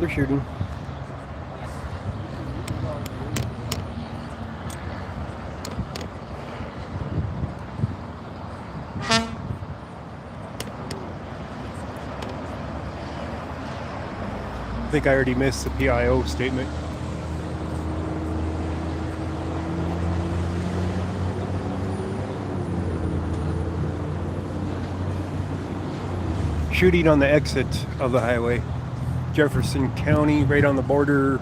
another shooting. I think I already missed the PIO statement. Shooting on the exit of the highway. Jefferson County, right on the border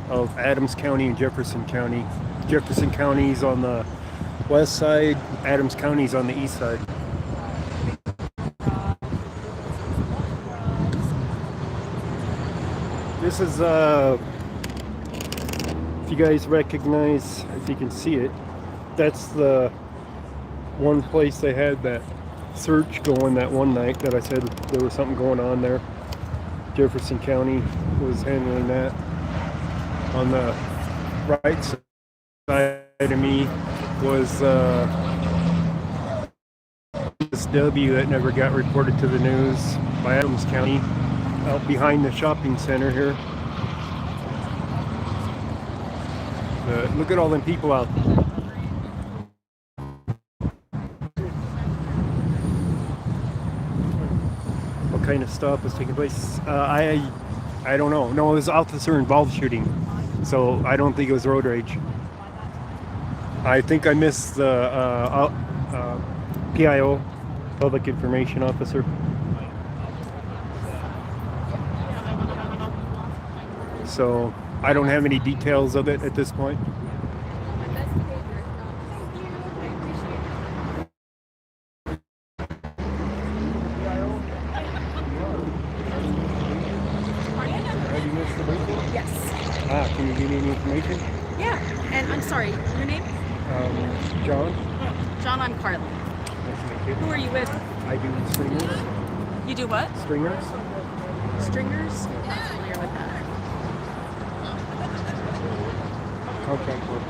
of Adams County and Jefferson County. Jefferson County's on the west side, Adams County's on the east side. This is, if you guys recognize, if you can see it, that's the one place they had that search going that one night that I said there was something going on there. Jefferson County was handling that. On the right side of me was this W that never got reported to the news by Adams County, out behind the shopping center here. Look at all them people out there. What kind of stuff was taking place? I don't know. No, it was officer involved shooting, so I don't think it was road rage. I think I missed the PIO, Public Information Officer. So I don't have any details of it at this point. Yes. Can you give me any information? Yeah, and I'm sorry, your name? John. John, I'm Carly. Nice to meet you. Who are you with? I do stringers. You do what? Stringers. Stringers? I'm not familiar with that. Contract work.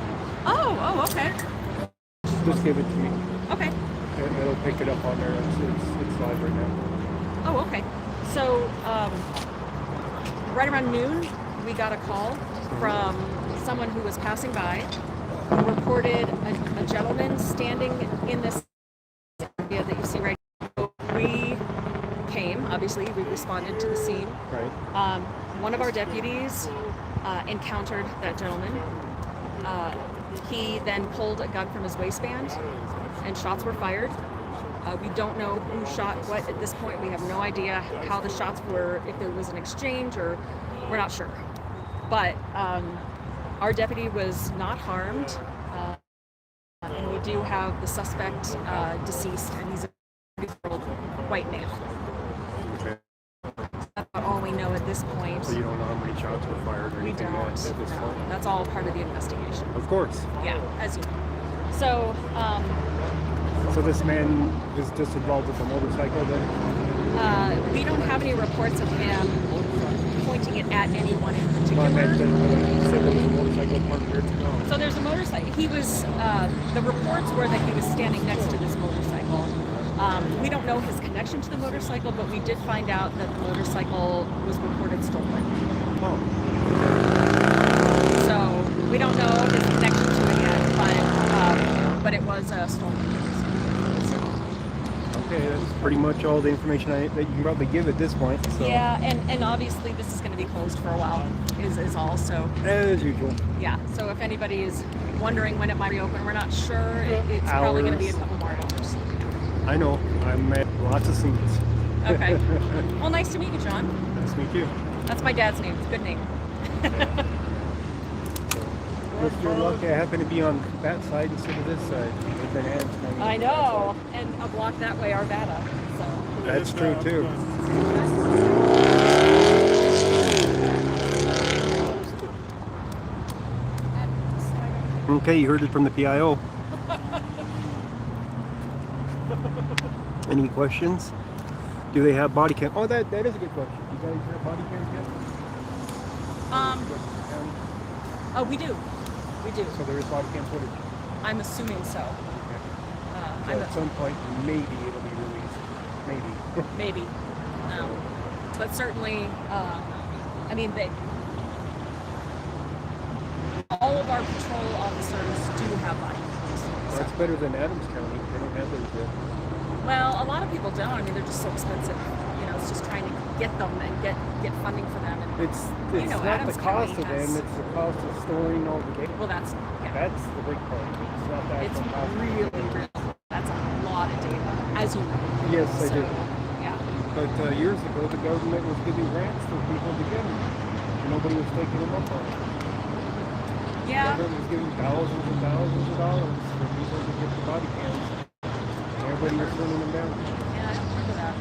Oh, okay. Just give it to me. Okay. It'll pick it up on there. It's live right now. Oh, okay. So, right around noon, we got a call from someone who was passing by who reported a gentleman standing in this area that you see right now. We came, obviously, we responded to the scene. Right. One of our deputies encountered that gentleman. He then pulled a gun from his waistband and shots were fired. We don't know who shot what at this point. We have no idea how the shots were, if there was an exchange or we're not sure. But our deputy was not harmed, and we do have the suspect deceased, and he's a 30-year-old white male. Okay. That's all we know at this point. So you don't know how many shots were fired or We anything don't. at this point? That's all part of the investigation. Of course. Yeah, as you know. So, So this man is just involved with a motorcycle then? we don't have any reports of him pointing it at anyone in Well, I particular. meant that you said there was a motorcycle parked here too. So there's a motorcycle. He was, the reports were that he was standing next to this motorcycle. We don't know his connection to the motorcycle, but we did find out that the motorcycle was reported stolen. Oh. So we don't know his connection to it yet, but it was a stolen motorcycle. Okay, that's pretty much all the information that you can probably give at this point. So. Yeah, and obviously this is going to be closed for a while, is all. So As usual. yeah, so if anybody is wondering when it might reopen, we're not sure. It's probably going to be a couple more hours. I know. I'm at lots of scenes. Okay. Well, nice to meet you, John. Nice to meet you. That's my dad's name. It's a good name. With your luck, I happen to be on that side instead of this side. With the hands hanging. I know. And a block that way, Arvada. So. That's true too. Okay, you heard it from the PIO. Any questions? Do they have body cam? Oh, that is a good question. You guys have body cam yet? Oh, we do. We do. So there is body cam footage. I'm assuming so. So at some point, maybe it'll be released. Maybe. Maybe. But certainly, I mean, all of our patrol officers do have body cameras. Well, that's better than Adams County. They don't have those yet. Well, a lot of people don't. I mean, they're just so expensive. You know, it's just trying to get them and get funding for them. And It's you know, not Adams the cost County of them, has- it's the cost of storing all the data. well, that's That's the big part. It's not that it's cost. really that's a lot of data, as you know. Yes, I So, do. yeah. But years ago, the government was giving grants for people to get them. And nobody was taking them up on it. The Yeah. government was giving thousands and thousands of dollars for people to get the body cams. And everybody was turning them down. Yeah, I don't remember that.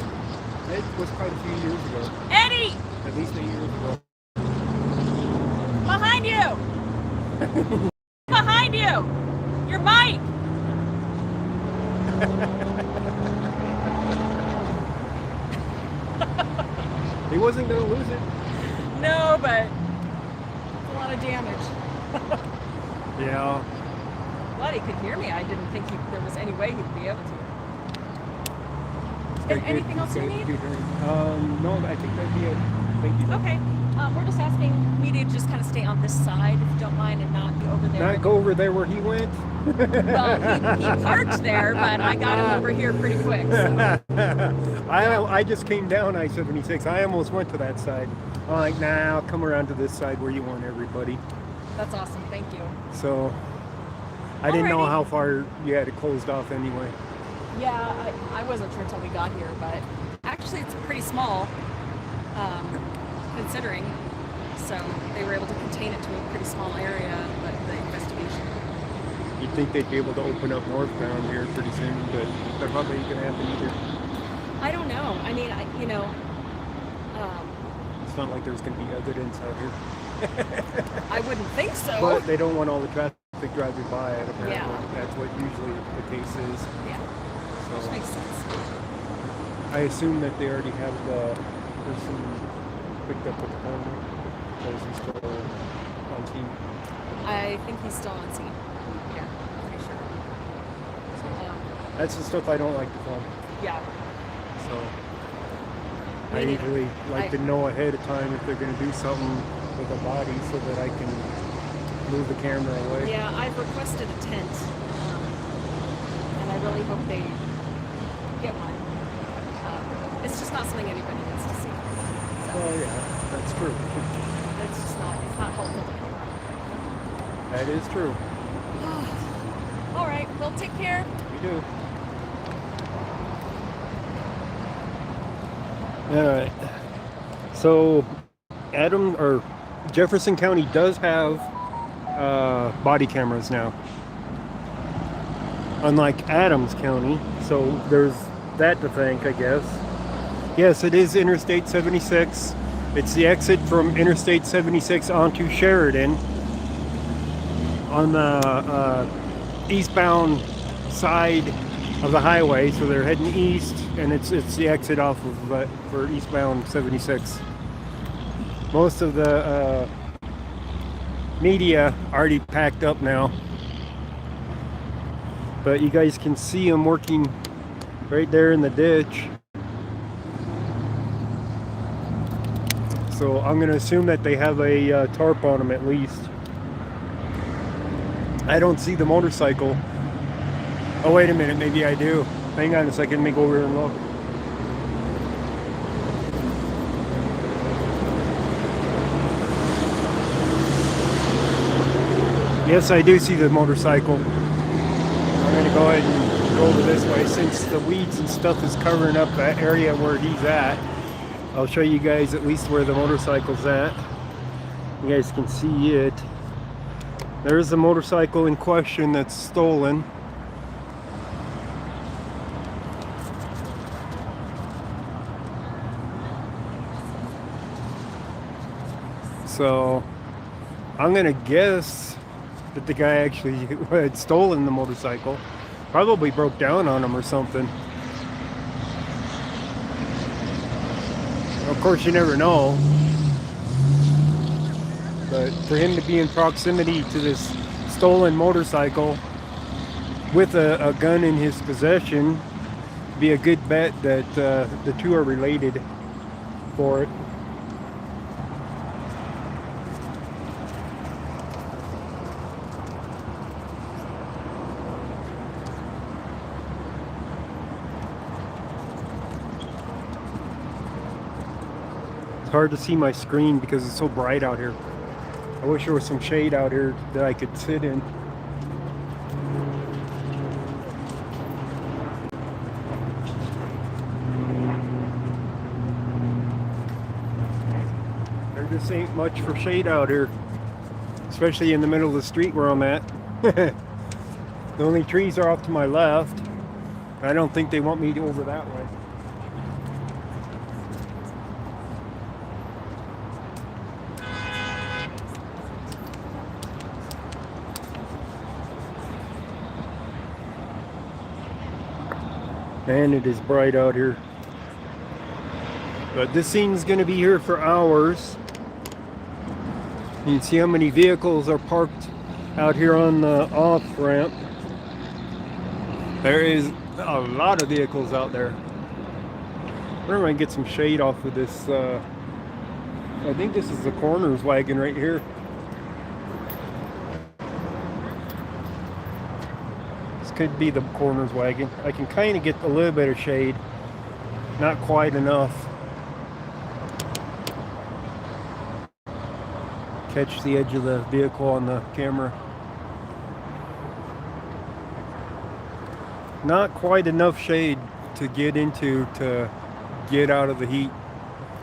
It was quite a few years ago. Eddie, At least a year ago. behind you! Behind you! Your mic! He wasn't going to lose it. No, but it's a lot of damage. Yeah. Glad he could hear me. I didn't think there was any way he'd be able to. Anything else you need? No, I think that'd be it. Thank you. Okay. We're just asking me to just kind of stay on this side, if you don't mind, and not be over there. Not go over there where he went. Well, he parked there, but I got him over here pretty quick. So. I just came down I-76. I almost went to that side. I'm like, nah, I'll come around to this side where you want everybody. That's awesome. Thank you. So I didn't know Alrighty. how far you had it closed off anyway. Yeah, I wasn't sure until we got here, but actually it's pretty small, considering. So they were able to contain it to a pretty small area, but the investigation. You'd think they'd be able to open up northbound here pretty soon, but that probably ain't gonna happen either. I don't know. I mean, It's not like there's gonna be evidence out here. I wouldn't think so. But they don't want all the traffic driving by it, apparently. Yeah. That's what usually the case is. Yeah, which So makes sense. I assume that they already have the person picked up with the phone. Or is he still on scene? I think he's still on scene. Yeah, pretty sure. That's the stuff I don't like to film. Yeah. So Me I neither. usually like to know ahead of time if they're going to do something with a body so that I can move the camera away. Yeah, I've requested a tent, and I really hope they get one. It's just not something anybody needs to see. So Oh yeah, that's true. it's just not. It's not helpful to anyone. That is true. All right. Well, take care. You do. All right. So, Jefferson County does have body cameras now, unlike Adams County. So there's that to thank, I guess. Yes, it is Interstate 76. It's the exit from Interstate 76 onto Sheridan on the eastbound side of the highway. So they're heading east, and it's the exit off of for eastbound 76. Most of the media already packed up now, but you guys can see them working right there in the ditch. So I'm going to assume that they have a tarp on them at least. I don't see the motorcycle. Oh, wait a minute, maybe I do. Hang on a second, let me go over here and look. Yes, I do see the motorcycle. I'm going to go ahead and go over this way since the weeds and stuff is covering up that area where he's at. I'll show you guys at least where the motorcycle's at. You guys can see it. There's the motorcycle in question that's stolen. So I'm gonna guess that the guy actually had stolen the motorcycle. Probably broke down on him or something. Of course, you never know. But for him to be in proximity to this stolen motorcycle with a gun in his possession, be a good bet that the two are related for it. hard to see my screen because it's so bright out here. I wish there was some shade out here that I could sit in. There just ain't much for shade out here, especially in the middle of the street where I'm at. The only trees are off to my left. I don't think they want me to over that way. And it is bright out here. But this scene's going to be here for hours. You can see how many vehicles are parked out here on the off ramp. There is a lot of vehicles out there. I wonder if I can get some shade off of this. I think this is the coroner's wagon right here. This could be the coroner's wagon. I can kind of get a little bit of shade. Not quite enough. Catch the edge of the vehicle on the camera. Not quite enough shade to get into to get out of the heat,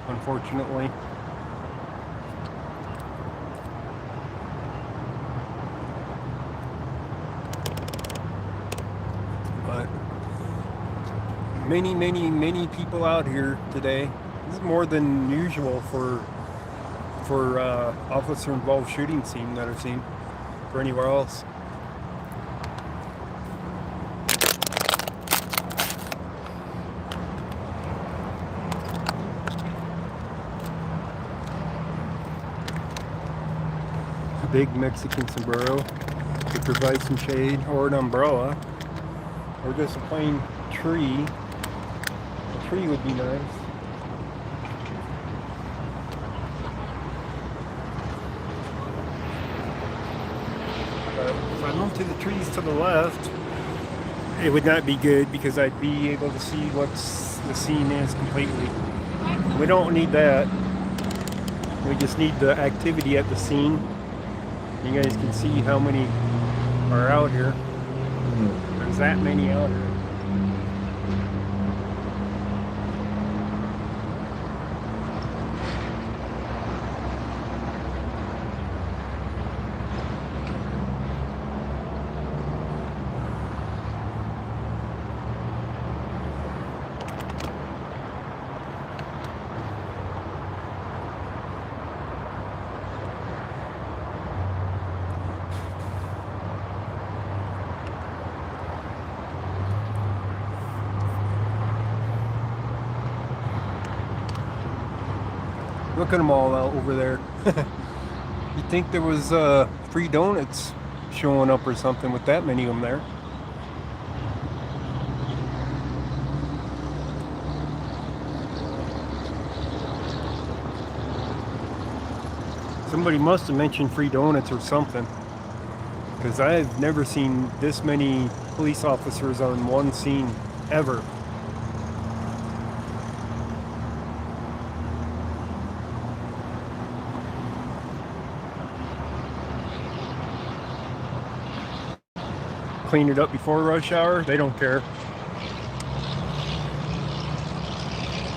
unfortunately. But many people out here today. This is more than usual for officer involved shooting scene that I've seen for anywhere else. A big Mexican sombrero to provide some shade, or an umbrella, or just a plain tree. A tree would be nice. If I moved to the trees to the left, it would not be good because I'd be able to see what the scene is completely. We don't need that. We just need the activity at the scene. You guys can see how many are out here. There's that many out here. Look at them all out over there. You'd think there was free donuts showing up or something with that many of them there. Somebody must have mentioned free donuts or something, because I've never seen this many police officers on one scene ever. Clean it up before rush hour, they don't care.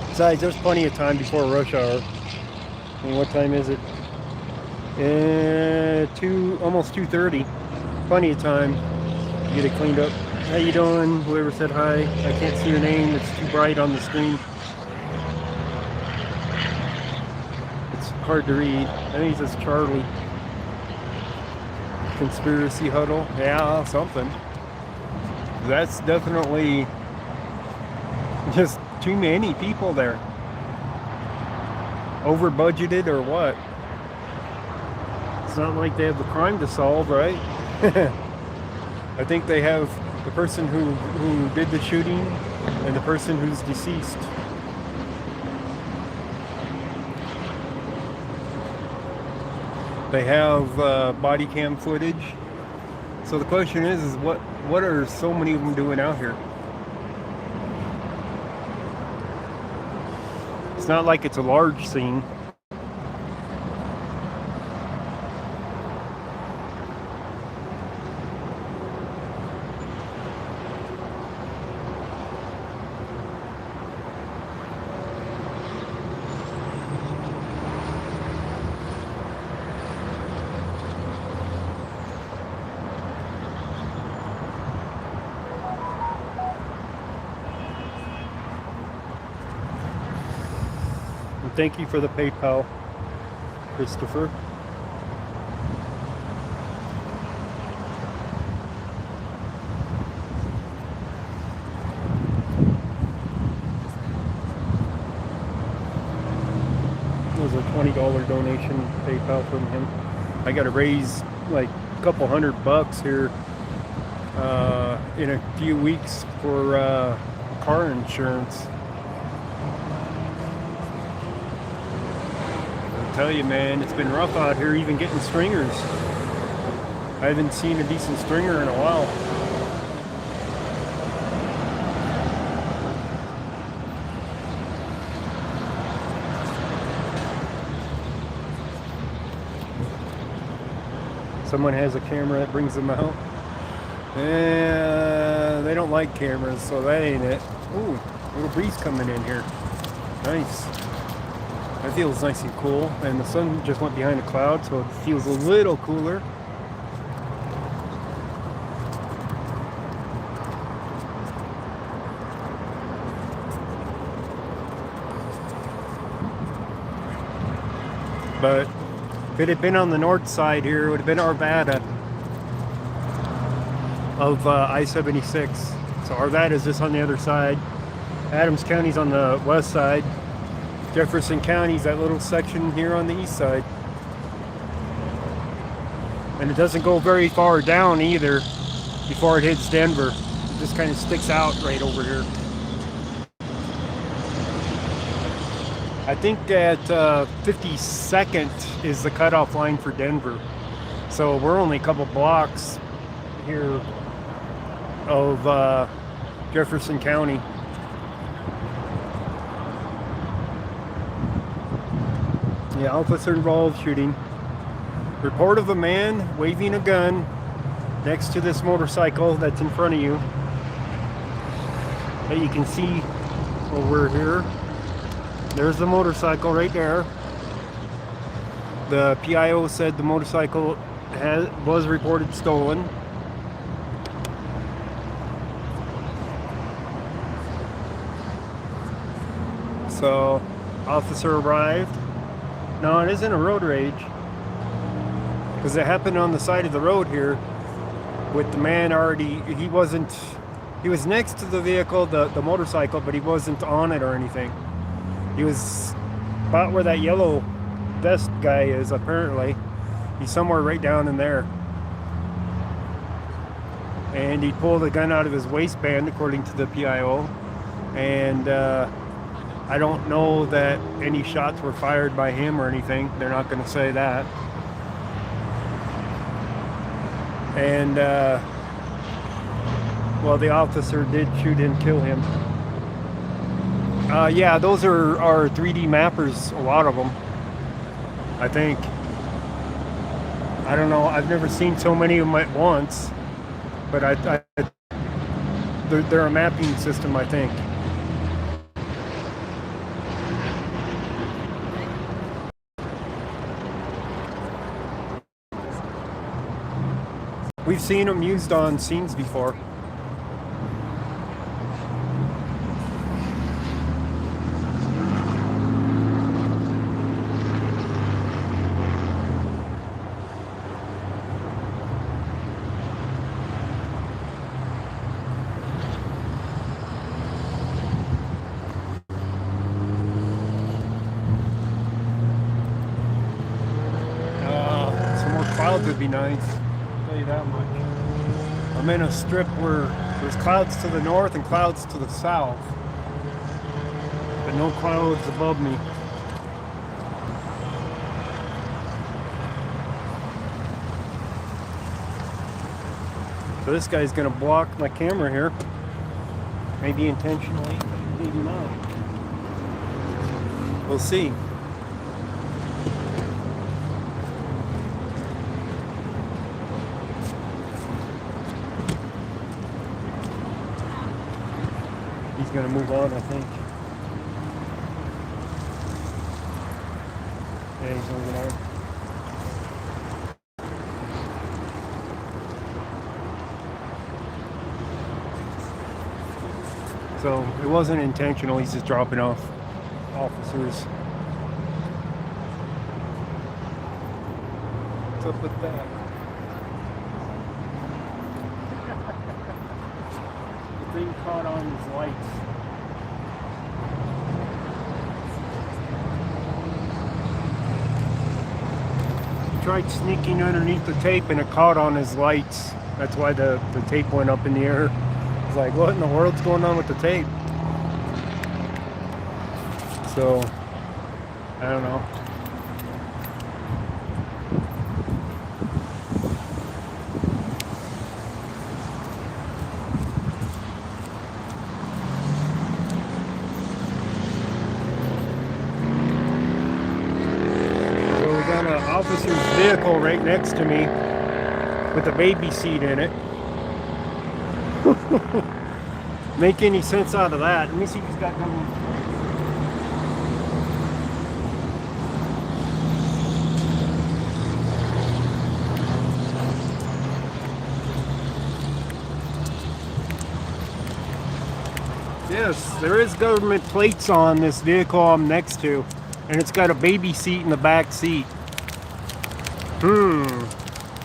Besides, there's plenty of time before rush hour. I mean, what time is it? Almost 2:30. Plenty of time to get it cleaned up. How you doing? Whoever said hi. I can't see your name. It's too bright on the screen. It's hard to read. I think it says Charlie. Conspiracy huddle. Yeah, something. That's definitely just too many people there. Over budgeted or what? It's not like they have the crime to solve, right? I think they have the person who did the shooting and the person who's deceased. They have body cam footage. So the question is what are so many of them doing out here? It's not like it's a large scene. thank you for the PayPal, Christopher. It was a $20 donation PayPal from him. I got to raise like a couple $100 here in a few weeks for car insurance. I'll tell you, man, it's been rough out here even getting stringers. I haven't seen a decent stringer in a while. Someone has a camera that brings them out. They don't like cameras, so that ain't it. Ooh, little breeze coming in here. Nice. That feels nice and cool. And the sun just went behind a cloud, so it feels a little cooler. But if it had been on the north side here, it would have been Arvada of I-76. So Arvada is just on the other side. Adams County's on the west side. Jefferson County's that little section here on the east side. And it doesn't go very far down either before it hits Denver. It just kind of sticks out right over here. I think that 52nd is the cutoff line for Denver. So we're only a couple blocks here of Jefferson County. Yeah, officer involved shooting. Report of a man waving a gun next to this motorcycle that's in front of you. That you can see over here. There's the motorcycle right there. The PIO said the motorcycle was reported stolen. So, officer arrived. No, it isn't a road rage. Because it happened on the side of the road here with the man already, he was next to the vehicle, the motorcycle, but he wasn't on it or anything. He was about where that yellow vest guy is, apparently. He's somewhere right down in there. And he pulled a gun out of his waistband, according to the PIO. And I don't know that any shots were fired by him or anything. They're not going to say that. And, well, the officer did shoot and kill him. Yeah, those are 3D mappers, a lot of them, I think. I don't know, I've never seen so many of them at once, but they're a mapping system, I think. We've seen them used on scenes before. Clouds would be nice, I'll tell you that much. I'm in a strip where there's clouds to the north and clouds to the south, but no clouds above me. So this guy's gonna block my camera here, maybe intentionally, maybe not. We'll see. He's going to move on, I think. Yeah, he's moving on. So it wasn't intentional, he's just dropping off officers. What's up with that? The thing caught on his lights. He tried sneaking underneath the tape and it caught on his lights. That's why the tape went up in the air. It's like, what in the world's going on with the tape? So, I don't know. So we got an officer's vehicle right next to me with a baby seat in it. Make any sense out of that? Let me see if he's got government. Yes, there is government plates on this vehicle I'm next to, and it's got a baby seat in the back seat.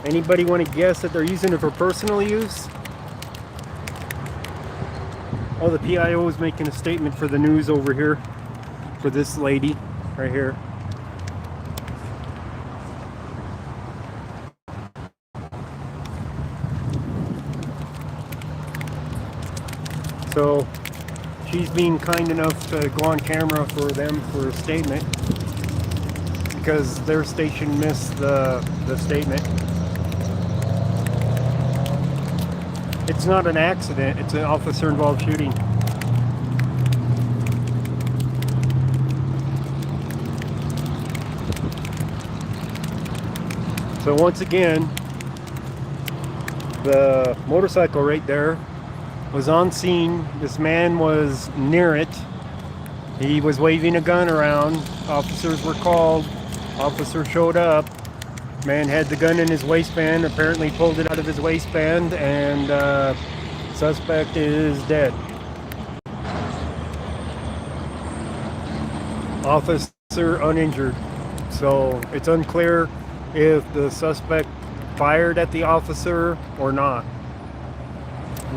Anybody want to guess that they're using it for personal use? Oh, the PIO is making a statement for the news over here for this lady right here. So she's being kind enough to go on camera for them for a statement because their station missed the statement. It's not an accident, it's an officer involved shooting. So once again, the motorcycle right there was on scene. This man was near it. He was waving a gun around. Officers were called. Officer showed up. Man had the gun in his waistband, apparently pulled it out of his waistband, and suspect is dead. Officer uninjured. So it's unclear if the suspect fired at the officer or not.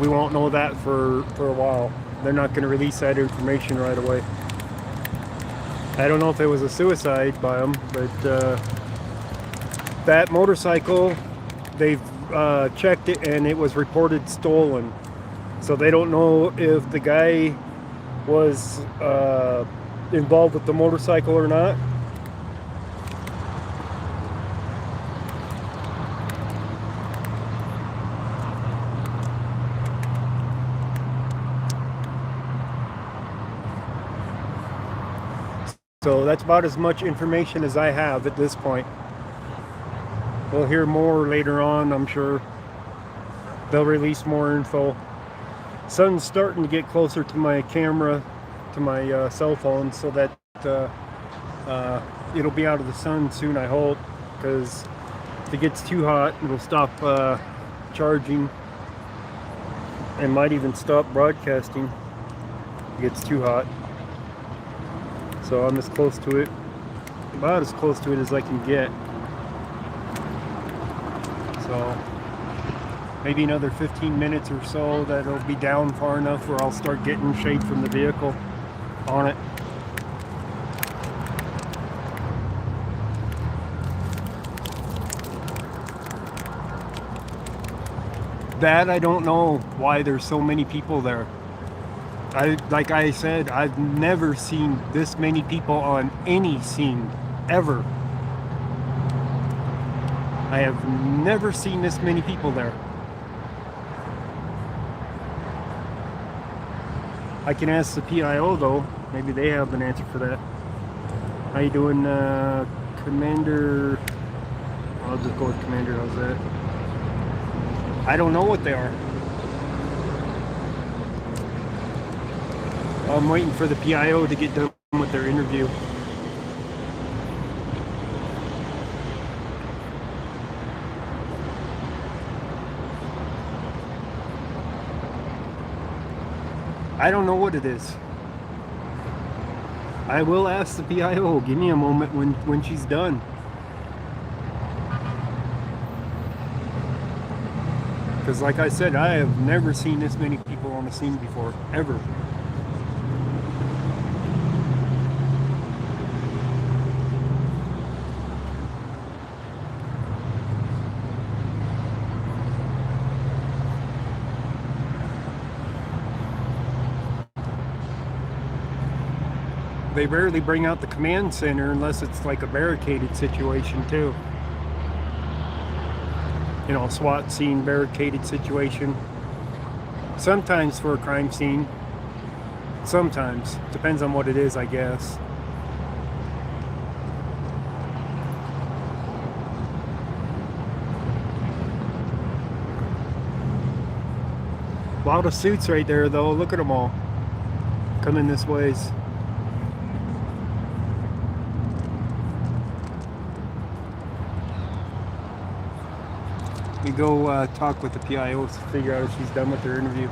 We won't know that for a while. They're not going to release that information right away. I don't know if it was a suicide by him, but that motorcycle, they've checked it and it was reported stolen. So they don't know if the guy was involved with the motorcycle or not. So that's about as much information as I have at this point. We'll hear more later on, I'm sure. They'll release more info. Sun's starting to get closer to my camera, to my cell phone, so that it'll be out of the sun soon, I hope, because if it gets too hot, it'll stop charging and might even stop broadcasting if it gets too hot. So I'm as close to it, about as close to it as I can get. So maybe another 15 minutes or so that it'll be down far enough where I'll start getting shade from the vehicle on it. That I don't know why there's so many people there. Like I said, I've never seen this many people on any scene, ever. I have never seen this many people there. I can ask the PIO though, maybe they have an answer for that. How you doing, Commander? I'll just go with Commander, how's that? I don't know what they are. I'm waiting for the PIO to get done with their interview. I don't know what it is. I will ask the PIO. Give me a moment when she's done. Because like I said, I have never seen this many people on the scene before, ever. They rarely bring out the command center unless it's like a barricaded situation too. You know, SWAT scene, barricaded situation. Sometimes for a crime scene. Sometimes. Depends on what it is, I guess. A lot of suits right there though. Look at them all. Coming this ways. We go talk with the PIO to figure out if she's done with her interview.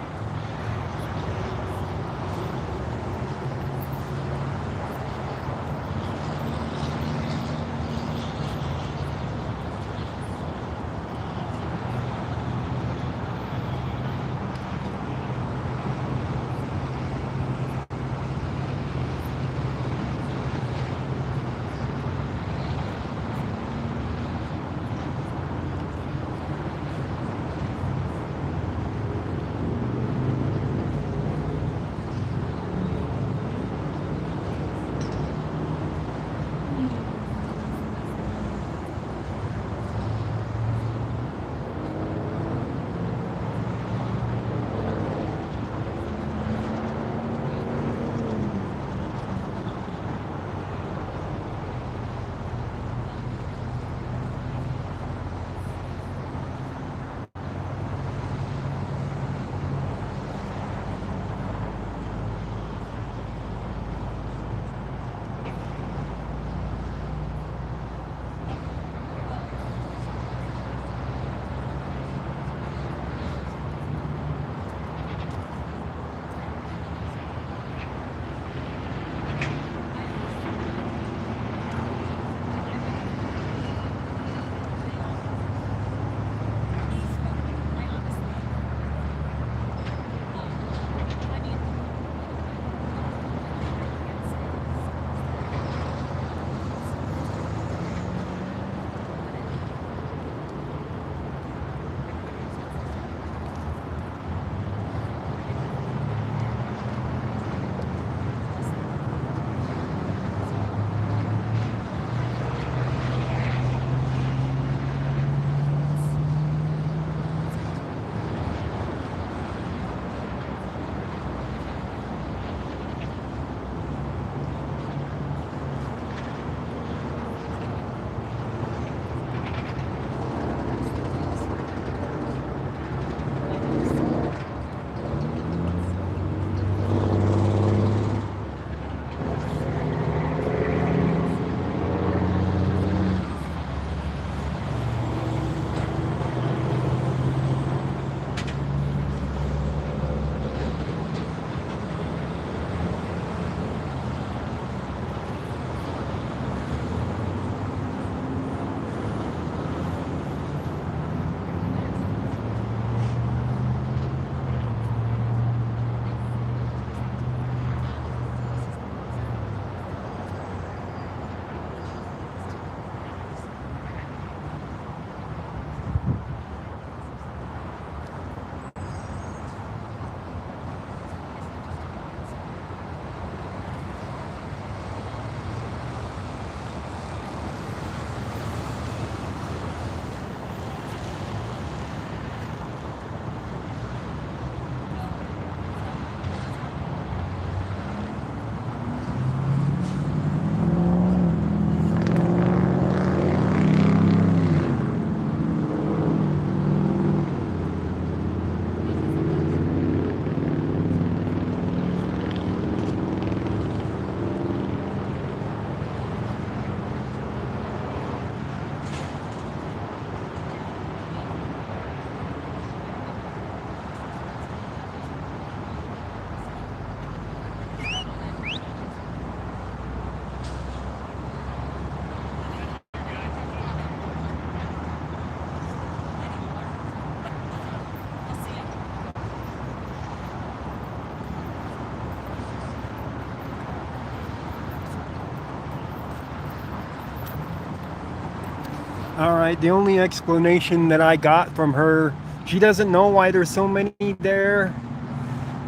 All right, the only explanation that I got from her, she doesn't know why there's so many there,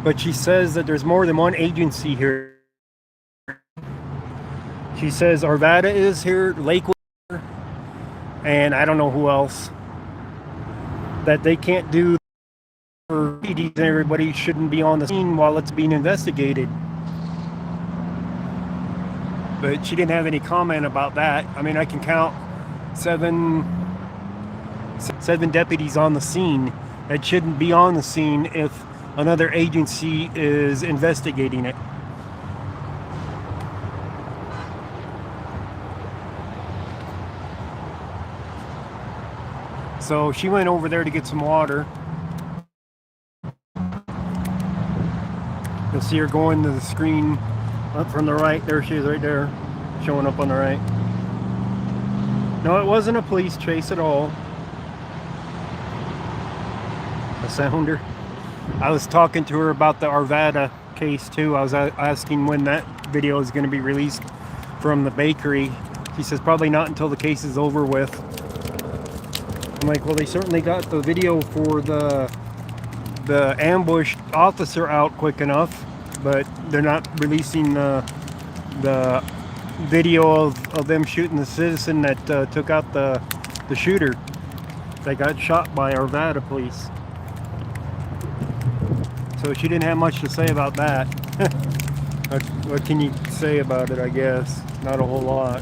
but she says that there's more than one agency here. She says Arvada is here, Lakewood, and I don't know who else. That they can't do for PDs and everybody shouldn't be on the scene while it's being investigated. But she didn't have any comment about that. I mean, I can count seven deputies on the scene that shouldn't be on the scene if another agency is investigating it. So she went over there to get some water. You'll see her going to the screen up from the right. There she is right there, showing up on the right. No, it wasn't a police chase at all. A sounder. I was talking to her about the Arvada case too. I was asking when that video is going to be released from the bakery. She says probably not until the case is over with. I'm like, well, they certainly got the video for the ambushed officer out quick enough, but they're not releasing the video of them shooting the citizen that took out the shooter that got shot by Arvada police. So she didn't have much to say about that. What can you say about it, I guess? Not a whole lot.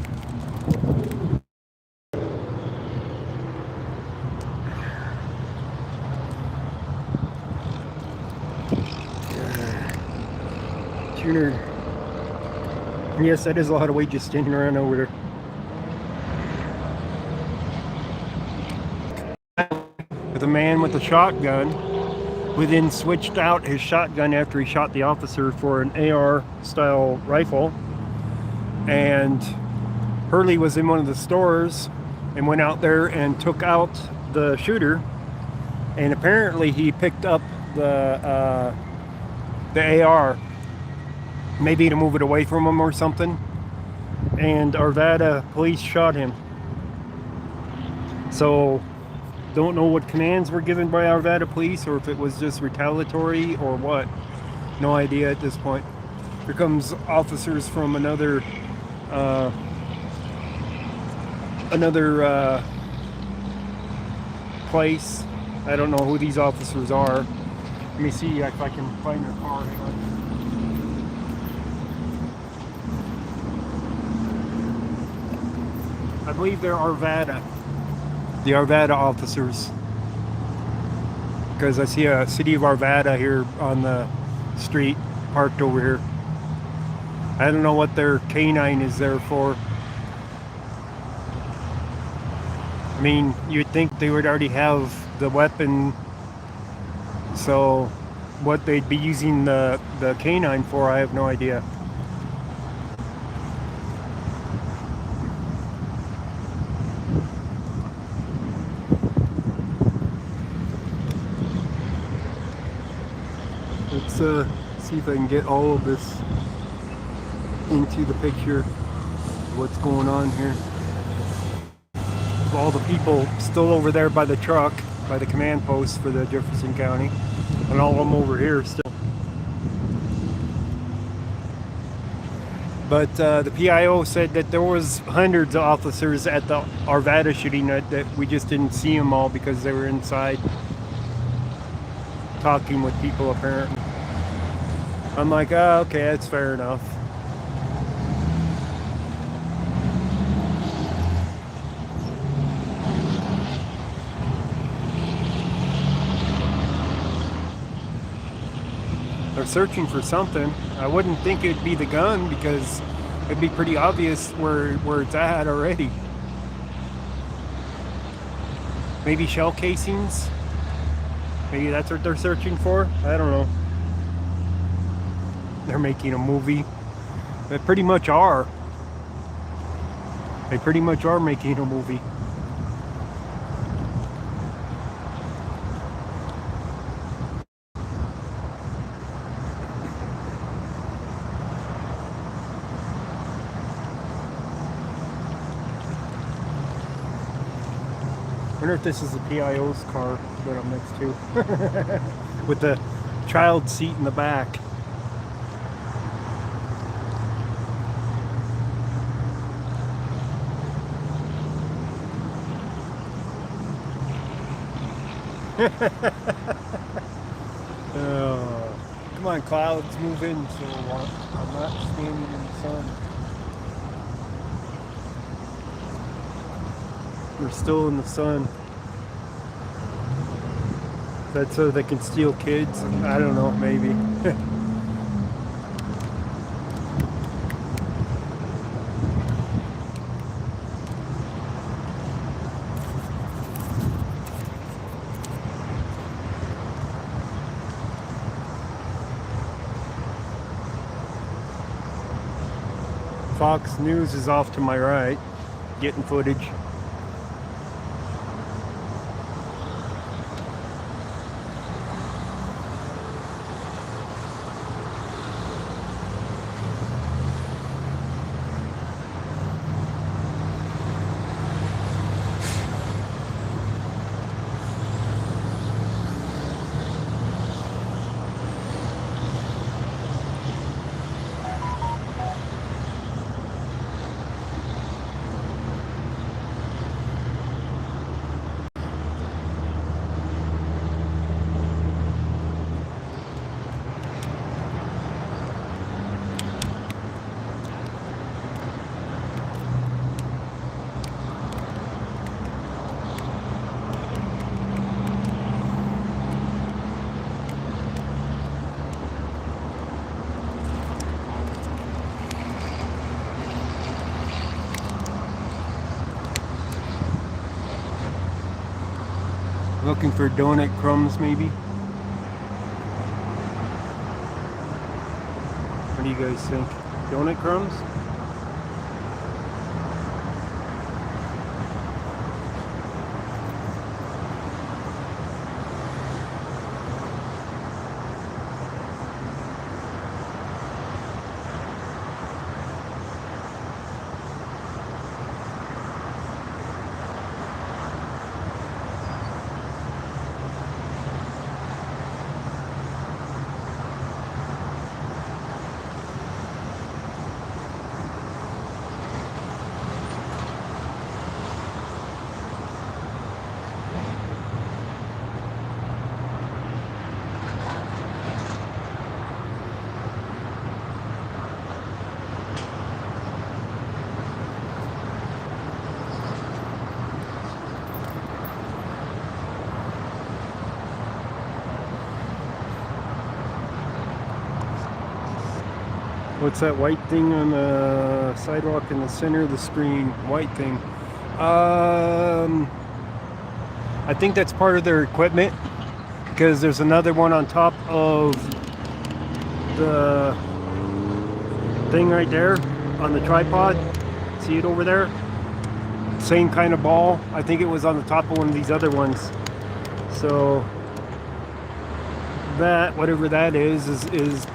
Tuner. Yes, that is a lot of weight just standing around over there. With a man with a shotgun, who then switched out his shotgun after he shot the officer for an AR style rifle. And Hurley was in one of the stores and went out there and took out the shooter, and apparently he picked up the AR, maybe to move it away from him or something, and Arvada police shot him. So don't know what commands were given by Arvada police, or if it was just retaliatory or what. No idea at this point. Here comes officers from another place. I don't know who these officers are. Let me see if I can find their car. Hang on. I believe they're Arvada. The Arvada officers. Because I see a City of Arvada here on the street, parked over here. I don't know what their canine is there for. I mean, you'd think they would already have the weapon, so what they'd be using the canine for, I have no idea. Let's see if I can get all of this into the picture of what's going on here. All the people still over there by the truck, by the command post for the Jefferson County, and all of them over here still. But the PIO said that there was hundreds of officers at the Arvada shooting, that we just didn't see them all because they were inside talking with people apparently. I'm like, oh, okay, that's fair enough. They're searching for something. I wouldn't think it'd be the gun, because it'd be pretty obvious where it's at already. Maybe shell casings? Maybe that's what they're searching for? I don't know. They're making a movie. They pretty much are. They pretty much are making a movie. Wonder if this is the PIO's car that I'm next to. With the child seat in the back. Oh, come on, clouds, move in so I'm not standing in the sun. We're still in the sun. That's so they can steal kids? I don't know, maybe. Fox News is off to my right, getting footage. Looking for donut crumbs, maybe? What do you guys think? Donut crumbs? What's that white thing on the sidewalk in the center of the screen? White thing. I think that's part of their equipment, because there's another one on top of the thing right there on the tripod. See it over there? Same kind of ball. I think it was on the top of one of these other ones. So that, whatever that is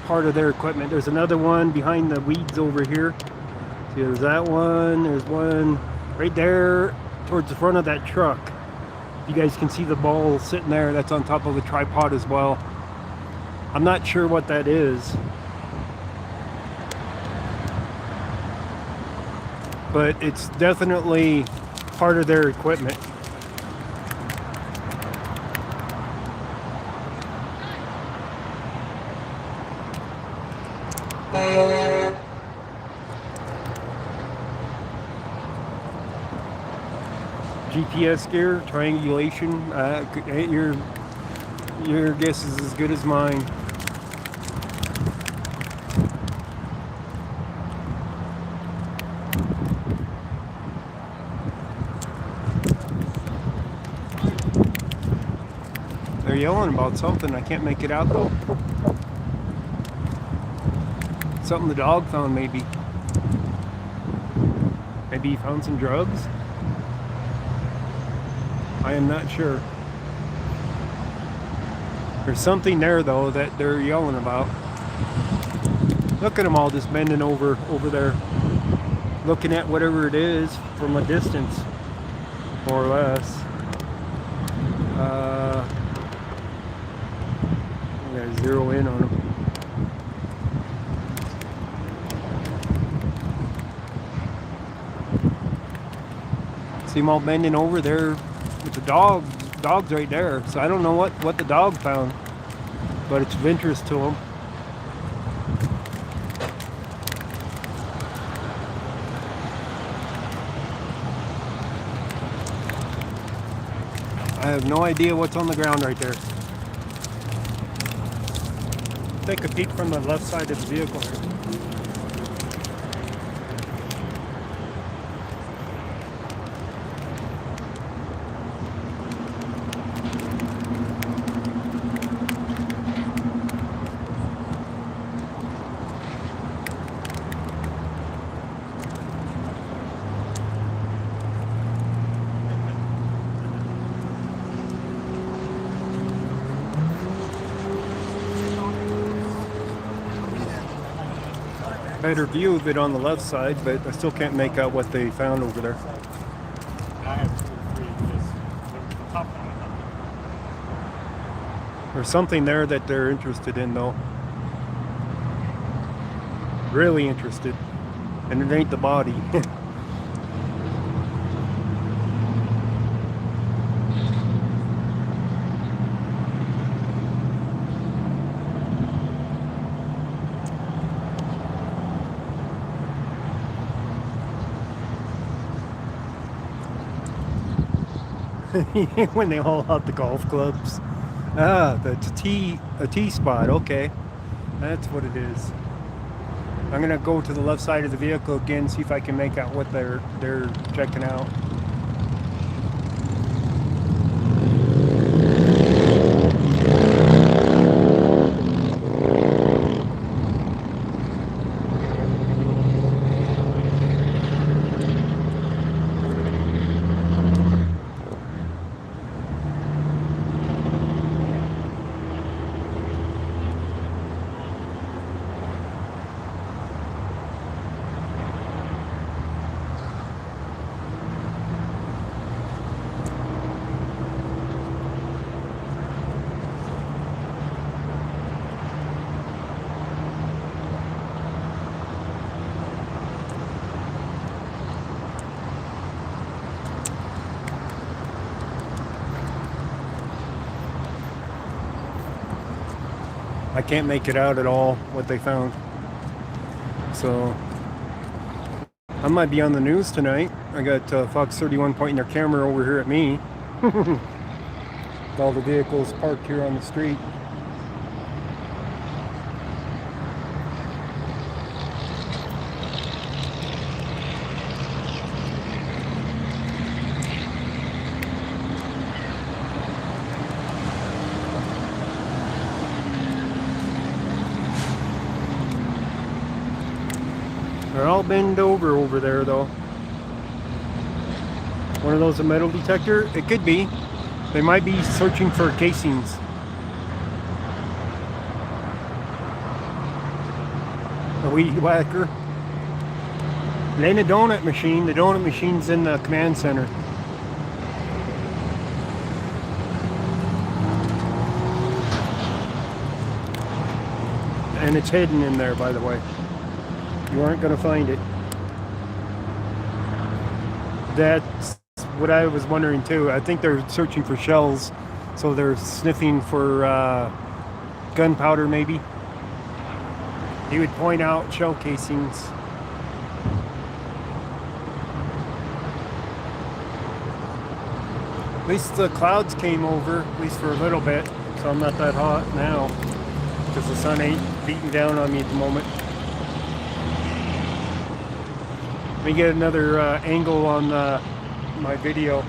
part of their equipment. There's another one behind the weeds over here. See, there's that one. There's one right there towards the front of that truck. You guys can see the ball sitting there. That's on top of a tripod as well. I'm not sure what that is, but it's definitely part of their equipment. GPS gear, triangulation, your guess is as good as mine. They're yelling about something, I can't make it out though. Something the dog found, maybe. Maybe he found some drugs? I am not sure. There's something there though that they're yelling about. Look at them all just bending over there, looking at whatever it is from a distance, more or less. I gotta zero in on them. See them all bending over there with the dog's right there. So I don't know what the dog found, but it's of interest to him. I have no idea what's on the ground right there. Take a peek from the left side of the vehicle here. Better view of it on the left side, but I still can't make out what they found over there. I have 2 or 3 just the top one. There's something there that they're interested in, though. Really interested. And it ain't the body. When they haul out the golf clubs. Ah, that's a tee spot. Okay, that's what it is. I'm gonna go to the left side of the vehicle again, see if I can make out what they're checking out. I can't make it out at all what they found. So I might be on the news tonight. I got Fox 31 pointing their camera over here at me. All the vehicles parked here on the street. They're all bent over there, though. One of those a metal detector? It could be. They might be searching for casings. A weed whacker. It ain't a donut machine. The donut machine's in the command center. And it's hidden in there, by the way. You aren't going to find it. That's what I was wondering too. I think they're searching for shells, so they're sniffing for gunpowder maybe. He would point out shell casings. At least the clouds came over, at least for a little bit, so I'm not that hot now because the sun ain't beating down on me at the moment. Let me get another angle on my video.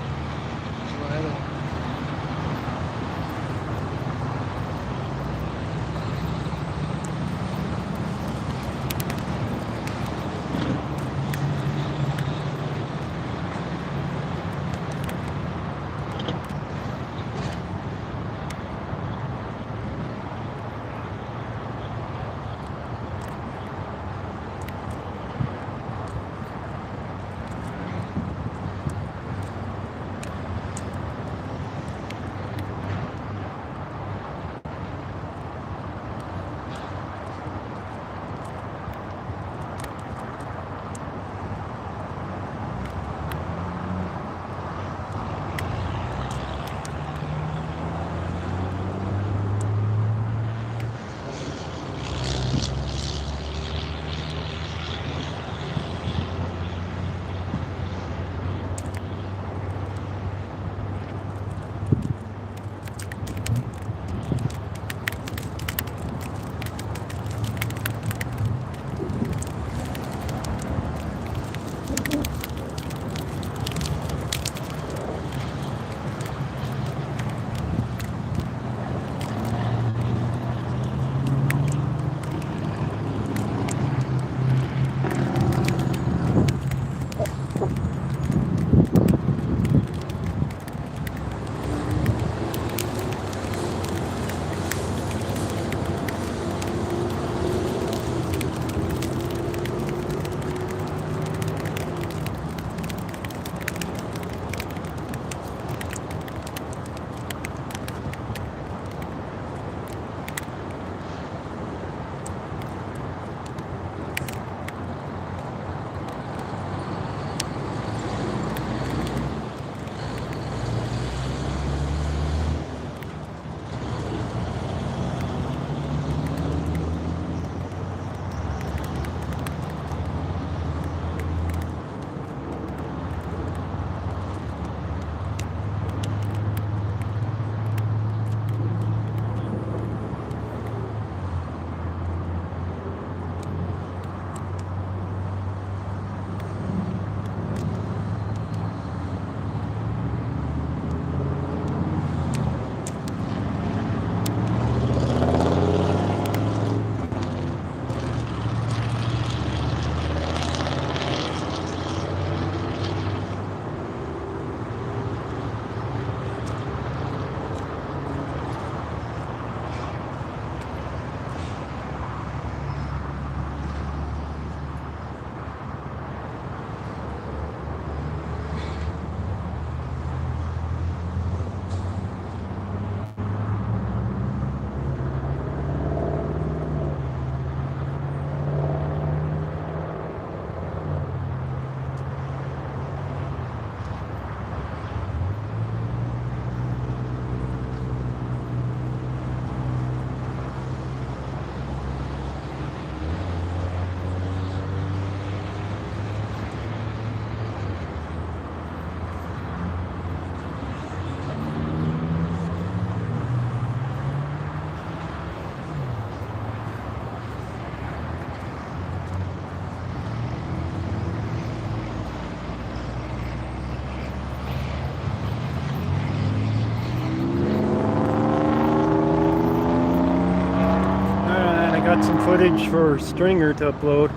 got some footage for Stringer to upload.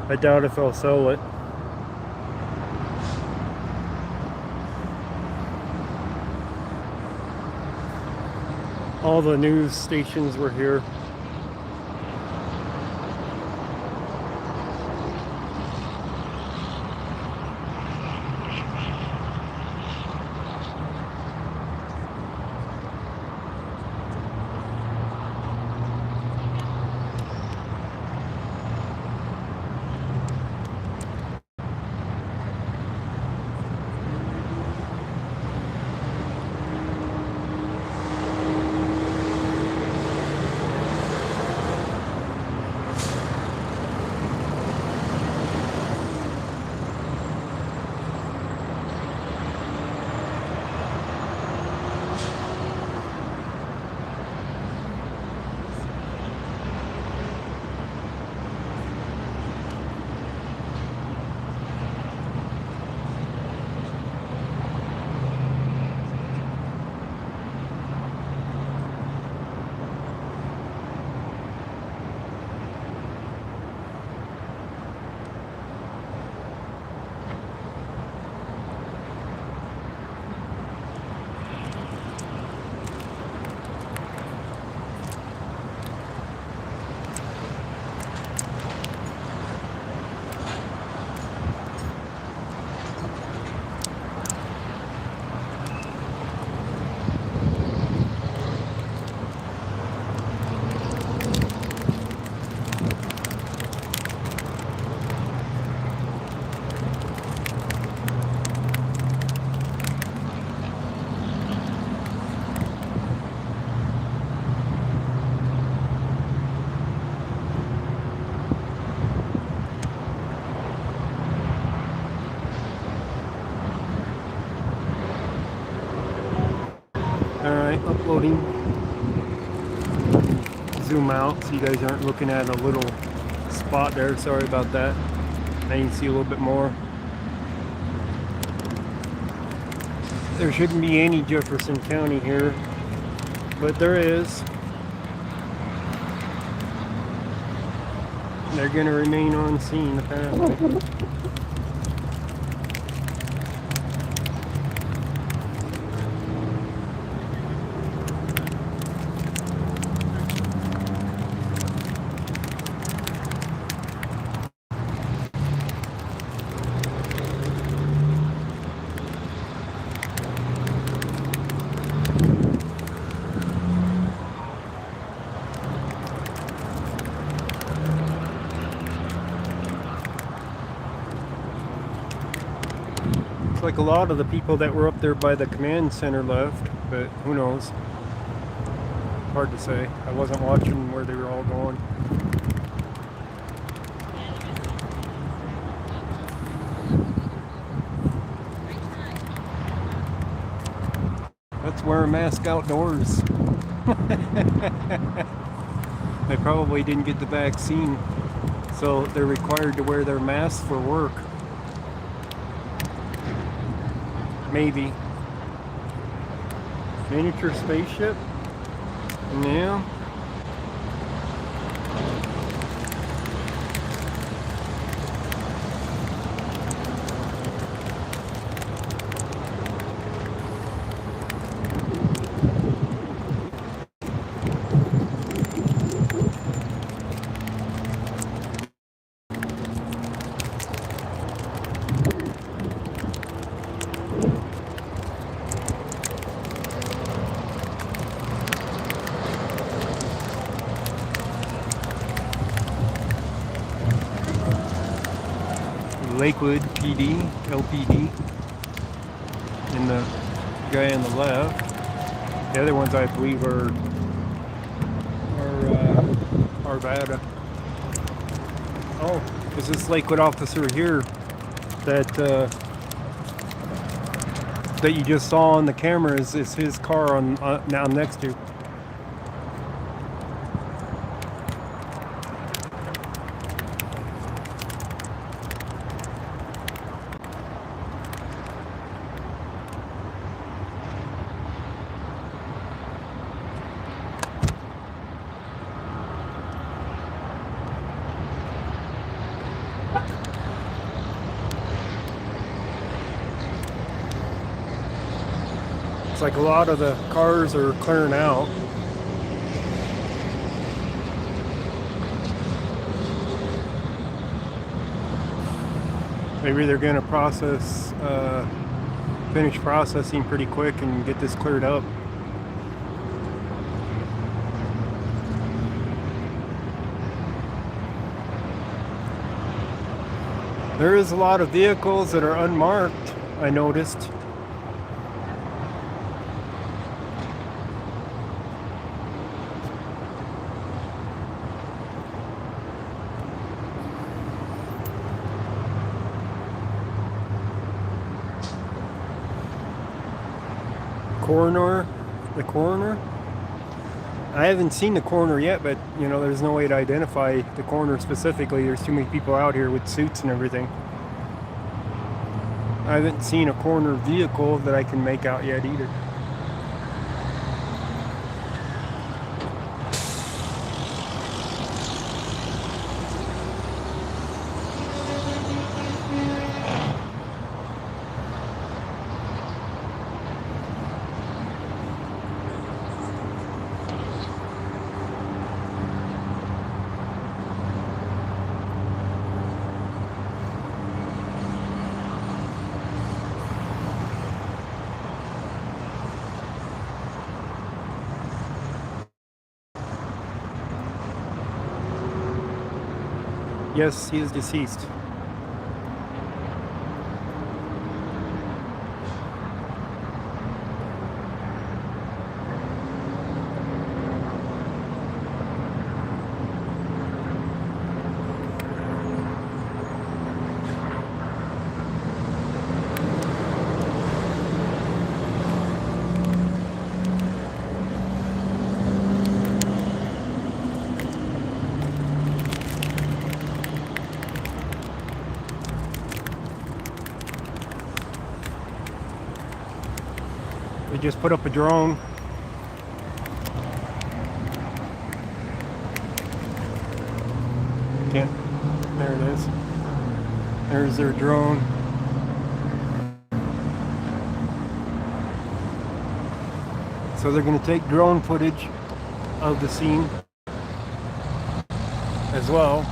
I doubt if I'll sell it. All the news stations were here. Alright, uploading. Zoom out so you guys aren't looking at a little spot there. Sorry about that. Now you can see a little bit more. There shouldn't be any Jefferson County here, but there is. They're going to remain on scene apparently. Like a lot of the people that were up there by the command center left, but who knows? Hard to say. I wasn't watching where they were all going. Let's wear a mask outdoors. They probably didn't get the vaccine, so they're required to wear their masks for work. Maybe. Miniature spaceship? Yeah. Lakewood PD, LPD, and the guy on the left. The other ones I believe are Arvada. Oh, is this Lakewood officer here that that you just saw on the camera is his car on now next to? like a lot of the cars are clearing out. Maybe they're going to finish processing pretty quick and get this cleared up. There is a lot of vehicles that are unmarked, I noticed. The coroner? I haven't seen the coroner yet, but you know, there's no way to identify the coroner specifically. There's too many people out here with suits and everything. I haven't seen a coroner vehicle that I can make out yet either. Yes, he is deceased. They just put up a drone. Can't. There it is. There's their drone. So they're going to take drone footage of the scene as well.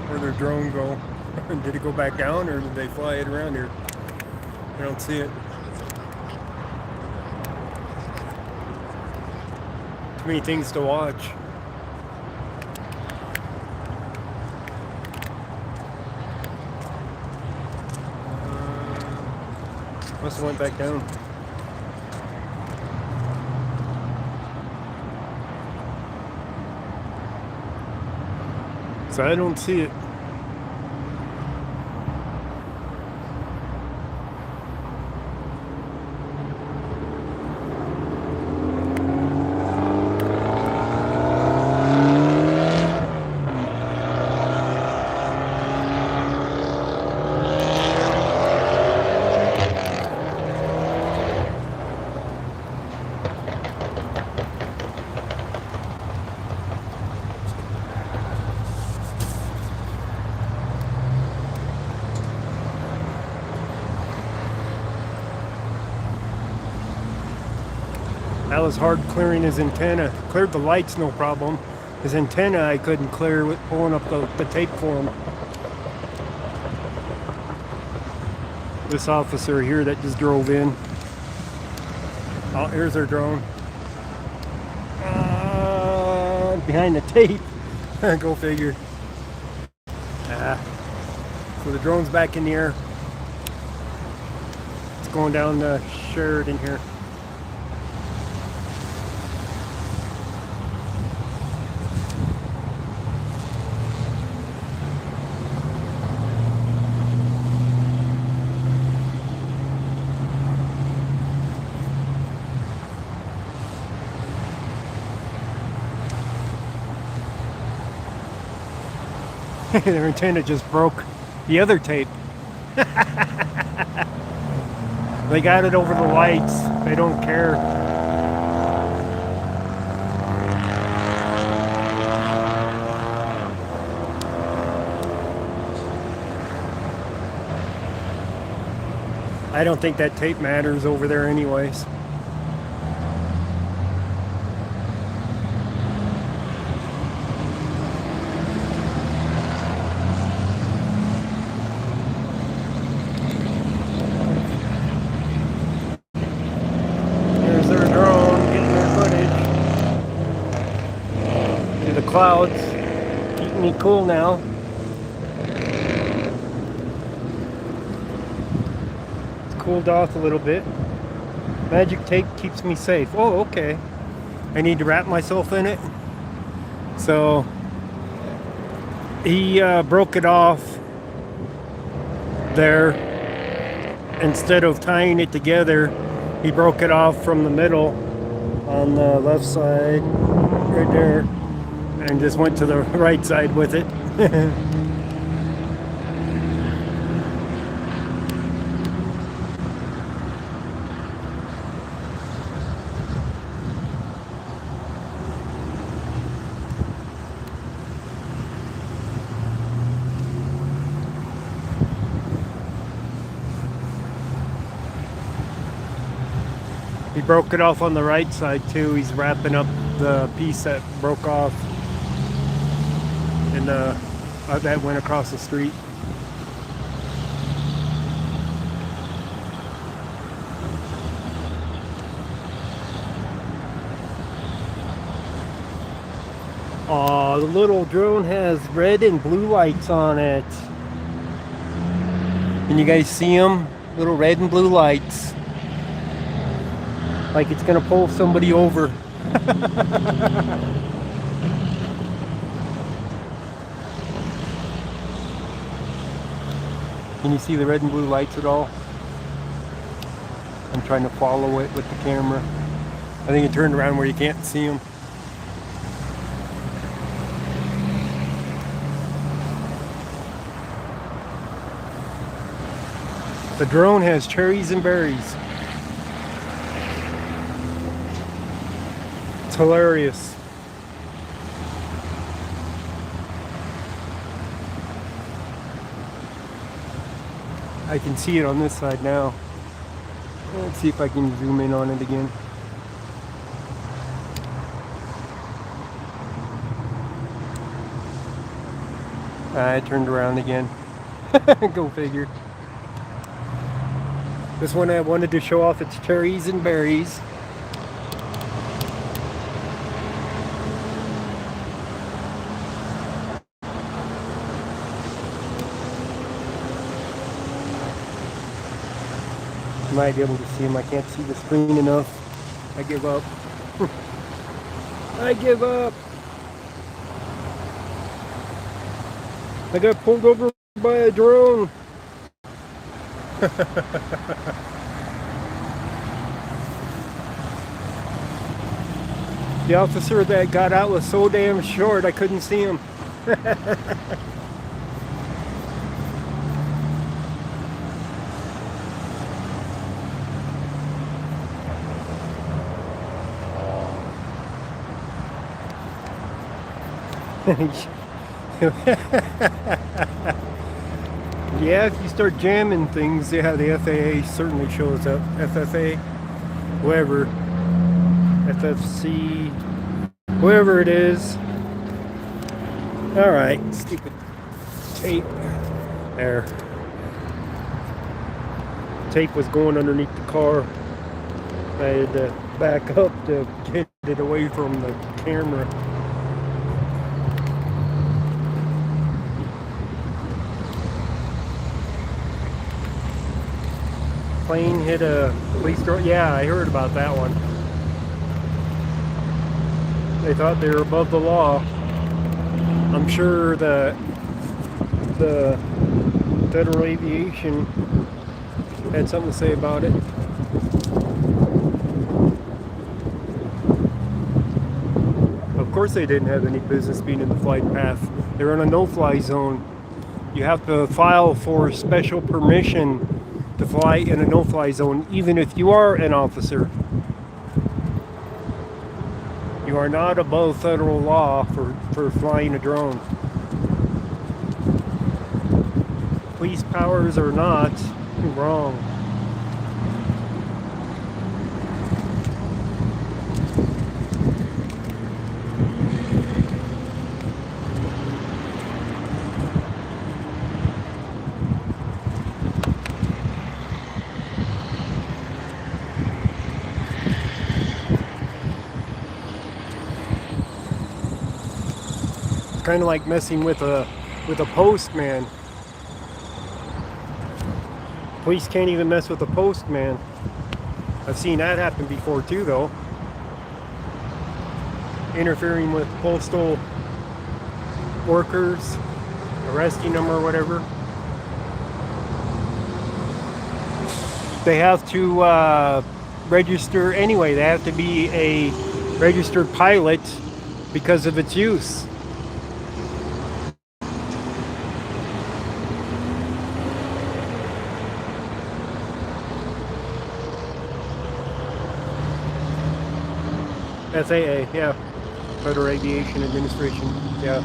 Where'd their drone go? Did it go back down or did they fly it around here? I don't see it. Too many things to watch. Must have went back down. So I don't see it. That was hard clearing his antenna. Cleared the lights, no problem. His antenna I couldn't clear with pulling up the tape for him. This officer here that just drove in. Oh, here's their drone. Behind the tape. Go figure. So the drone's back in the air. It's going down to Sheridan here. Their antenna just broke the other tape. They got it over the lights. They don't care. I don't think that tape matters over there anyways. There's their drone getting their footage. See the clouds keeping me cool now. Cooled off a little bit. Magic tape keeps me safe. Oh, okay. I need to wrap myself in it. So he broke it off there. Instead of tying it together, he broke it off from the middle on the left side right there and just went to the right side with it. He broke it off on the right side too. He's wrapping up the piece that broke off and that went across the street. Aw, the little drone has red and blue lights on it. Can you guys see them? Little red and blue lights. Like it's gonna pull somebody over. Can you see the red and blue lights at all? I'm trying to follow it with the camera. I think it turned around where you can't see them. The drone has cherries and berries. It's hilarious. I can see it on this side now. Let's see if I can zoom in on it again. It turned around again. Go figure. This one I wanted to show off its cherries and berries. You might be able to see them. I can't see the screen enough. I give up. I give up. I got pulled over by a drone. The officer that got out was so damn short I couldn't see him. Yeah, if you start jamming things, yeah, the FAA certainly shows up. FFA, whoever, FFC, whoever it is. All right, stupid tape. There. Tape was going underneath the car. I had to back up to get it away from the camera. Plane hit a police drone. Yeah, I heard about that one. They thought they were above the law. I'm sure that the Federal Aviation had something to say about it. Of course course they didn't have any business being in the flight path. They're in a no-fly zone. You have to file for special permission to fly in a no-fly zone, even if you are an officer. You are not above federal law for flying a drone. Police powers or not, wrong. Kind of like messing with a postman. Police can't even mess with a postman. I've seen that happen before too, though. Interfering with postal workers, arresting them or whatever. They have to register anyway. They have to be a registered pilot because of its use. FAA, yeah. Federal Aviation Administration, yeah.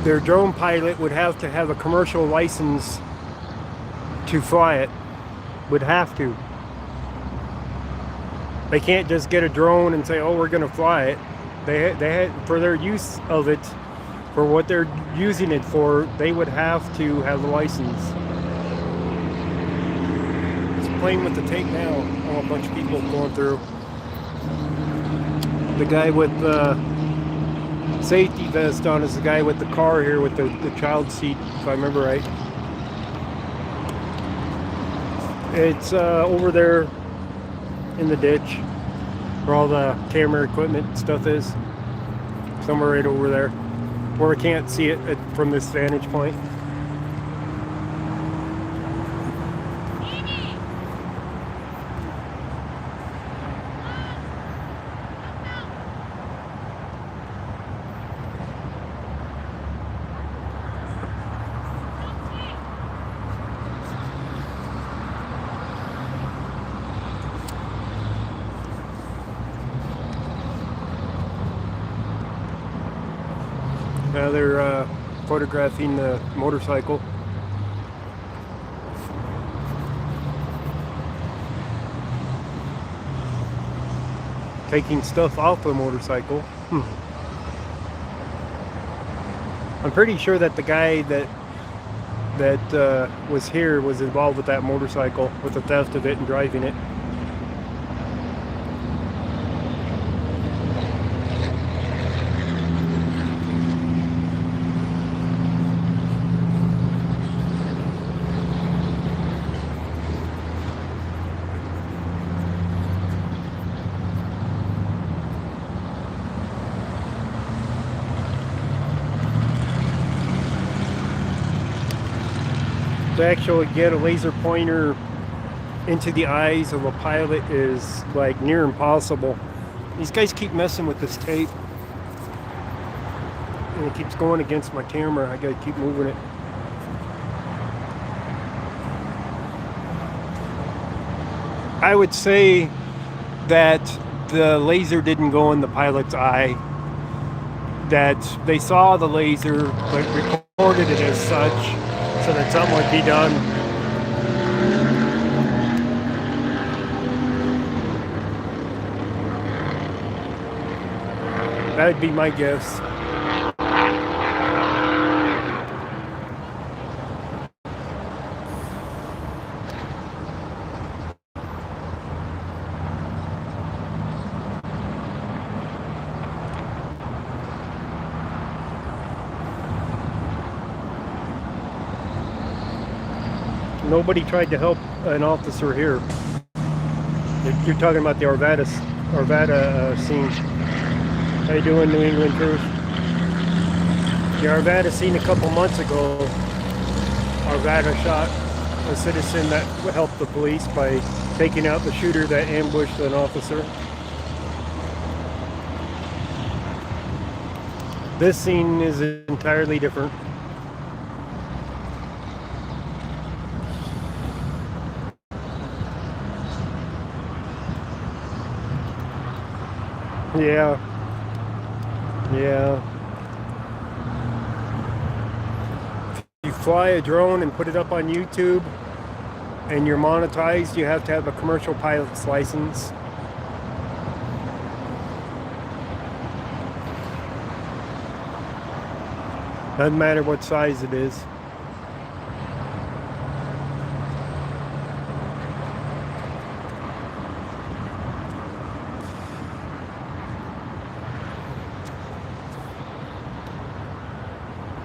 Their drone pilot would have to have a commercial license to fly it. Would have to. They can't just get a drone and say, oh, we're going to fly it. They had, for their use of it, for what they're using it for, they would have to have a license. Playing with the tape now. Oh, a bunch of people going through. The guy with the safety vest on is the guy with the car here with the child seat, if I remember right. It's over there in the ditch where all the camera equipment stuff is. Somewhere right over there where we can't see it from this vantage point. Now they're photographing the motorcycle. Taking stuff off the motorcycle. I'm pretty sure that the guy that was here was involved with that motorcycle, with the theft of it and driving it. To actually get a laser pointer into the eyes of a pilot is like near impossible. These guys keep messing with this tape and it keeps going against my camera. I gotta keep moving it. I would say that the laser didn't go in the pilot's eye, that they saw the laser but recorded it as such, so that something would be done. That would be my guess. Nobody tried to help an officer here. You're talking about the Arvada scene. How you doing, New England Truth? The Arvada scene a couple months ago, Arvada shot a citizen that helped the police by taking out the shooter that ambushed an officer. This scene is entirely different. Yeah. Yeah. If you fly a drone and put it up on YouTube and you're monetized, you have to have a commercial pilot's license. Doesn't matter what size it is.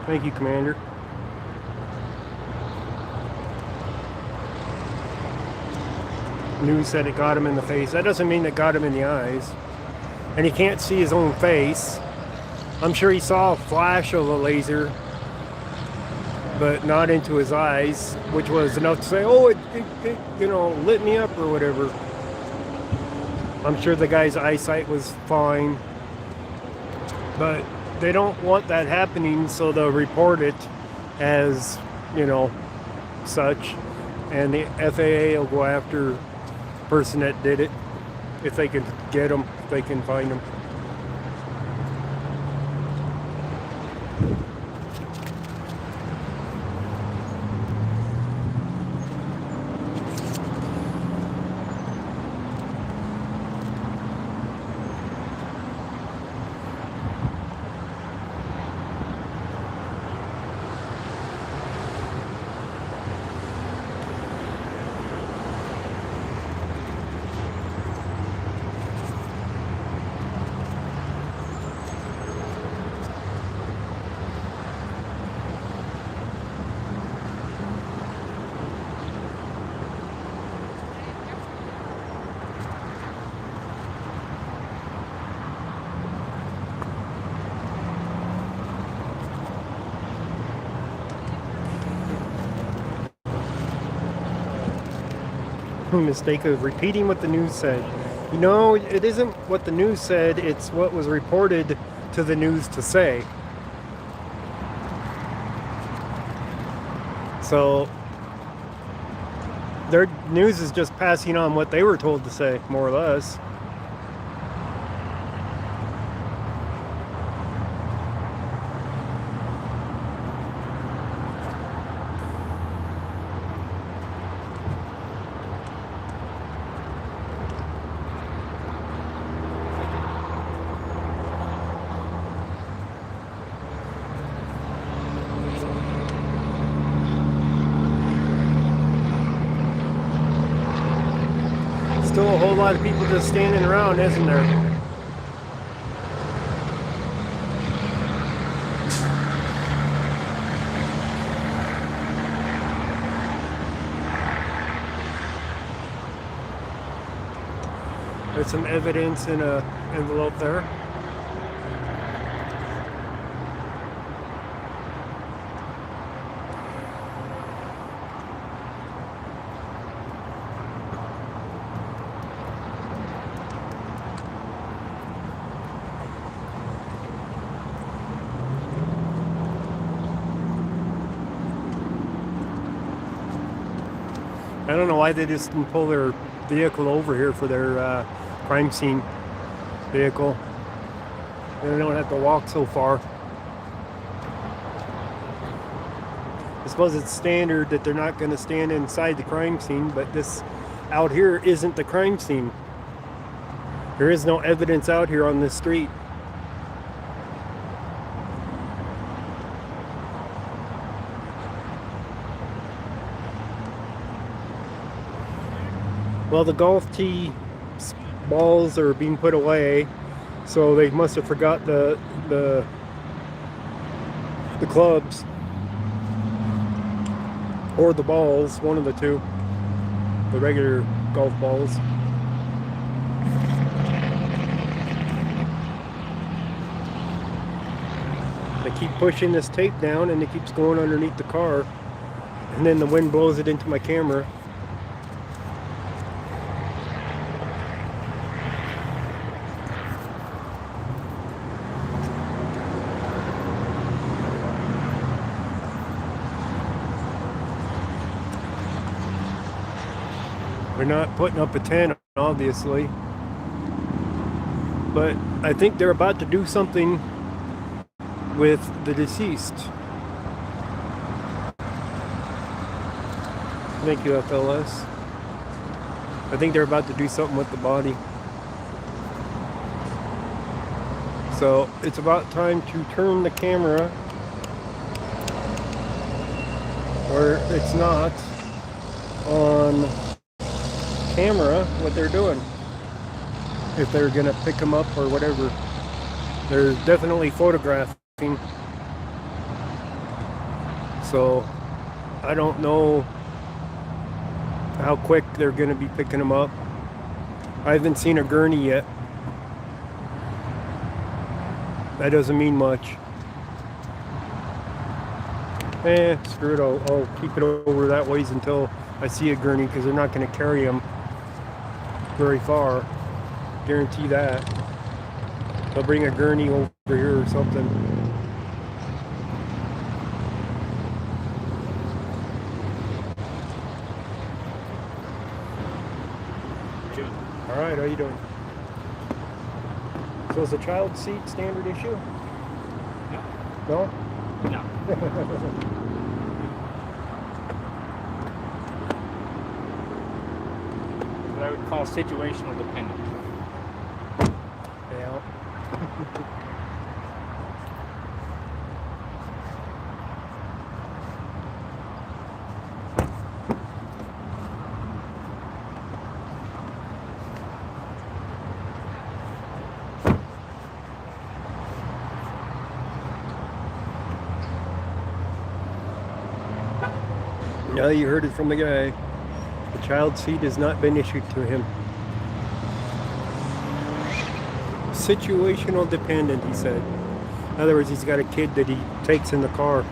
Thank you, Commander. News said it got him in the face. That doesn't mean it got him in the eyes. And he can't see his own face. I'm sure he saw a flash of a laser, but not into his eyes, which was enough to say, oh, it you know, lit me up or whatever. I'm sure the guy's eyesight was fine, but they don't want that happening, so they'll report it as, you know, such, and the FAA will go after the person that did it if they can get them, if they can find them. Mistake of repeating what the news said. You know, it isn't what the news said, it's what was reported to the news to say. So their news is just passing on what they were told to say, more or less. Still a whole lot of people just standing around, isn't there? There's some evidence in an envelope there. I don't know why they just didn't pull their vehicle over here for their crime scene vehicle. They don't have to walk so far. I suppose it's standard that they're not going to stand inside the crime scene, but this out here isn't the crime scene. There is no evidence out here on this street. Well, the golf tee balls are being put away, so they must have forgot the clubs or the balls, one of the two, the regular golf balls. They keep pushing this tape down and it keeps going underneath the car, and then the wind blows it into my camera. They're not putting up a tent, obviously. But I think they're about to do something with the deceased. Thank you, FLS. I think they're about to do something with the body. So it's about time to turn the camera, or it's not on camera what they're doing. If they're gonna pick them up or whatever. They're definitely photographing. So I don't know how quick they're gonna be picking them up. I haven't seen a gurney yet. That doesn't mean much. Screw it. I'll keep it over that ways until I see a gurney, because they're not going to carry them very far. Guarantee that. They'll bring a gurney over here or something. All right, how you doing? So is the child seat standard issue? No. No? No. What I would call situational dependent. Yeah. Now you heard it from the guy. The child seat has not been issued to him. Situational dependent, he said. In other words, he's got a kid that he takes in the car.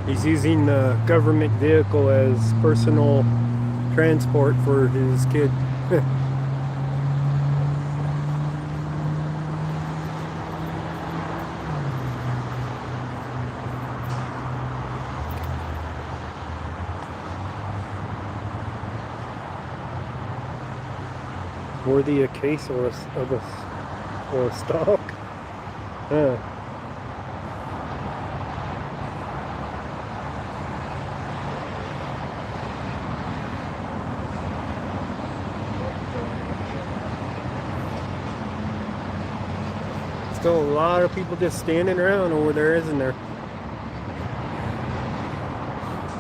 He's using the government vehicle as personal transport for his kid. Worthy a case or a stock? Still a lot of people just standing around over there, isn't there?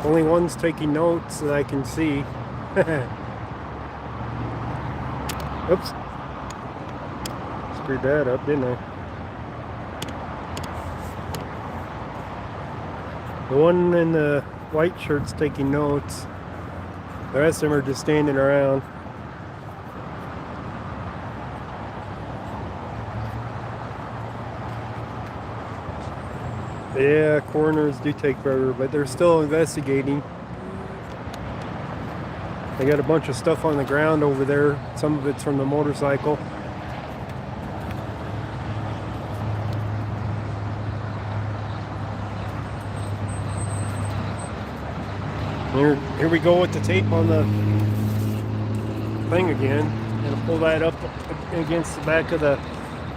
Only one's taking notes that I can see. Oops. Screwed that up, didn't I? The one in the white shirt's taking notes. The rest of them are just standing around. Yeah, coroners do take forever, but they're still investigating. They got a bunch of stuff on the ground over there. Some of it's from the motorcycle. Here we go with the tape on the thing again. I'm gonna pull that up against the back of the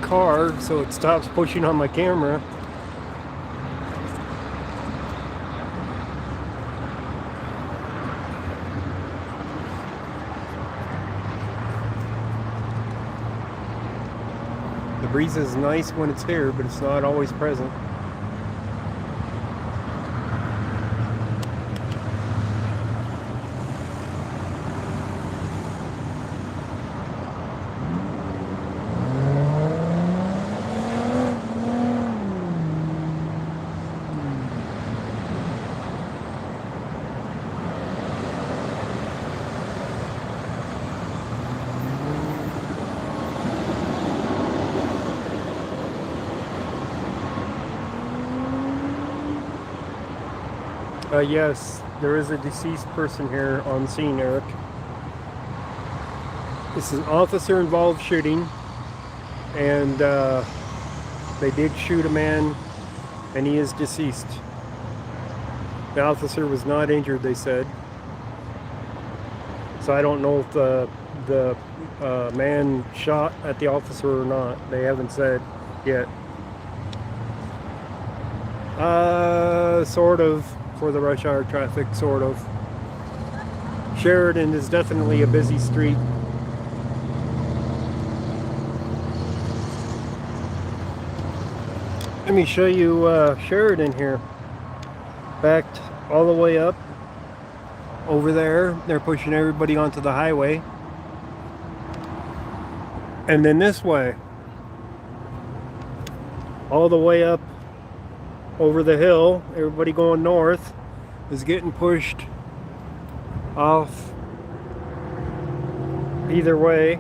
car so it stops pushing on my camera. The breeze is nice when it's here, but it's not always present. Yes, there is a deceased person here on scene, Eric. This is an officer-involved shooting. and they did shoot a man, and he is deceased. The officer was not injured, they said. So I don't know if the man shot at the officer or not. They haven't said yet. Sort of, for the rush hour traffic, sort of. Sheridan is definitely a busy street. Let me show you Sheridan here. Backed all the way up over there. They're pushing everybody onto the highway. And then this way, all the way up over the hill, everybody going north is getting pushed off either way,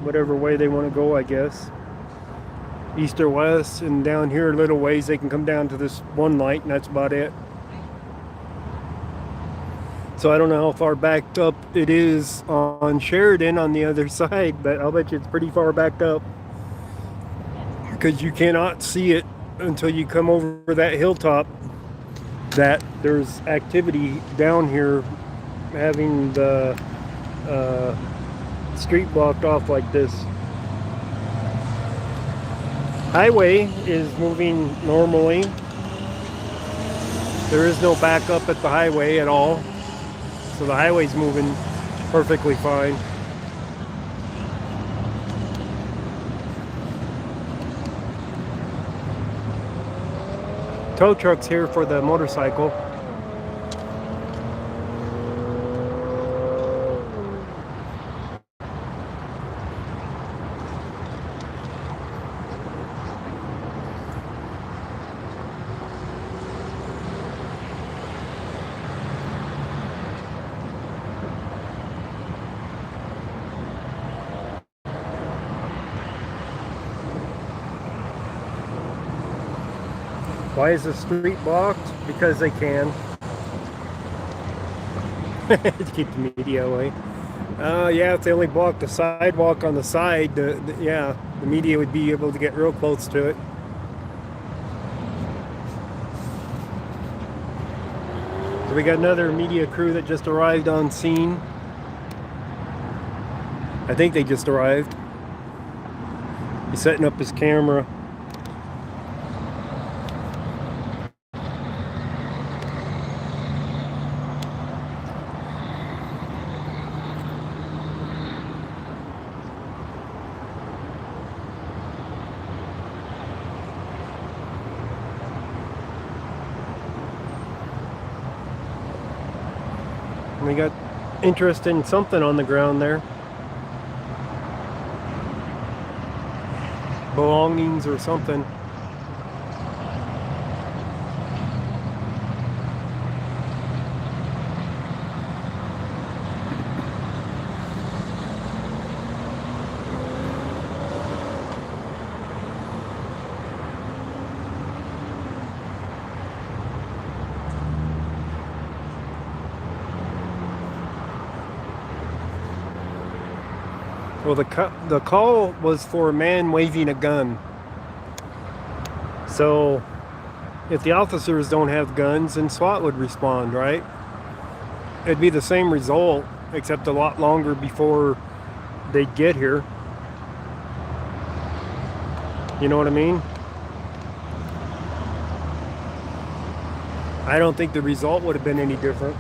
whatever way they want to go, I guess. East or west, and down here a little ways they can come down to this one light, and that's about it. So I don't know how far backed up it is on Sheridan on the other side, but I'll bet you it's pretty far backed up, because you cannot see it until you come over that hilltop, that there's activity down here having the street blocked off like this. Highway is moving normally. There is no backup at the highway at all. So the highway's moving perfectly fine. Tow truck's here for the motorcycle. Why is the street blocked? Because they can. To keep the media away. Yeah, if they only blocked the sidewalk on the side, yeah, the media would be able to get real close to it. So we got another media crew that just arrived on scene. I think they just arrived. He's setting up his camera. We got interest in something on the ground there. Belongings or something. Well, the call was for a man waving a gun. So, if the officers don't have guns, then SWAT would respond, right? It'd be the same result, except a lot longer before they'd get here. You know what I mean? I don't think the result would have been any different.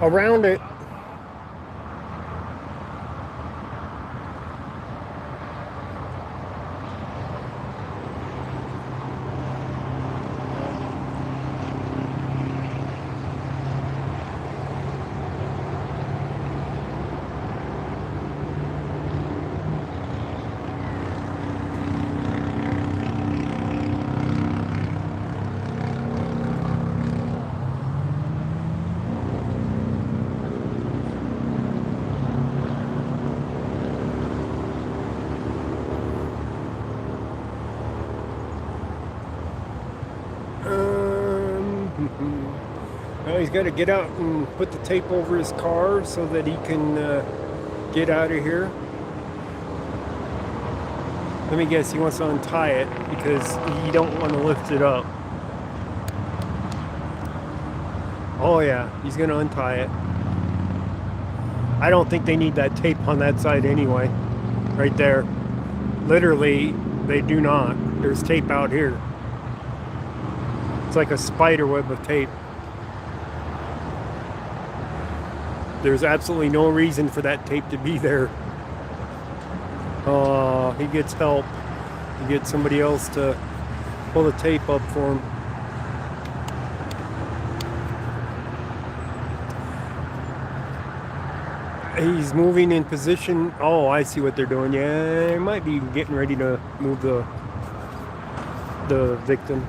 Around it. Well, he's got to get out and put the tape over his car so that he can get out of here. Let me guess, he wants to untie it because you don't want to lift it up. Oh yeah, he's going to untie it. I don't think they need that tape on that side anyway. Right there. Literally, they do not. There's tape out here. It's like a spider web of tape. There's absolutely no reason for that tape to be there. He gets help. He gets somebody else to pull the tape up for him. He's moving in position. Oh, I see what they're doing. Yeah, they might be getting ready to move the victim.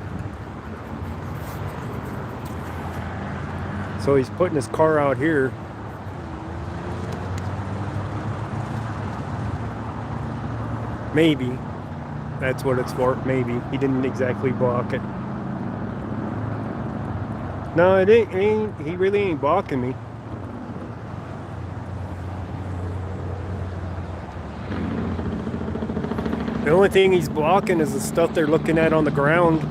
So he's putting his car out here. Maybe that's what it's for. Maybe he didn't exactly block it. No, it ain't. He really ain't blocking me. The only thing he's blocking is the stuff they're looking at on the ground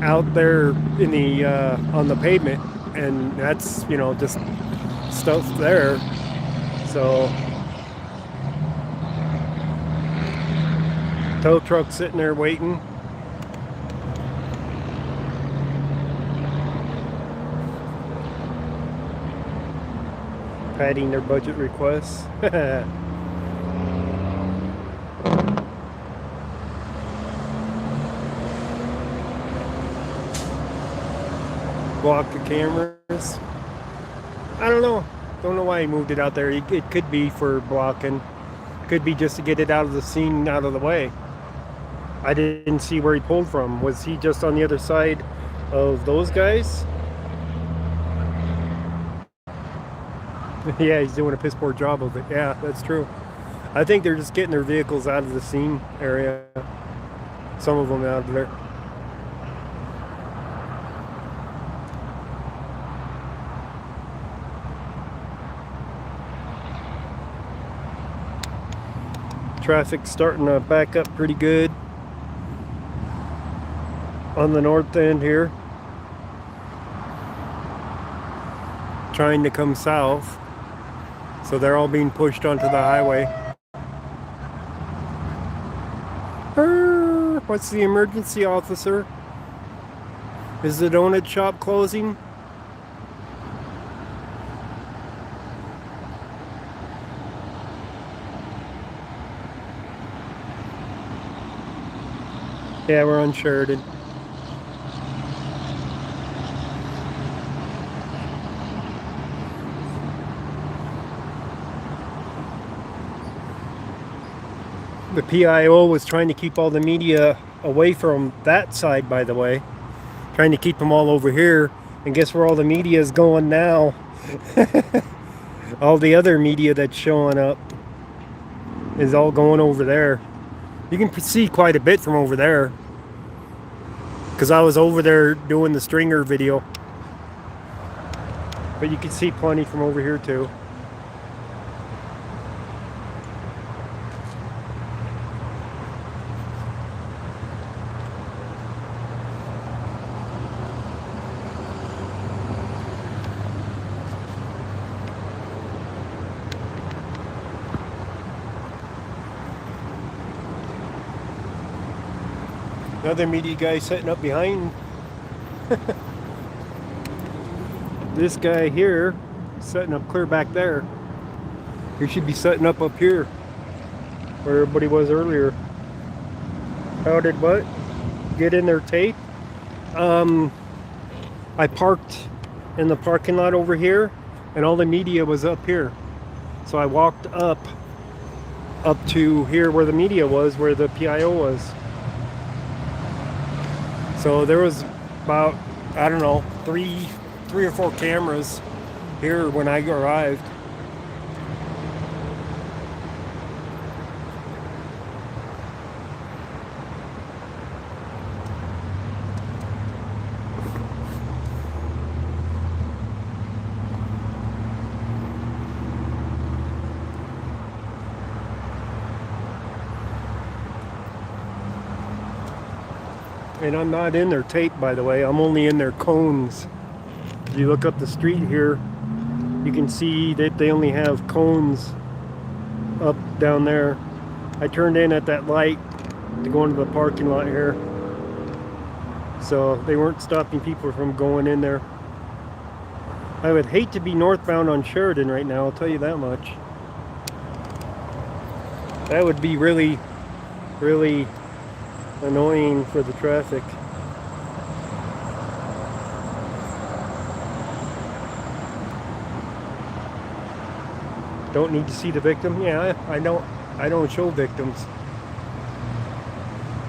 out there in the on the pavement, and that's, you know, just stuff there. So tow truck sitting there waiting. Padding their budget requests. Block the cameras. I don't know. Don't know why he moved it out there. It could be for blocking. Could be just to get it out of the scene, out of the way. I didn't see where he pulled from. Was he just on the other side of those guys? Yeah, he's doing a piss poor job of it. Yeah, that's true. I think they're just getting their vehicles out of the scene area. Some of them out of there. Traffic's starting to back up pretty good on the north end here, trying to come south, so they're all being pushed onto the highway. What's the emergency, officer? Is the donut shop closing? Yeah, we're on Sheridan. The PIO was trying to keep all the media away from that side, by the way. Trying to keep them all over here. And guess where all the media is going now? All the other media that's showing up is all going over there. You can see quite a bit from over there, because I was over there doing the stringer video. But you can see plenty from over here too. Another media guy setting up behind. This guy here setting up clear back there. He should be setting up here where everybody was earlier. How did what? Get in their tape? I parked in the parking lot over here, and all the media was up here. So I walked up to here where the media was, where the PIO was. So there was about, I don't know, three or four cameras here when I arrived. And I'm not in their tape, by the way. I'm only in their cones. If you look up the street here, you can see that they only have cones up down there. I turned in at that light to go into the parking lot here, so they weren't stopping people from going in there. I would hate to be northbound on Sheridan right now, I'll tell you that much. That would be really, really annoying for the traffic. Don't need to see the victim. Yeah, I don't show victims.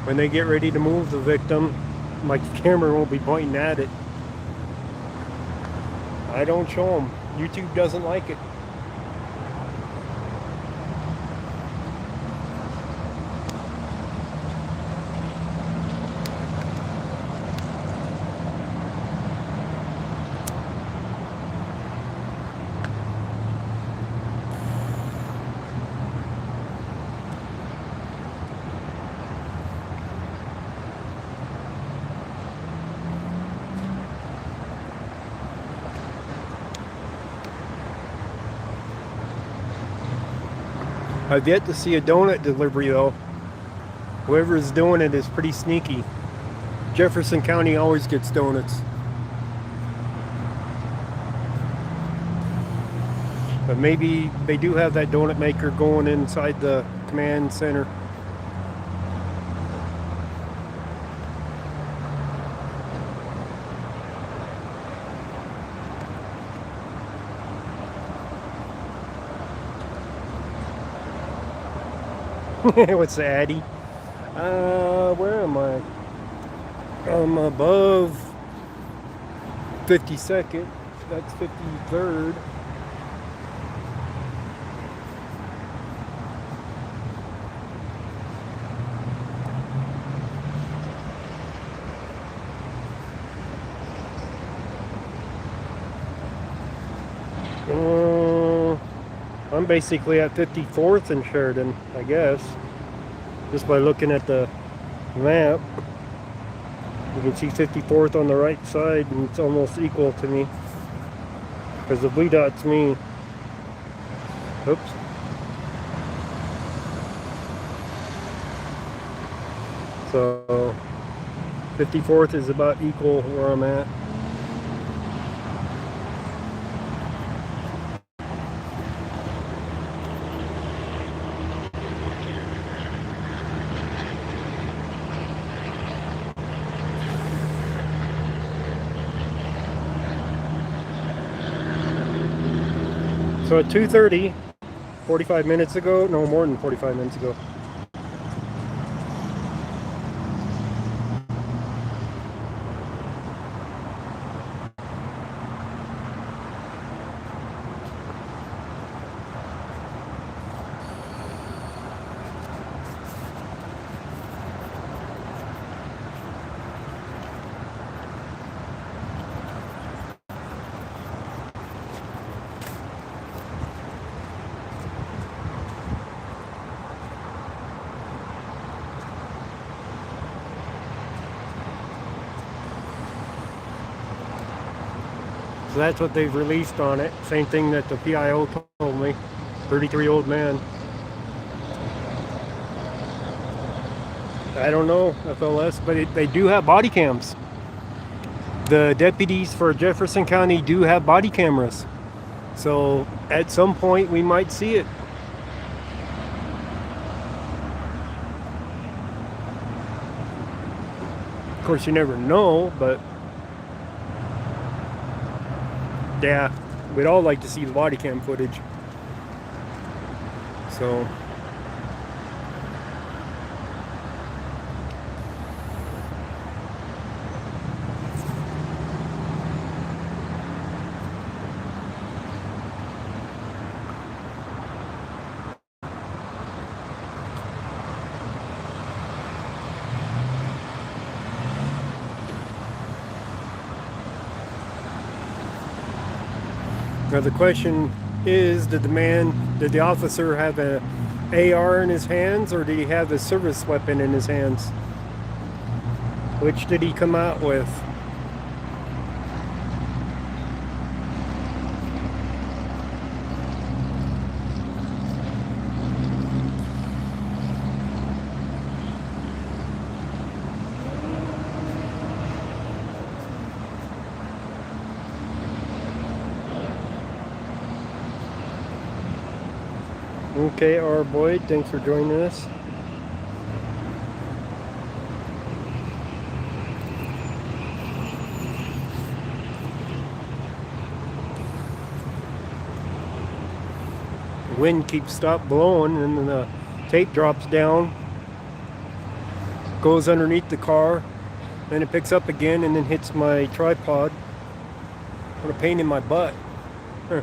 When they get ready to move the victim, my camera won't be pointing at it. I don't show them. YouTube doesn't like it. I've yet to see a donut delivery though. Whoever is doing it is pretty sneaky. Jefferson County always gets donuts. But maybe they do have that donut maker going inside the command center. What's the Addy? Where am I? I'm above 52nd. That's 53rd. I'm basically at 54th and Sheridan, I guess. Just by looking at the map. You can see 54th on the right side, and it's almost equal to me. Because the blue dot's me. Oops. So 54th is about equal where I'm at. So at 2:30, 45 minutes ago, no more than 45 minutes ago. So that's what they've released on it. Same thing that the PIO told me. 33-year-old man. I don't know, FLS, but they do have body cams. The deputies for Jefferson County do have body cameras. So at some point we might see it. Of course, you never know, but yeah, we'd all like to see the body cam footage. So now the question is, did the officer have a AR in his hands, or did he have a service weapon in his hands? Which did he come out with? Okay, R. Boyd, thanks for joining us. The wind keeps stop blowing and then the tape drops down, goes underneath the car, then it picks up again and then hits my tripod. What a pain in my butt. Huh.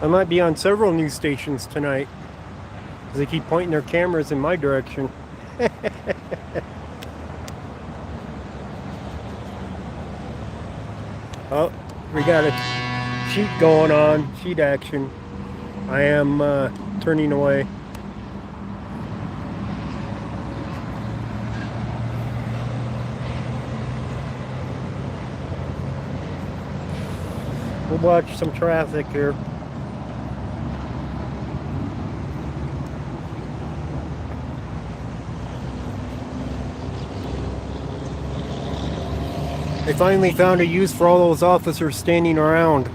I might be on several news stations tonight because they keep pointing their cameras in my direction. Oh, we got a sheet going on, sheet action. I am turning away. We'll watch some traffic here. They finally found a use for all those officers standing around.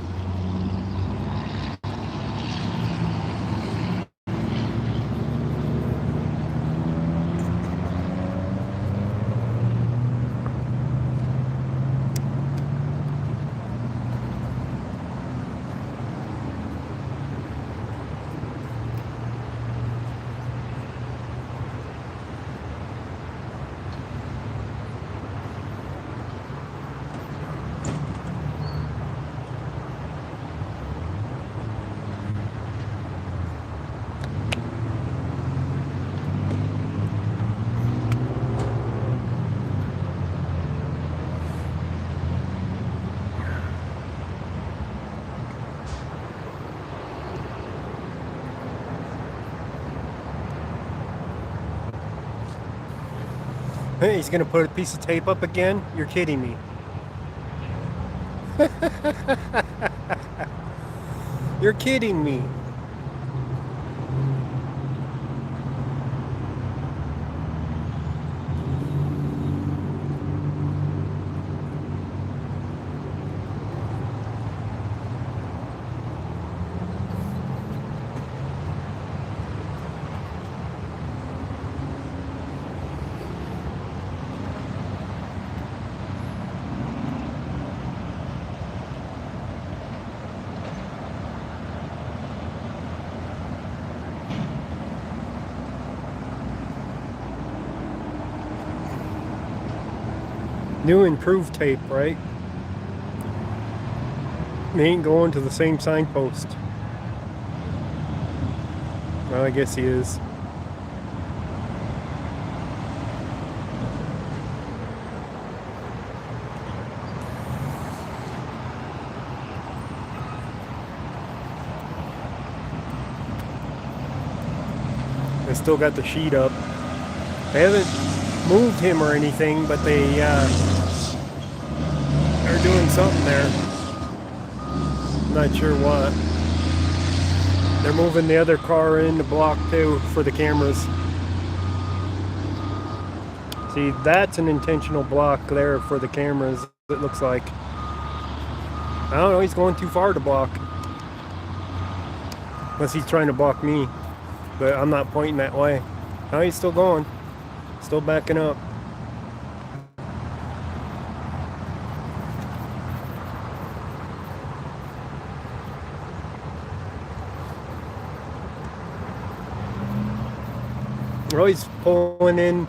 Hey, he's gonna put a piece of tape up again? You're kidding me. You're kidding me. New improved tape, right? They ain't going to the same signpost. Well, I guess he is. They still got the sheet up. They haven't moved him or anything, but they are doing something there. Not sure what. They're moving the other car in the block too for the cameras. See, that's an intentional block there for the cameras, it looks like. I don't know, he's going too far to block. Unless he's trying to block me. But I'm not pointing that way. Oh, he's still going. Still backing up. Oh, he's pulling in.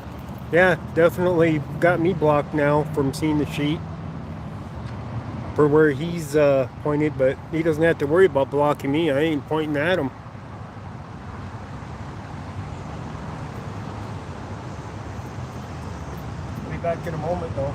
Yeah, definitely got me blocked now from seeing the sheet for where he's pointed, but he doesn't have to worry about blocking me. I ain't pointing at him. I'll be back in a moment though.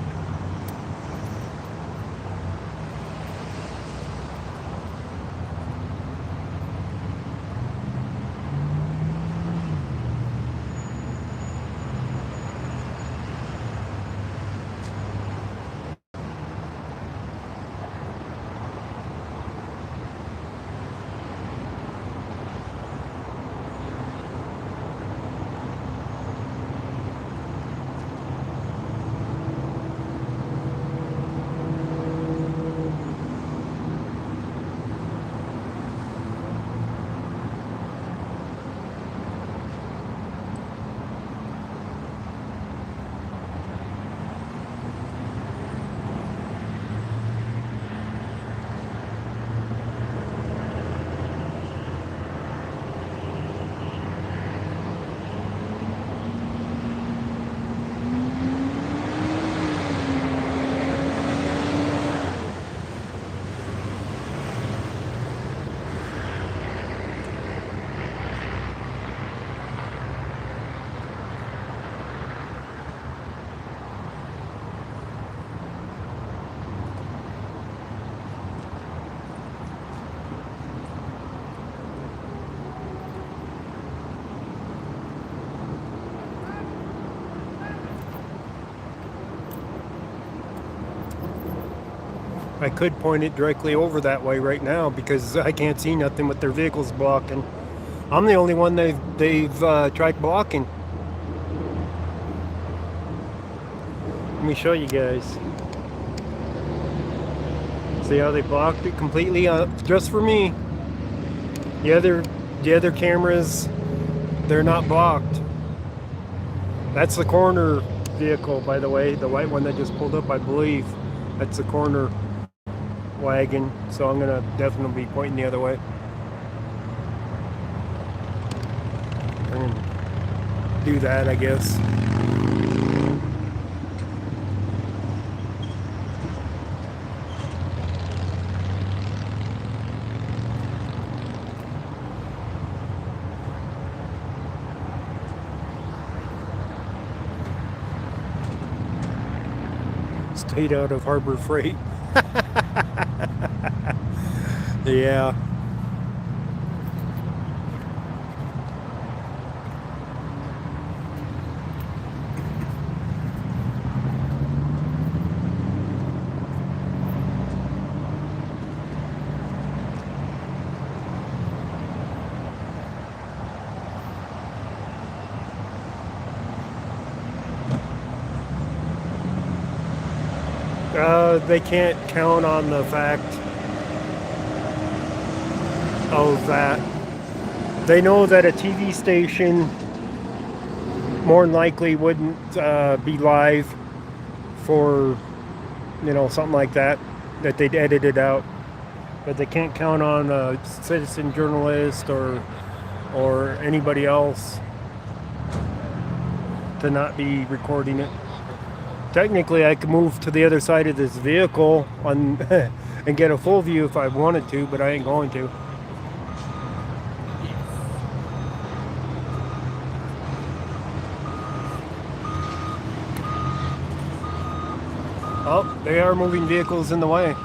I could point it directly over that way right now because I can't see nothing with their vehicles blocking. I'm the only one they've tried blocking. Let me show you guys. See how they blocked it completely just for me. The other cameras, they're not blocked. That's the corner vehicle, by the way, the white one that just pulled up, I believe. That's the corner wagon, so I'm gonna definitely be pointing the other way. I'm gonna do that, I guess. Stayed out of Harbor Freight. Yeah. They can't count on the fact of that. They know that a TV station more than likely wouldn't be live for, something like that they'd edit it out. But they can't count on a citizen journalist or anybody else to not be recording it. Technically, I could move to the other side of this vehicle and get a full view if I wanted to, but I ain't going to. Oh, they are moving vehicles in the way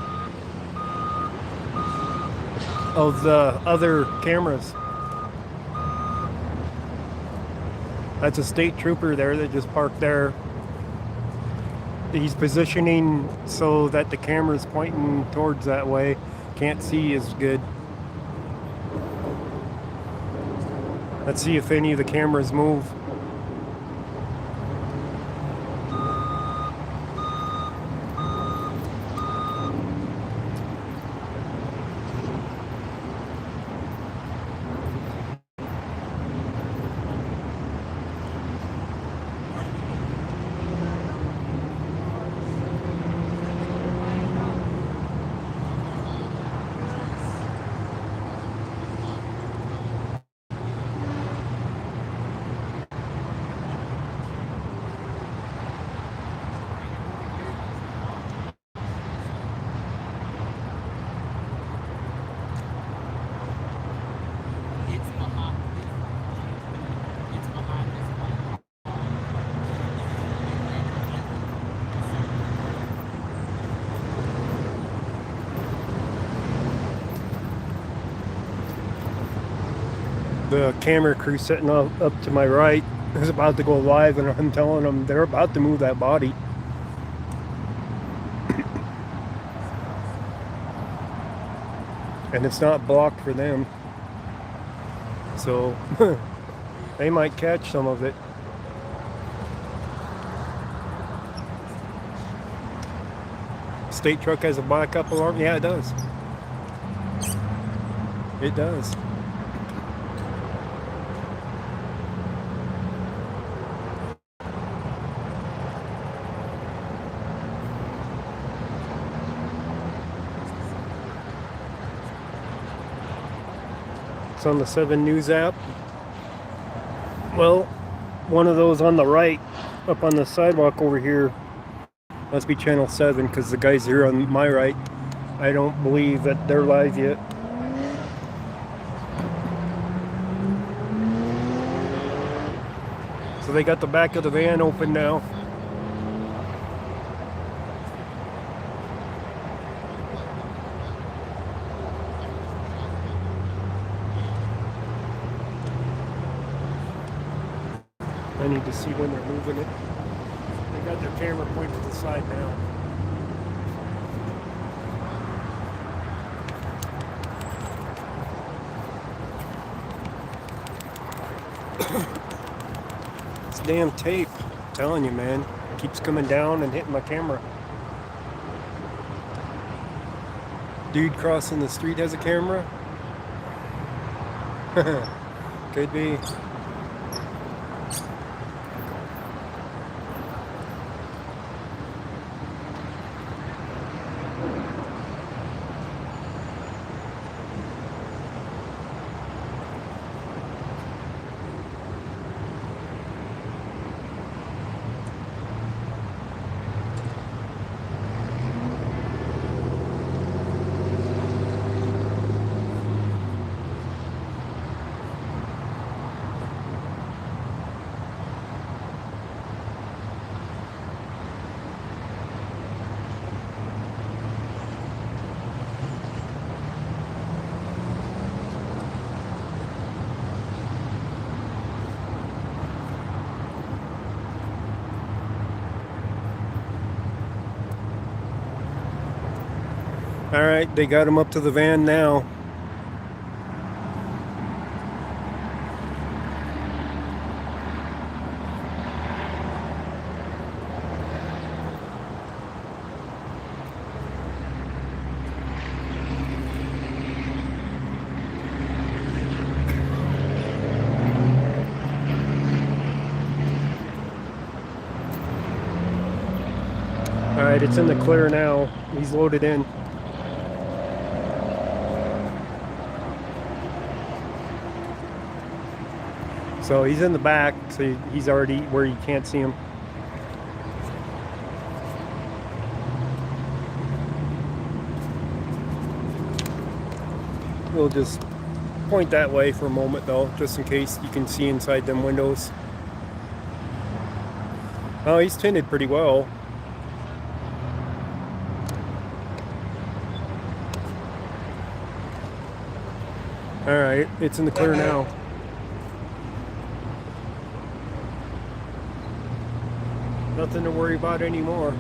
of the other cameras. That's a state trooper there that just parked there. He's positioning so that the camera's pointing towards that way. Can't see as good. Let's see if any of the cameras move. The camera crew sitting up to my right is about to go live, and I'm telling them they're about to move that body. And it's not blocked for them, so they might catch some of it. State truck has a backup alarm? Yeah, it does. It does. It's on the 7 News app. Well, one of those on the right, up on the sidewalk over here, must be channel 7, because the guys here on my right, I don't believe that they're live yet. So they got the back of the van open now. I need to see when they're moving it. They got their camera pointed to the side now. This damn tape, I'm telling you, man, keeps coming down and hitting my camera. Dude crossing the street has a camera? Could be. All right, they got him up to the van now. All right, it's in the clear now. He's loaded in. So he's in the back, so he's already where you can't see him. We'll just point that way for a moment though, just in case you can see inside them windows. Oh, he's tinted pretty well. All right, it's in the clear now. Nothing to worry about anymore.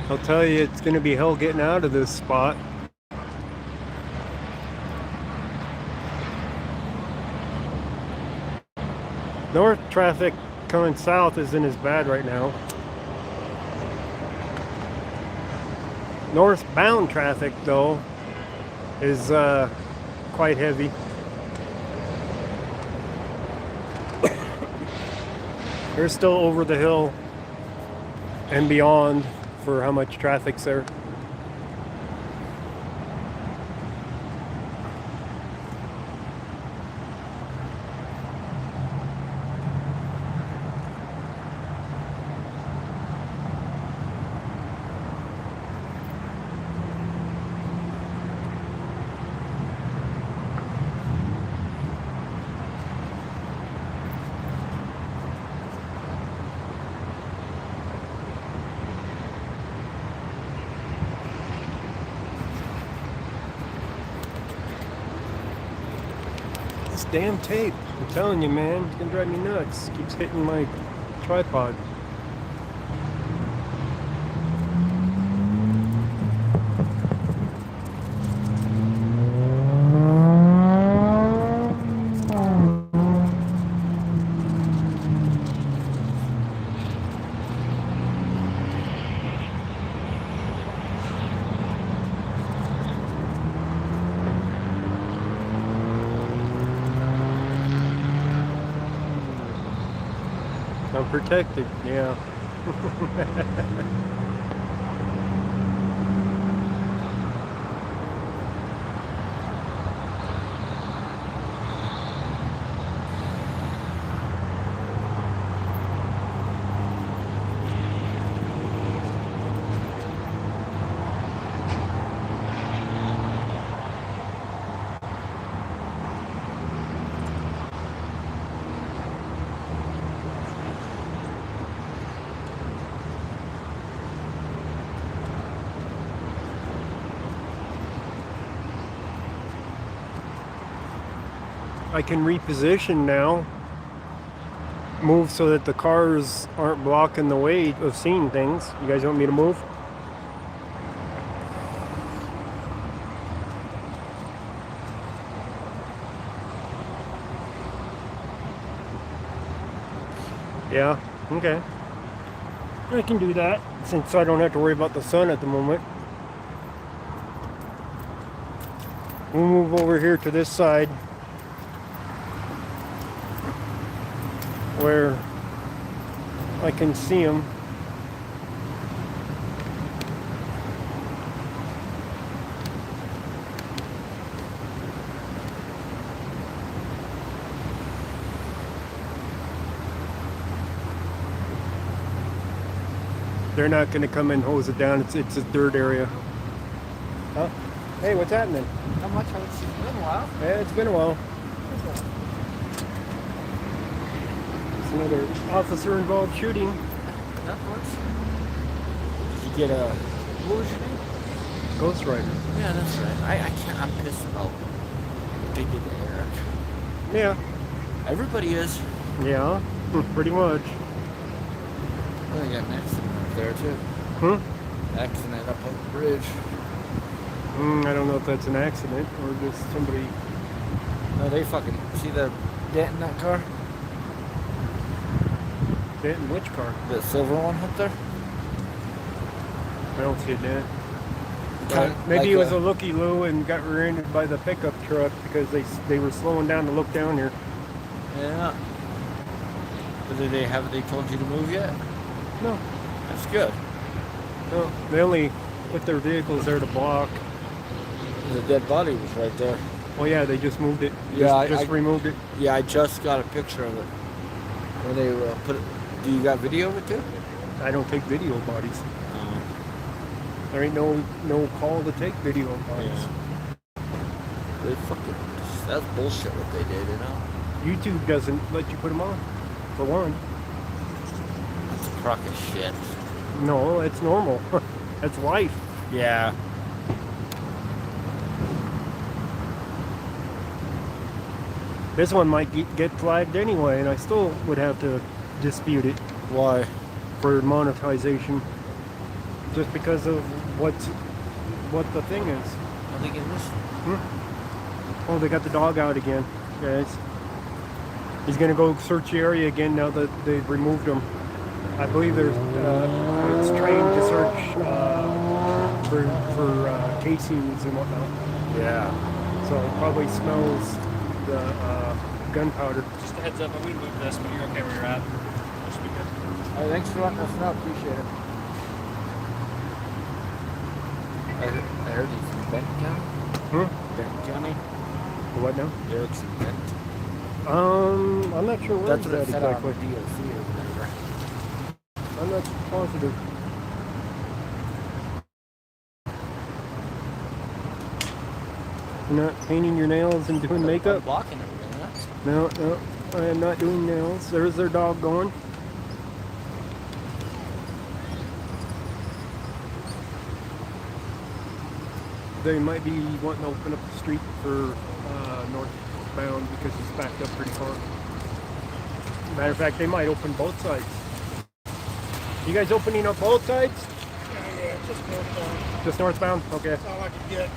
I'll tell you, it's going to be hell getting out of this spot. North traffic coming south isn't as bad right now. Northbound traffic, though, is quite heavy. They're still over the hill and beyond for how much traffic's there. This damn tape, I'm telling you, man, it's gonna drive me nuts. It keeps hitting my tripod. I'm protected, yeah. I can reposition now. Move so that the cars aren't blocking the way of seeing things. You guys want me to move? Yeah, okay. I can do that since I don't have to worry about the sun at the moment. We'll move over here to this side where I can see them. They're not going to come and hose it down. It's a dirt area. Huh? Hey, what's happening? How much have it's been a while? Yeah, it's been a while. It's another officer-involved shooting. That works. Did you get a... What was your name? Ghost Rider. Yeah, that's right. I can't... I'm pissed about what they did to Eric. Yeah. Everybody is. Yeah, pretty much. Well, they got an accident up there, too. Accident up on the bridge. I don't know if that's an accident or just somebody... No, they fucking... See the dent in that car? Dent in which car? The silver one up there? I don't see a dent. Kind Maybe like it was a looky-loo and got rear-ended by the pickup truck because they were slowing down to look down here. Yeah. But did they have they told you to move yet? No. That's good. No. They only put their vehicles there to block. The dead body was right there. Oh yeah, they just moved it. Yeah, Just removed it. Yeah, I just got a picture of it. When they put it... Do you got video of it too? I don't take video bodies. There ain't no call to take video bodies. Yeah. They fucking... That's bullshit what they did, you know? YouTube doesn't let you put them on, for one. That's a crock of shit. No, it's normal. That's life. Yeah. This one might get flagged anyway, and I still would have to dispute it Why? for monetization, just because of what the thing is. I think it is. Oh, they got the dog out again, guys. He's gonna go search the area again now that they've removed him. I believe there's it's trained to search for casings and whatnot. Yeah. So it probably smells the gunpowder. Just a heads up, we moved this, but you're okay where you're at. That should be good. All right, thanks for letting us know. Appreciate it. I heard he's in Benton County. Benton County. What now? Eric's in Benton. I'm not sure where That's what it that said on exactly. the DLC or whatever. I'm not positive. You're not painting your nails and doing makeup? Blocking everything, huh? No, I am not doing nails. There's their dog going. They might be wanting to open up the street for northbound because it's backed up pretty far. Matter of fact, they might open both sides. You guys opening up both sides? Yeah, just northbound. Just northbound? Okay. That's all I could get,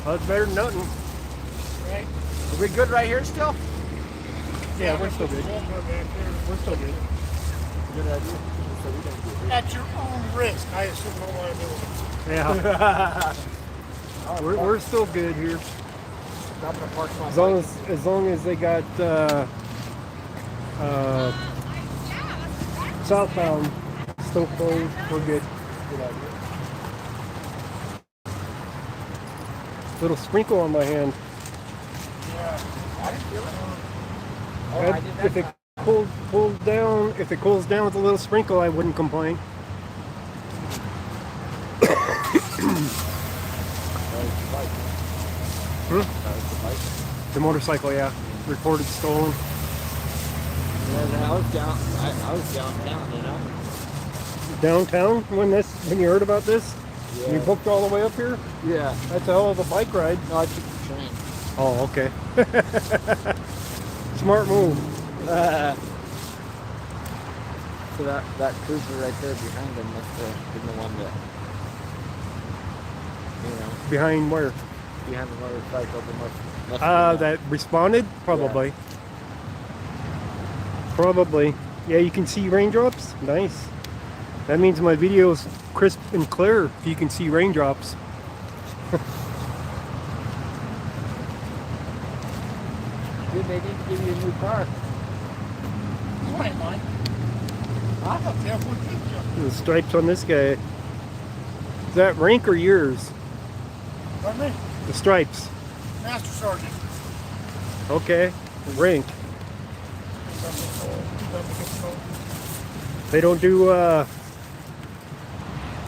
Well, that's better than nothing. right? Are we good right here still? Yeah, we're still good. Walmart back there. We're still good. Good idea. So we don't do it. At your own risk, I assume no liability. Yeah. we're still good here. I'm gonna park my As long as they got southbound Still closed. We're good. Get out of here. Little sprinkle on my hand. Yeah. I didn't feel it. Oh, And I did if it cools down, if it cools down with a little sprinkle, I wouldn't complain. The motorcycle, yeah, reported stolen. I was downtown, you know. Downtown when you heard about this, Yeah. you booked all the way up here. Yeah. That's a hell of a bike ride. No, I took the train. Oh, okay. Smart move. So that cruiser right there behind him must have been the one that, you know, Behind where? behind the motorcycle that must have been That responded? Probably. Probably. Yeah, you can see raindrops. Nice. That means my video's crisp and clear if you can see raindrops. Dude, they need to give you a new car. You ain't mine. Huh? I'll tell what you do. The stripes on this guy. Is that rank or yours? Pardon me? The stripes. Master Sergeant. Okay. Rank. They don't do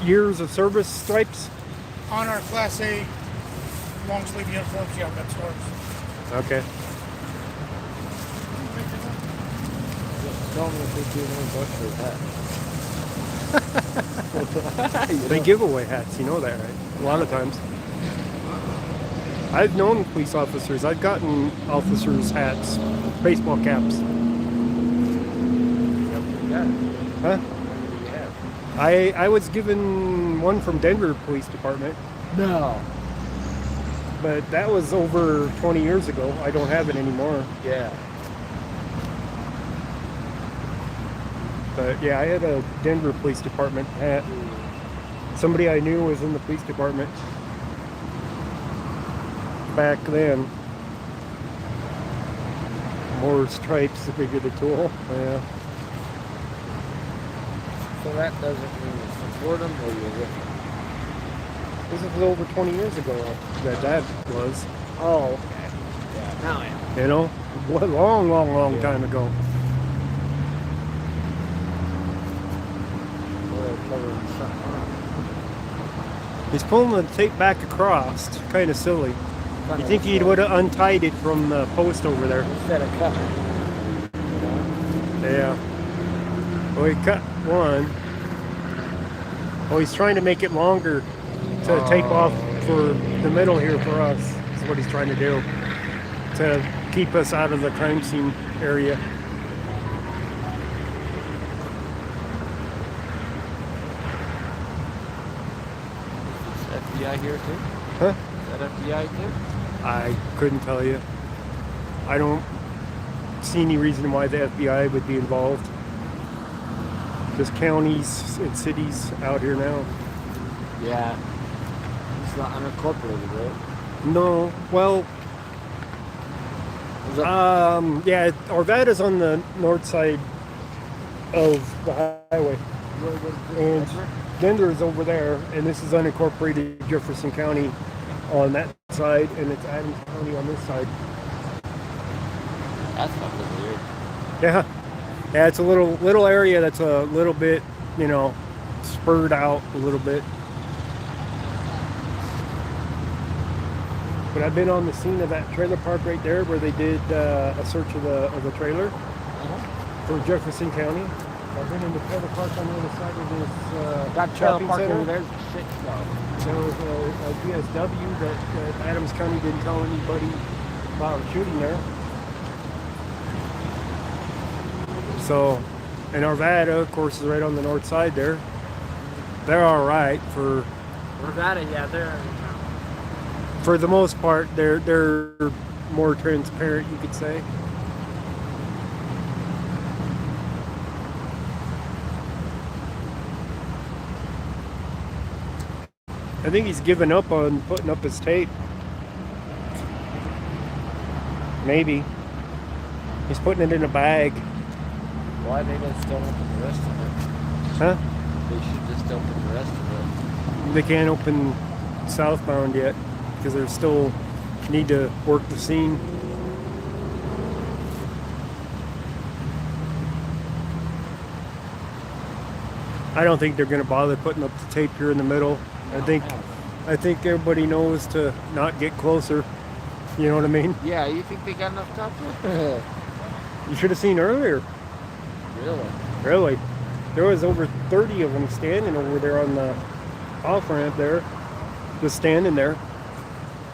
years of service stripes? On our Class A long sleeve uniforms, yeah, that's ours. Okay. Tell me if they do no bucks for that. They give away hats, you know that, right? A lot of times. I've known police officers. I've gotten officers' hats, baseball caps. Yeah. Huh? Yeah. I was given one from Denver Police Department, No. but that was over 20 years ago. I don't have it anymore. Yeah. But yeah, I had a Denver Police Department hat. Somebody I knew was in the police department back then. More stripes, the bigger the tool. Yeah. So that doesn't mean you support them or you're with them. This is over 20 years ago that was. Oh, okay. Yeah. Now I am. You know, what long time ago. Well, they're covering something up. He's pulling the tape back across. Kind of silly. You think he would have untied it from the post over there? Instead of cutting. Yeah. Well, he cut one. Oh, he's trying to make it longer to tape off for the middle here for us. That's what he's trying to do. To keep us out of the crime scene area. Is FBI here too? Huh? Is that FBI too? I couldn't tell you. I don't see any reason why the FBI would be involved. There's counties and cities out here now. Yeah. It's not unincorporated, right? No, well, Is that, yeah, Arvada's on the north side of the highway, and Denver is over there, and this is unincorporated Jefferson County on that side, and it's Adams County on this side. That's fucking weird. Yeah, yeah, it's a little area that's a little bit, you know, spurred out a little bit. But I've been on the scene of that trailer park right there where they did a search of the trailer for Jefferson County. I've been in the trailer park on the other side of this That trailer shopping park center. over there's shit stuff. There was a DSW that Adams County didn't tell anybody about a shooting there. So, and Arvada, of course, is right on the north side there. They're all right for Nevada, yeah, they're. for the most part. They're more transparent, you could say. I think he's given up on putting up his tape. Maybe. He's putting it in a bag. Why they didn't still open the rest of it? Huh? They should just open the rest of it. They can't open southbound yet because they still need to work the scene. I don't think they're going to bother putting up the tape here in the middle. I think everybody knows to not get closer. You know what I mean? Yeah, you think they got enough top there? You should have seen earlier. Really? Really? There was over 30 of them standing over there on the off-ramp there. Just standing there.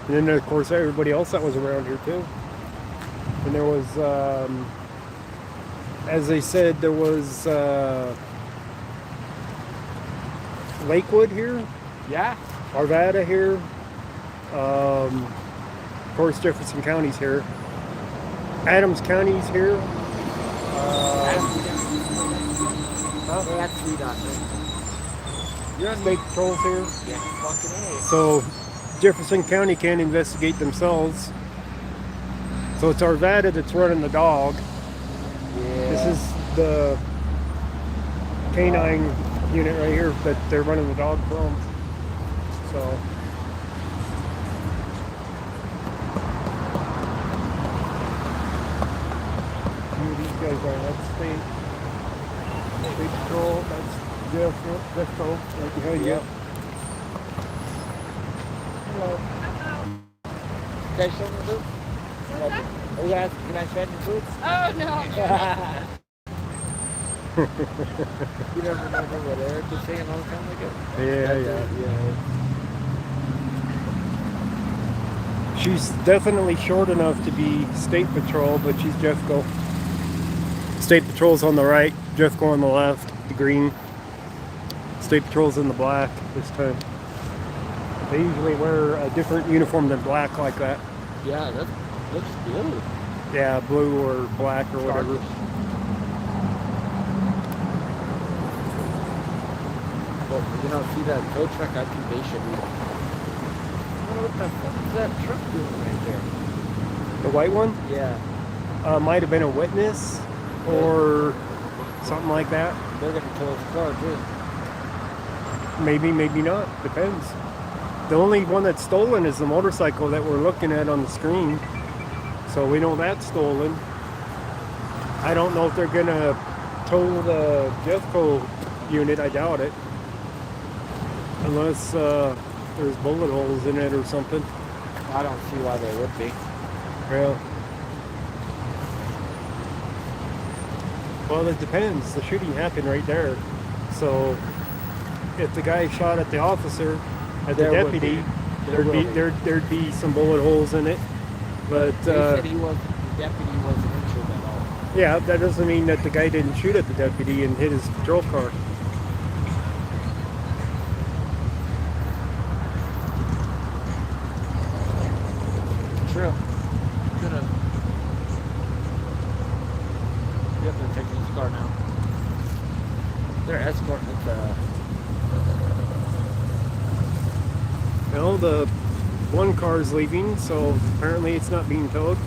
And then, of course, everybody else that was around here, too. And there was, as they said, there was Lakewood here. Yeah. Arvada here. Of course, Jefferson County's here. Adams County's here. That's sweet out there. State Patrol's here. Yeah, fucking A. So Jefferson County can't investigate themselves. So it's Arvada that's running the dog. Yeah. This is the canine unit right here that they're running the dog from. So these guys are. That's State Patrol. That's Jeffco right behind you. Hello. Can I show them the boots? Are you guys, can I show them the boots? Oh no. You never remember what Eric was saying a long time ago? Yeah. She's definitely short enough to be State Patrol, but she's Jeffco. State Patrol's on the right, Jeffco on the left, the green. State Patrol's in the black this time. They usually wear a different uniform than black like that. Yeah, that looks good. Yeah, blue or black or whatever. Well, you know, see that tow truck? I think they should be. What the fuck is that truck doing right there? The white one? Yeah. Might have been a witness or something like that. They're gonna tow his car too. Maybe, maybe not. Depends. The only one that's stolen is the motorcycle that we're looking at on the screen. So we know that's stolen. I don't know if they're gonna tow the Jeffco unit. I doubt it. Unless there's bullet holes in it or something. I don't see why they would be. Well, it depends. The shooting happened right there. So if the guy shot at the officer, at the deputy, there'd be some bullet holes in it. But they said the deputy wasn't injured at all. Yeah, that doesn't mean that the guy didn't shoot at the deputy and hit his patrol car. True. Could have. Yep, they're taking his car now. They're escorting it to. Well, the one car is leaving, so apparently it's not being towed.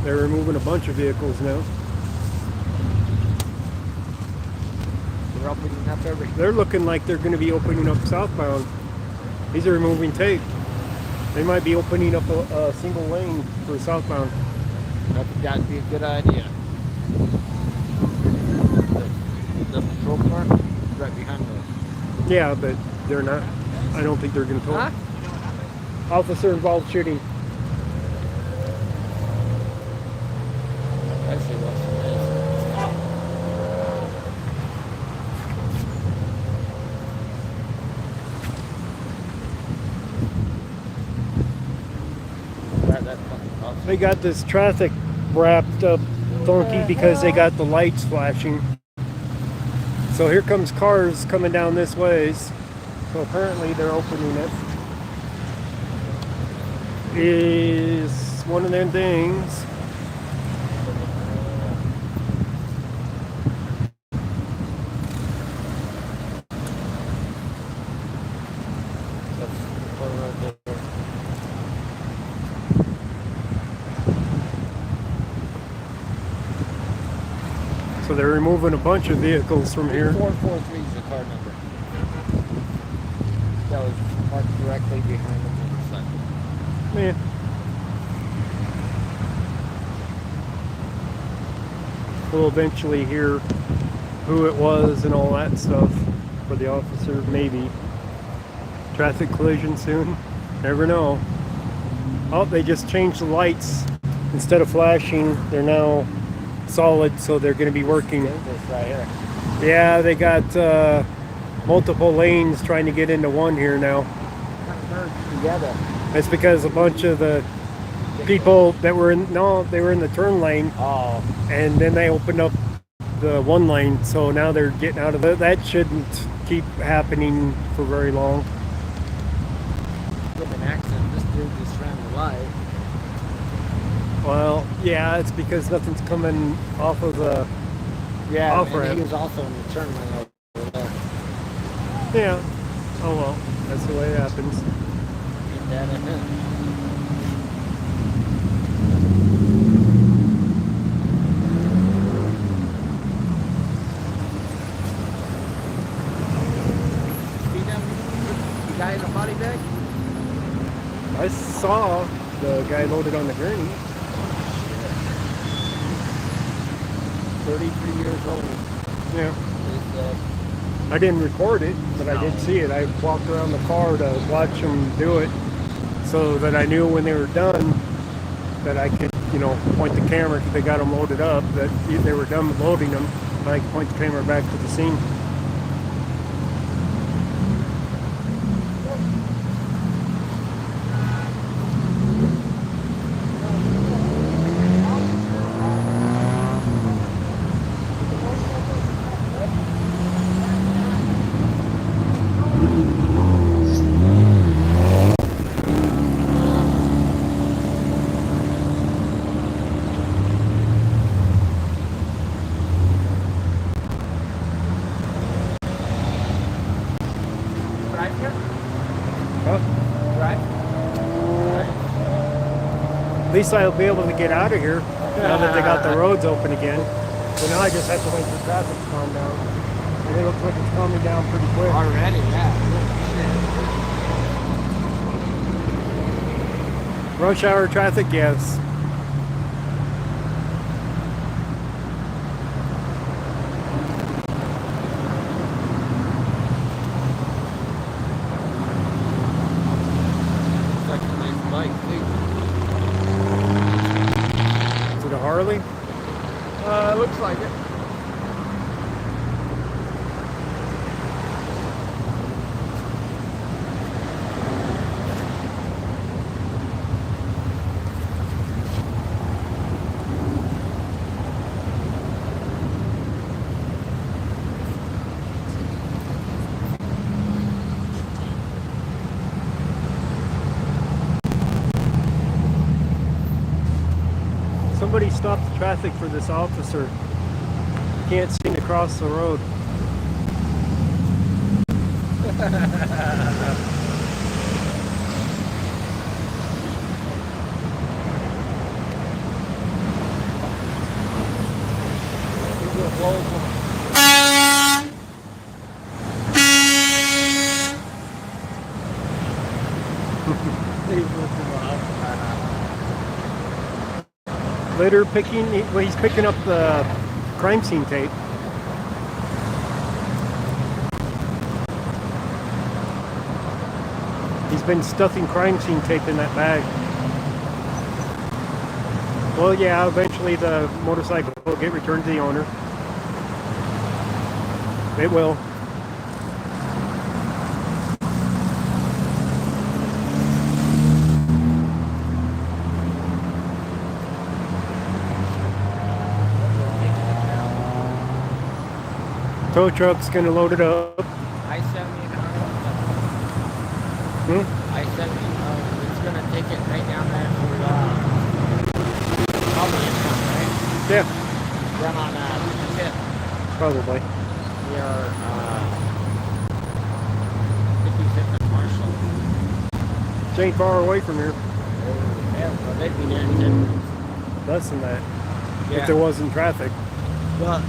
They're removing a bunch of vehicles now. They're opening up everything. They're looking like they're going to be opening up southbound. These are removing tape. They might be opening up a single lane for southbound. I think that'd be a good idea. The patrol car is right behind us. Yeah, but they're not. I don't think they're going to tow it. Officer involved shooting. I see what's They got this traffic wrapped up funky because they got the lights flashing. So here comes cars coming down this ways. So apparently they're opening it. Is one of them things. So they're removing a bunch of vehicles from here. 443 is the car number. That was parked directly behind the motorcycle. Man. We'll eventually hear who it was and all that stuff for the officer, maybe. Traffic collision soon. Never know. Oh, they just changed the lights. Instead of flashing, they're now solid, so they're going to be working. This right here. Yeah, they got multiple lanes trying to get into one here now. Merged together. That's because a bunch of the people that were in, no, they were in the turn lane, Oh. and then they opened up the one lane, so now they're getting out of it. That shouldn't keep happening for very long. With an accident, this dude just ran the light. Well, yeah, it's because nothing's coming off of the Yeah, off and ramp. he was also in the turn lane over there. Yeah. Oh well, that's the way it happens. Keep that in there. See them? The guy in the body bag? I saw the guy loaded on the gurney. 33 years old. Yeah. Is, I didn't record it, but I did see it. I walked around the car to watch them do it so that I knew when they were done that I could, you know, point the camera because they got them loaded up, that they were done loading them, and I could point the camera back to the scene. right here? Huh? Right? At least I'll be able to get out of here now that they got the roads open again. So now I just have to wait for traffic to calm down. And it looks like it's calming down pretty quick. Already, yeah. Rush hour traffic, yes. It's like a nice bike, too. Is it a Harley? Looks like it. Somebody stopped the traffic for this officer. Can't seem to cross the road. Litter picking, well, he's picking up the crime scene tape. He's been stuffing crime scene tape in that bag. Well, yeah, eventually the motorcycle will get returned to the owner. It will. Tow truck's gonna load it up. I-70 Hmm? I-70, it's gonna take it right down there for, probably in town, right? Yeah, Run on, 55th. probably. We are, 55th and Marshall. It ain't far away from here. Yeah, well, they'd be there in 10 minutes. Less than that. Yeah. If there wasn't traffic. Well,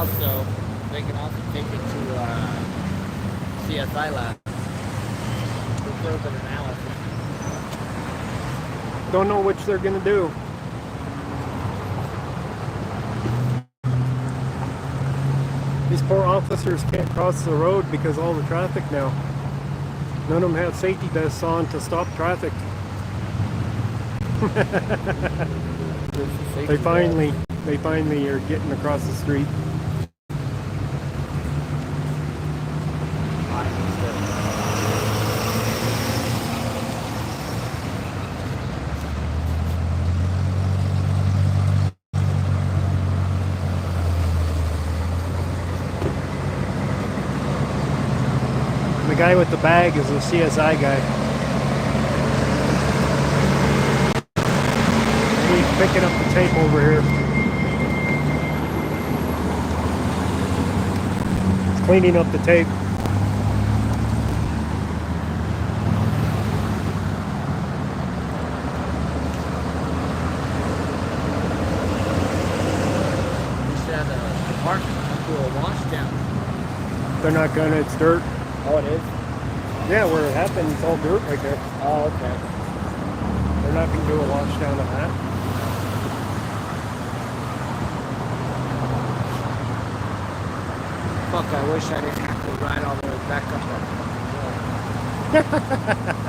also take it to CSI lab for further analysis. Don't know which they're gonna do. These poor officers can't cross the road because of all the traffic now. None of them have safety vests on to stop traffic. They finally are getting across the street. The guy with the bag is a CSI guy. He's picking up the tape over here. He's cleaning up the tape. You said the department will do a wash down. They're not gonna, it's dirt. Oh, it is? Yeah, where it happened, it's all dirt right there. Oh, okay. They're not gonna do a wash down of that. Fuck, I wish I didn't have to ride all the way back up that.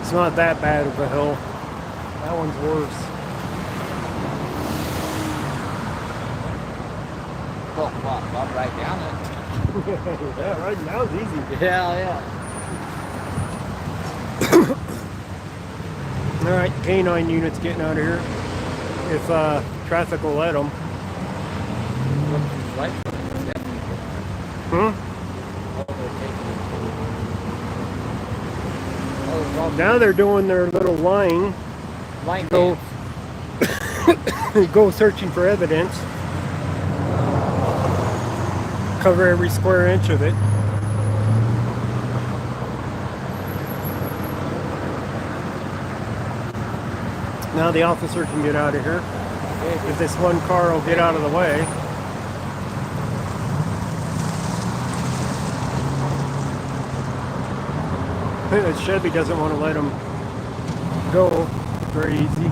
It's not that bad of a hill. That one's worse. Oh, fuck, I'll ride down it. Yeah, right now it's easy. Yeah. All right, canine units getting out of here. If traffic will let them. Right? Hmm? Now they're doing their little line. Go, go searching for evidence. Cover every square inch of it. Now the officer can get out of here. If this one car will get out of the way. That Chevy doesn't want to let him go very easy.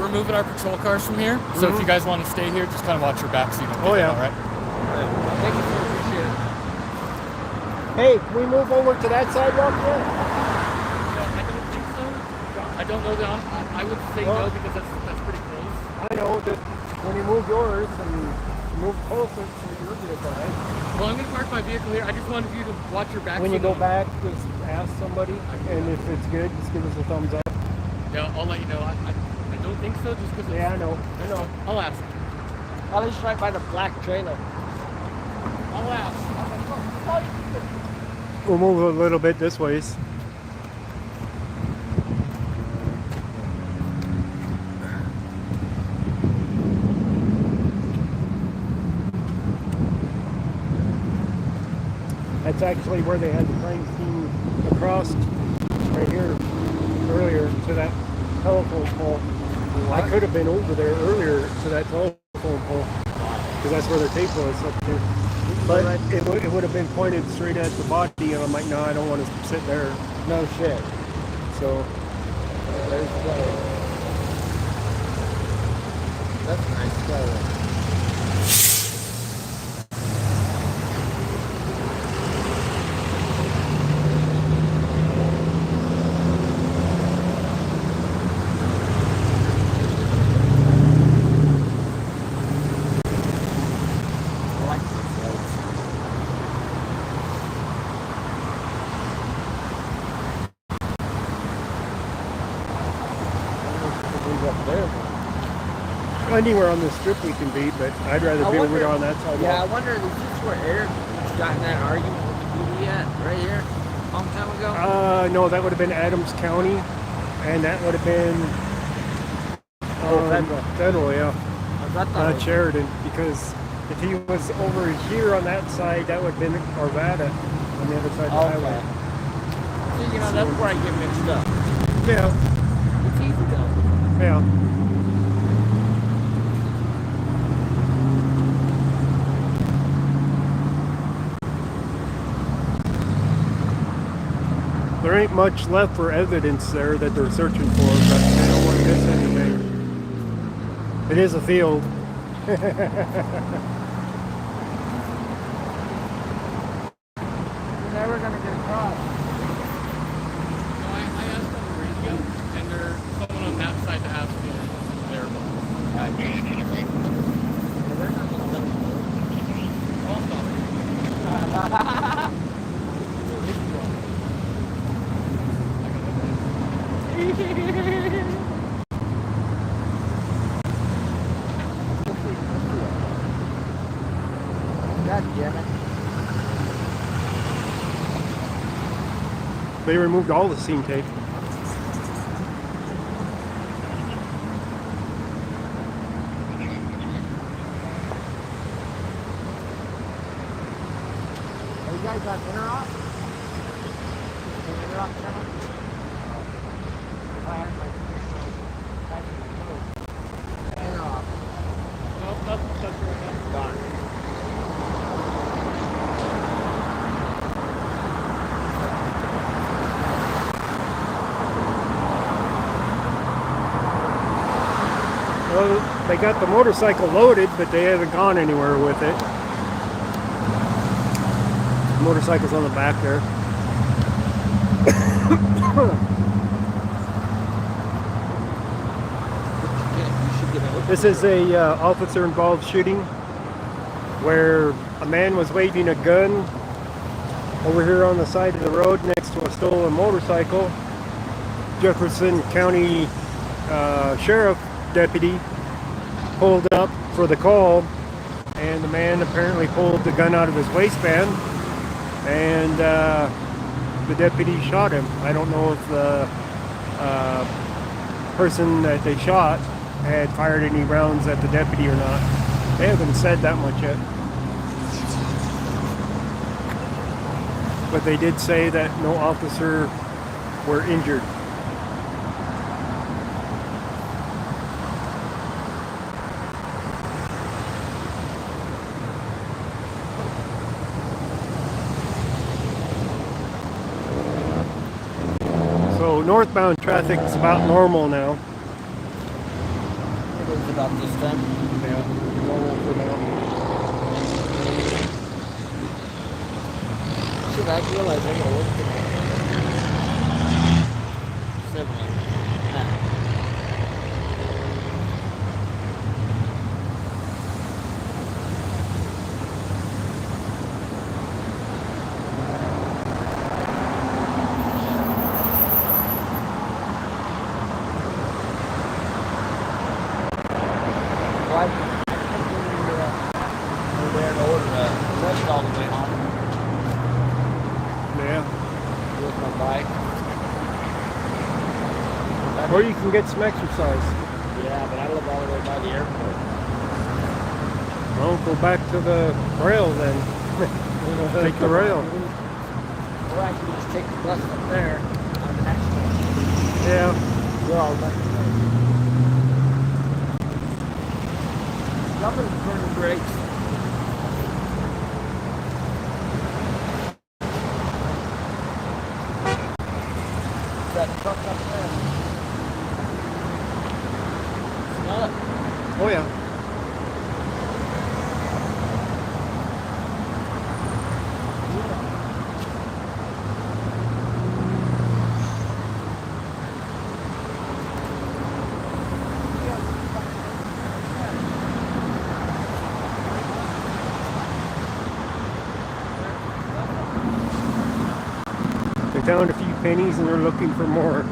We're moving our patrol cars from here. So if you guys want to stay here, just kind of watch your back so you don't get Oh, yeah. all right? Thank you, sir. Appreciate it. Hey, can we move over to that sidewalk yet? No, I don't think so. I don't know I would say no because that's pretty close. I know that when you move yours and move closer to your vehicle, right? Well, I'm going to park my vehicle here. I just wanted you to watch your back. When so you go that- back, just ask somebody, and if it's good, just give us a thumbs up. Yeah, I'll let you know. I don't think so just because Yeah, I know. I'll ask. I'll just right by the black trailer. I'll ask. We'll move a little bit this ways. That's actually where they had the crime scene across right here earlier to that telephone pole. I could have been over there earlier to that telephone pole because that's where their tape was up there. But it would have been pointed straight at the body, and I'm like, no, I don't want to sit there. No shit. So There's the... That's nice. anywhere on this strip we can be, but I'd rather be over there on that side. Yeah, I wonder, is this where Eric got in that argument with the PD at, right here, a long time ago? No, that would have been Adams County, and that would have been Federal, yeah. Not Sheridan, because if he was over here on that side, that would have been Arvada on the other side of the highway. So, you know, that's where I get mixed up. Yeah, It's easy though. yeah. There ain't much left for evidence there that they're searching for, but they don't want to miss anything. It is a field. Now we're gonna get across. No, I asked them where to go, and there's someone on that side that asked me there. God damn it. They removed all the scene tape. Are you guys on interop? Interop channel? I have my interop. Nope, that's right now. Darn. Well, they got the motorcycle loaded, but they haven't gone anywhere with it. The motorcycle's on the back there. This is a officer-involved shooting where a man was waving a gun over here on the side of the road next to a stolen motorcycle. Jefferson County Sheriff deputy pulled up for the call, and the man apparently pulled the gun out of his waistband, and the deputy shot him. I don't know if the person that they shot had fired any rounds at the deputy or not. They haven't said that much yet. But they did say that no officer were injured. So northbound traffic is about normal now. It was about this time. Yeah, normal for now. Shit, I realized I gotta work tonight. 7. All the way home Yeah. with my bike. Or you can get some exercise. Yeah, but I live all the way by the airport. Well, go back to the rail then. Take the rail. Or I can just take the bus up there on the next one. Yeah. Go all the way. Somebody's burning brakes. That truck up there. Smell it? Oh yeah. They found a few pennies and they're looking for more.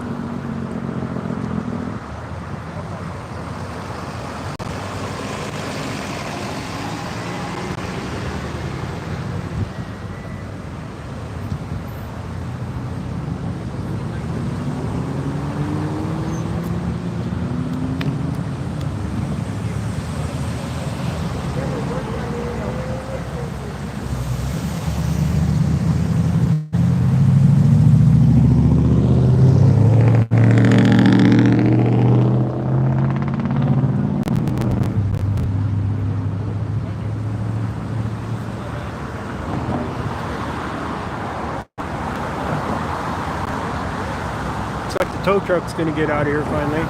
tow truck's gonna get out of here finally.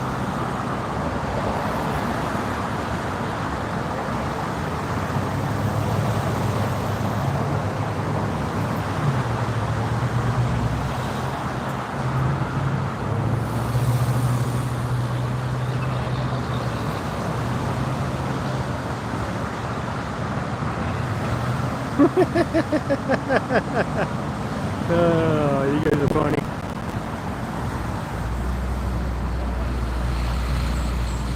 Oh, you guys are funny.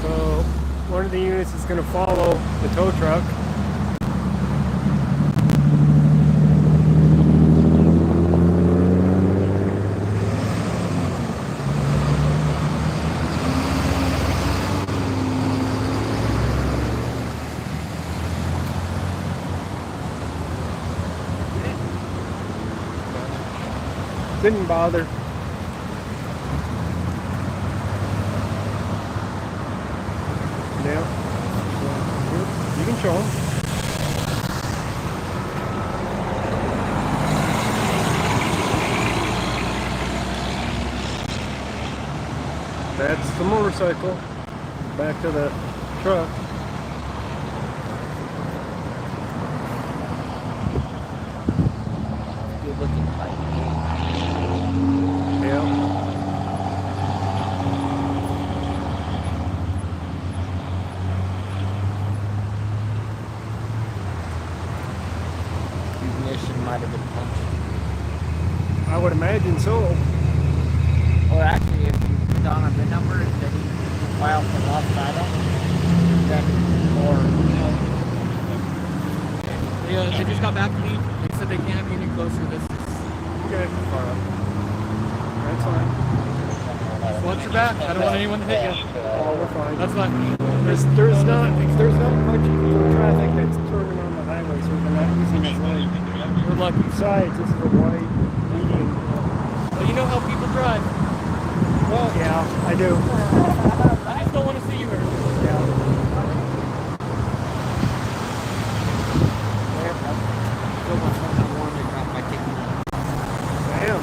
So, one of the units is going to follow the tow truck. Didn't bother. Yeah. You can show them. That's the motorcycle. Back to the truck. You're looking like Yeah. ignition might have been punctured. I would imagine so. Or actually, if you put down a VIN number and then you file for lost title, then, or, you know, They just got back to me. They said they can't be any closer. This is Okay. far up. That's fine. So watch your back. I don't want anyone to hit you. Oh, we're fine. That's fine. There's not much traffic that's turning on the highway, so they're not using this lane. We're lucky. Besides, this is a wide median. Well, you know how people drive. Well, yeah, I do. I just don't want to see you hurt. Yeah. so much fun to warm to drop my ticket. Damn.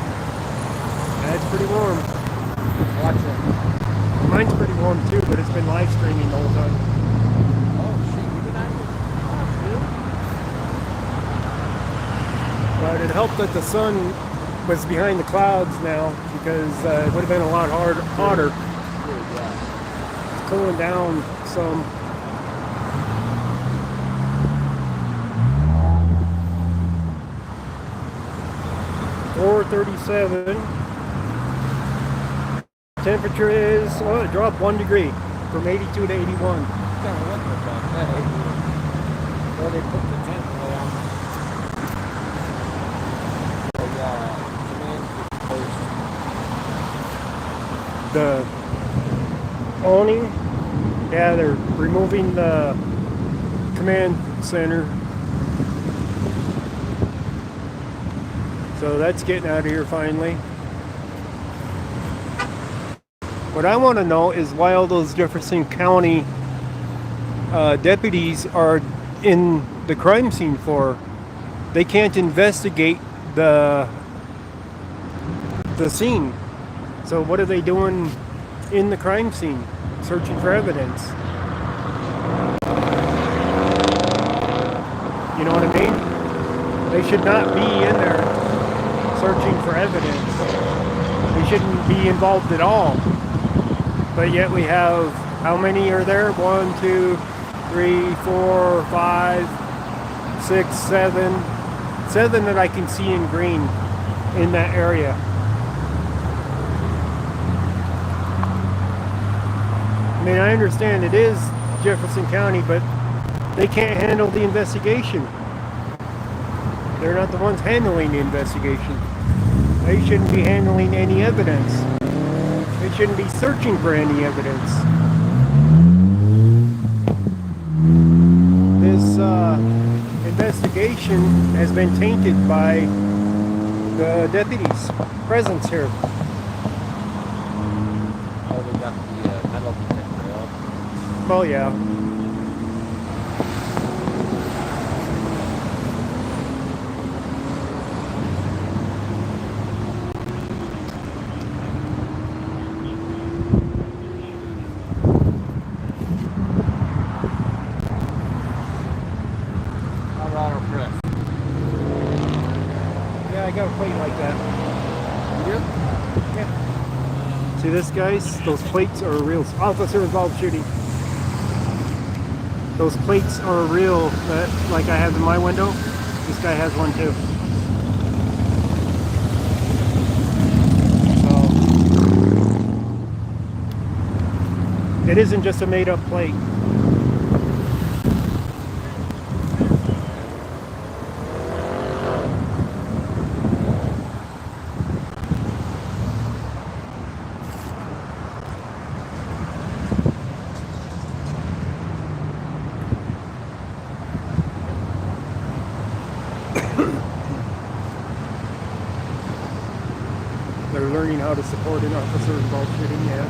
That's pretty warm. Watch it. Mine's pretty warm too, but it's been live streaming the whole time. Oh, shit, you can actually. But it helped that the sun was behind the clouds now, because it would have been a lot hotter. It's cooling down some. .437. Temperature is, well, it dropped 1 degree from 82 to 81. Well, they put the tent way on. The awning, yeah, they're removing the command center. So that's getting out of here finally. What I want to know is why all those Jefferson County deputies are in the crime scene for. They can't investigate the scene. So what are they doing in the crime scene? Searching for evidence. You know what I mean? They should not be in there searching for evidence. They shouldn't be involved at all. But yet we have, how many are there? 1, 2, 3, 4, 5, 6, 7. 7 that I can see in green in that area. I mean, I understand it is Jefferson County, but they can't handle the investigation. They're not the ones handling the investigation. They shouldn't be handling any evidence. They shouldn't be searching for any evidence. This investigation has been tainted by the deputies' presence here. Oh, they got the metal detector out. Oh yeah. got a plate like that. You do? Yeah. See this, guys? Those plates are real. Officer involved shooting. Those plates are real, like I have in my window. This guy has one too. So it isn't just a made-up plate. They're learning how to support an officer involved shooting, yeah.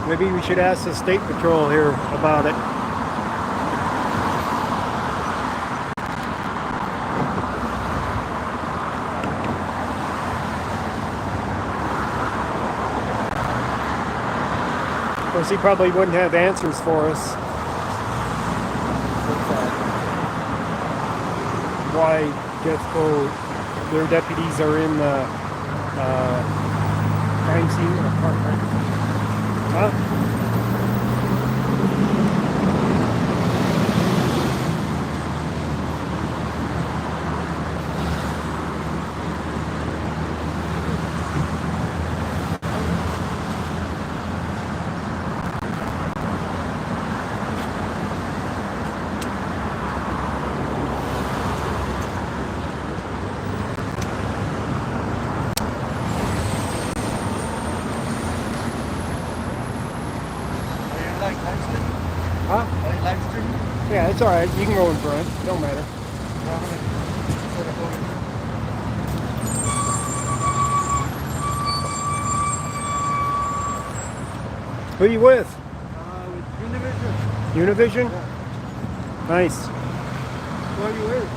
Maybe we should ask the State Patrol here about it. Of course, he probably wouldn't have answers for us. Why Jeffco, their deputies are in the crime scene apartment. Huh? Huh? Yeah, it's alright. You can go in front. Don't matter. Who are you with? Univision. Univision? Yeah. Nice. Who are you with?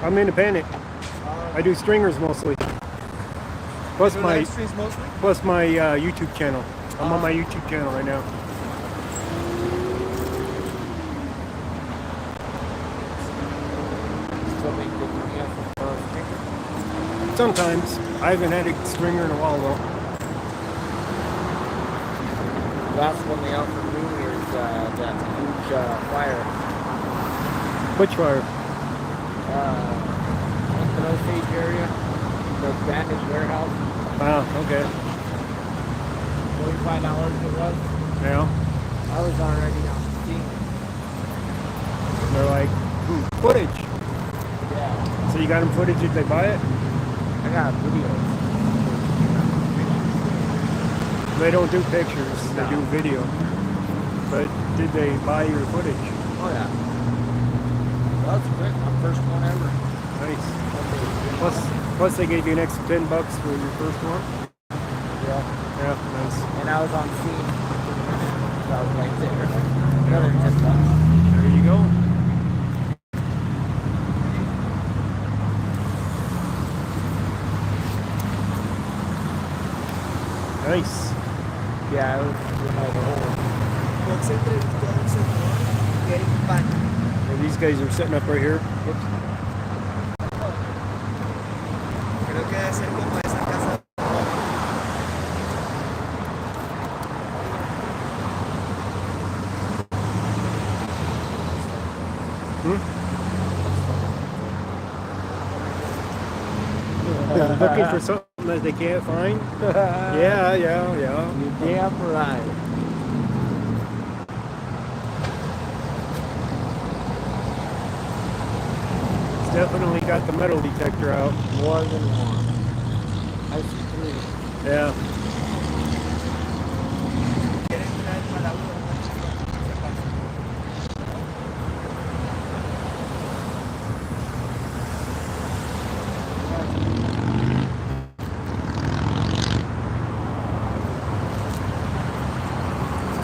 I'm independent. I do stringers mostly. Plus You do my live streams mostly? plus my YouTube channel. I'm on my YouTube channel right now. Sometimes. I haven't had a stringer in a while though. Last one they offered me is that huge fire. Which fire? In the Osage area, the abandoned warehouse. Ah, okay. $45 it was. Yeah. I was already on the scene. They're like, footage. Yeah. So you got them footage? Did they buy it? I got videos. They don't do pictures. They No. do video. But did they buy your footage? Oh yeah. Well, that's quick. My first one ever. Nice. Plus they gave you an extra $10 for your first one. Yeah. Yeah, nice. And I was on scene. So I was right there. Another $10. There you go. Nice. Yeah, it was like a whole. And these guys are setting up right here. Whoops. Creo que debe ser como esa casa. Looking for something that they can't find? Yeah. You damn right. It's definitely got the metal detector out. More than one. I see 3. Yeah.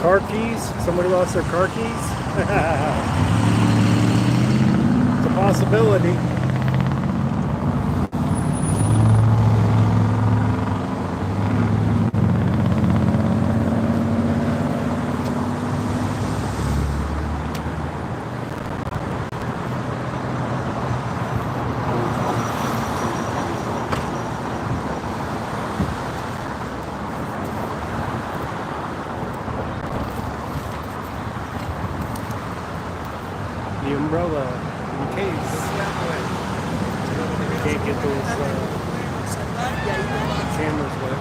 Car keys? Somebody lost their car keys? It's a possibility. umbrella in case you can't get those cameras wet.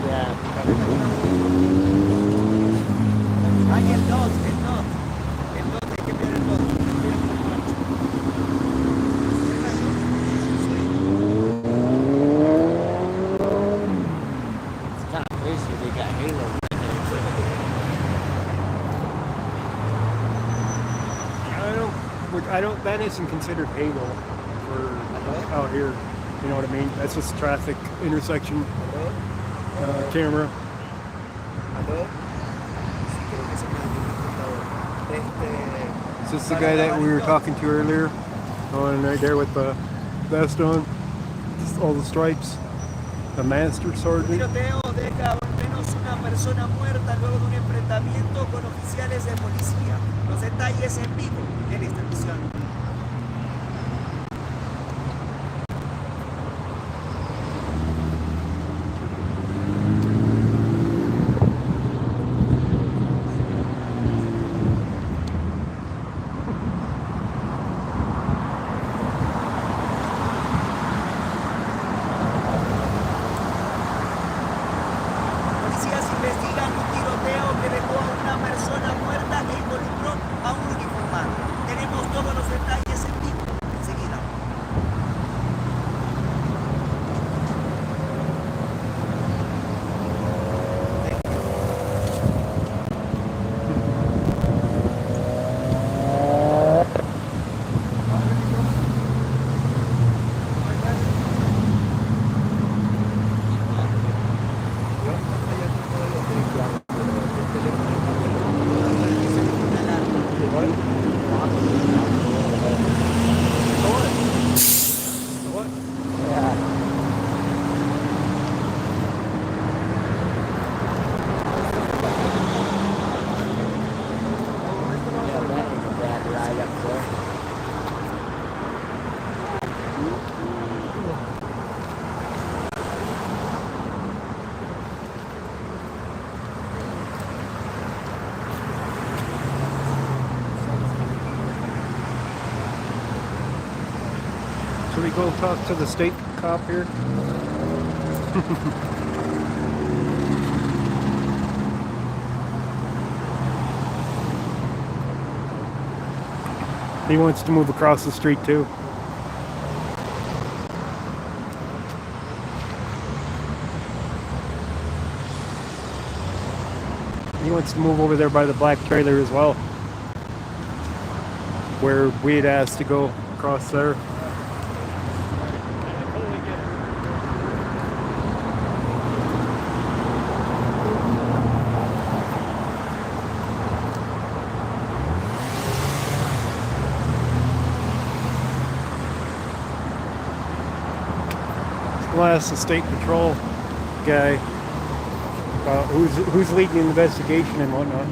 Yeah. Hay el 2, hay que ver el 2. It's kind of crazy they got Halo right I don't. That isn't considered Halo for out here. You know what I mean? That's just traffic intersection camera. Is this the guy that we were talking to earlier? On right there with the vest on, just all the stripes. The master sergeant. Tiroteo deja al menos una persona muerta luego de un enfrentamiento con oficiales de policía. Los detalles en vivo en esta emisión. Policías investigan un tiroteo que dejó a una persona muerta e involucró a un uniformado. Tenemos todos los detalles en vivo enseguida. Should we go talk to the state cop here? He wants to move across the street too. He wants to move over there by the black trailer as well, where we had asked to go across there. We'll ask the state patrol guy who's leading the investigation and whatnot.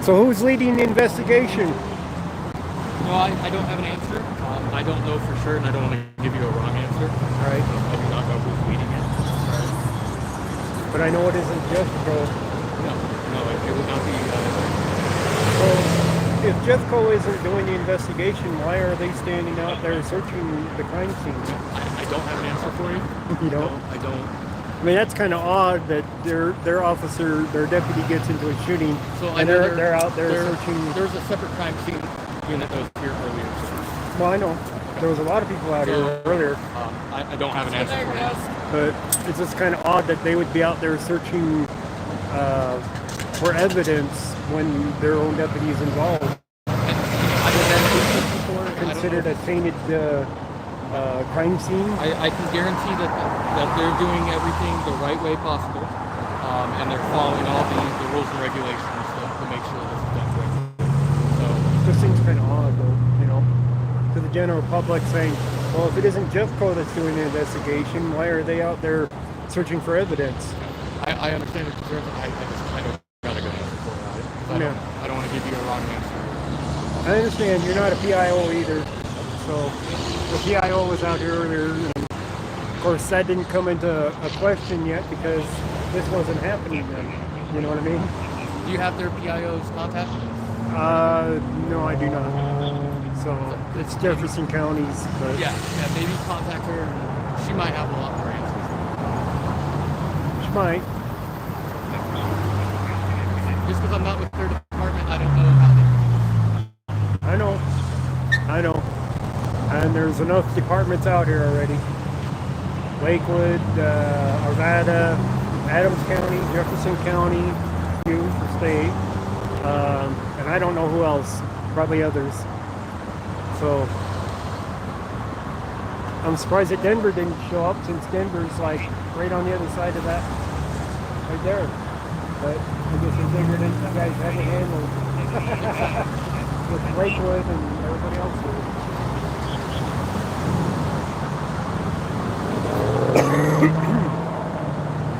So who's leading the investigation? No, I don't have an answer. I don't know for sure, and I don't want to give you a wrong answer. Right. I do not know who's leading it. But I know it isn't Jeffco. No, it would not be. So if Jeffco isn't doing the investigation, why are they standing out there searching the crime scene? I don't have an answer for you. You don't? I don't. I mean, that's kind of odd that their officer, their deputy gets into a shooting, So and they're out there searching. There's a separate crime scene unit that was here earlier. Well, I know there was a lot of people out here earlier, I don't have an answer for you. but it's just kind of odd that they would be out there searching for evidence when their own deputy is involved. Considered a tainted crime scene. I can guarantee that they're doing everything the right way possible, and they're following all the rules and regulations to make sure this is done correctly. So Just seems kind of odd, though, you know, to the general public saying, well, if it isn't Jeffco that's doing the investigation, why are they out there searching for evidence? I understand the concern, but I just don't got a good answer for it. I don't want want to give you a wrong answer. I understand you're not a PIO either. So the PIO was out here earlier. And of course, that didn't come into a question yet because this wasn't happening then. You know what I mean? Do you have their PIO's contact? No, I do not. So it's Jefferson County's, but Yeah, maybe contact her. And she might have a lot more answers. she might. Just because I'm not with their department, I don't know how they. I know. And there's enough departments out here already. Lakewood, Arvada, Adams County, Jefferson County, you for state. And I don't know who else, probably others. So I'm surprised that Denver didn't show up since Denver's like right on the other side of that, right there. But I guess they figured it, you guys had it handled with Lakewood and everybody else here.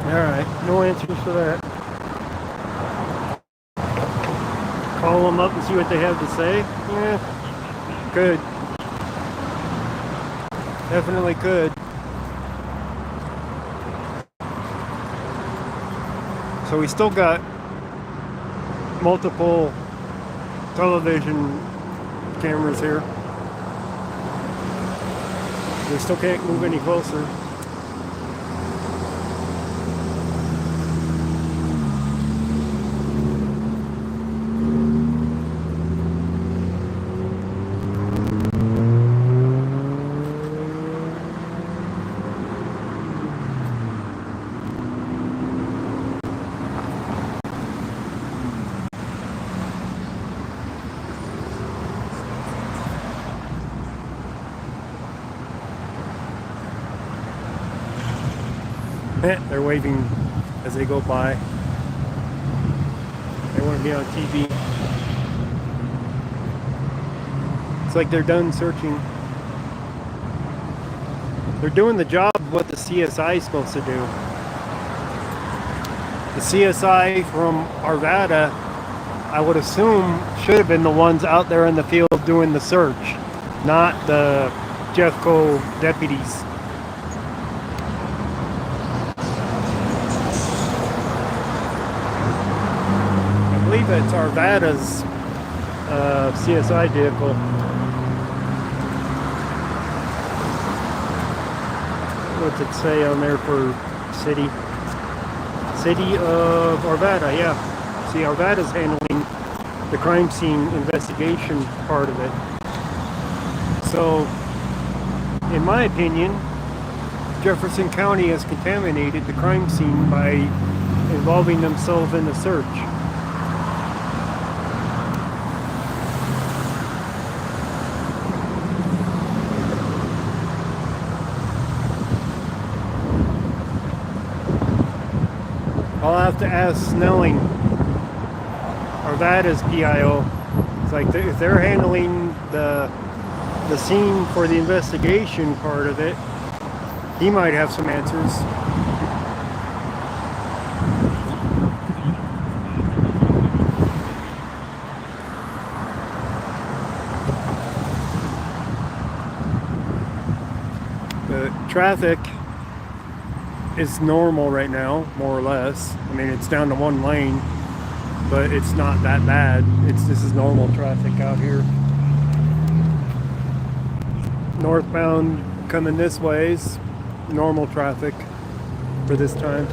Alright, no answers for that. Call them up and see what they have to say? Yeah, could. Definitely could. So we still got multiple television cameras here. We still can't move any closer. They're waving as they go by. They want to be on TV. It's like they're done searching. They're doing the job of what the CSI is supposed to do. The CSI from Arvada, I would assume, should have been the ones out there in the field doing the search, not the Jeffco deputies. I believe it's Arvada's CSI vehicle. What's it say on there for city? City of Arvada, yeah. See, Arvada's handling the crime scene investigation part of it. So, in my opinion, Jefferson County has contaminated the crime scene by involving themselves in the search. I'll have to ask Snelling, Arvada's PIO. It's like if they're handling the scene for the investigation part of it, he might have some answers. The traffic is normal right now, more or less. I mean, it's down to one lane, but it's not that bad. This is normal traffic out here. Northbound coming this way is normal traffic for this time.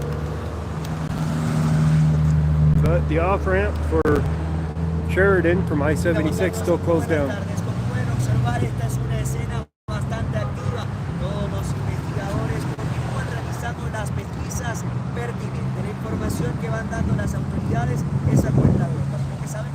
But the off-ramp for Sheridan from I-76 still closed down. Pertinente, la información que van dando las autoridades es acuerda de lo que saben.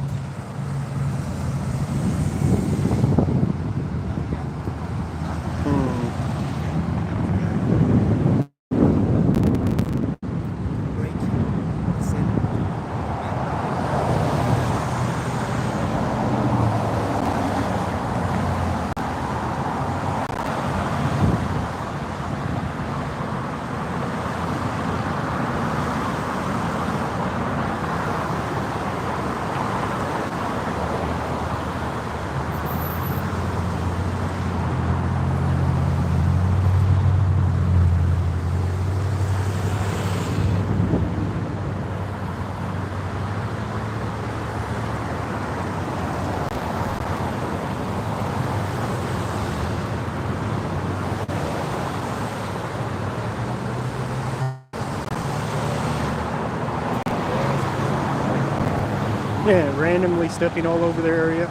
Yeah, randomly stepping all over their area.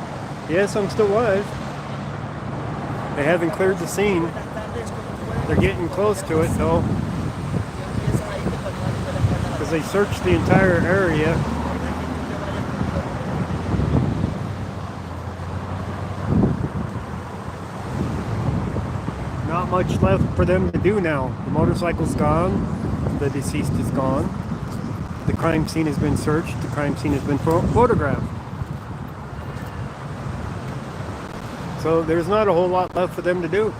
Yes, I'm still alive. They haven't cleared the scene. Buenas tardes, ¿cómo pueden? They're getting close to it though, Empieza ahí que para no darle la because they searched the entire area. Not much left for them to do now. The motorcycle's gone. The deceased is gone. The crime scene has been searched. The crime scene has been photographed. So there's not a whole lot left for them to do.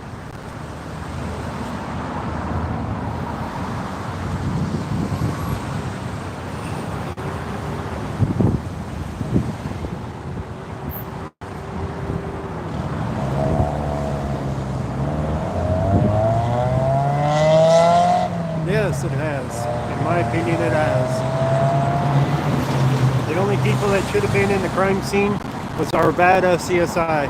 Yes, it has. In my opinion, it has. The only people that should have been in the crime scene was Arvada CSI.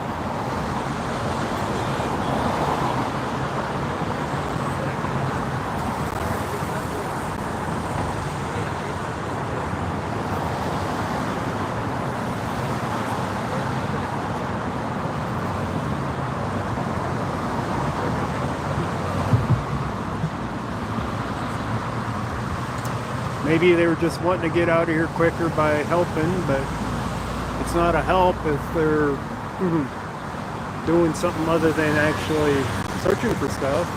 Maybe they were just wanting to get out of here quicker by helping, but it's not a help if they're doing something other than actually searching for stuff,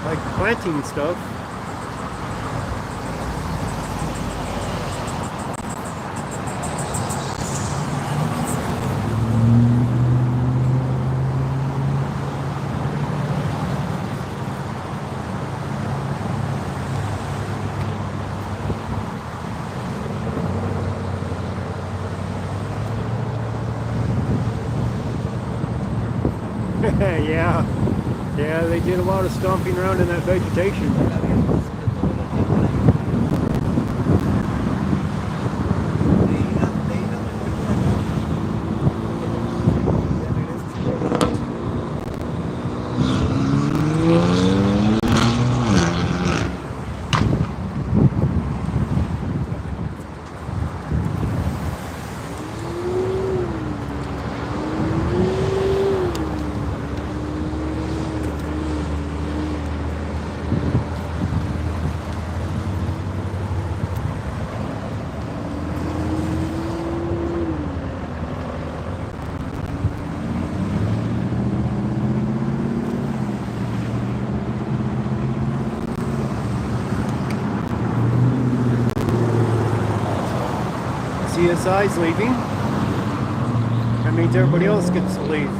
like planting stuff. Yeah, they did a lot of stomping around in that vegetation. CSI's leaving. That means everybody else gets to leave.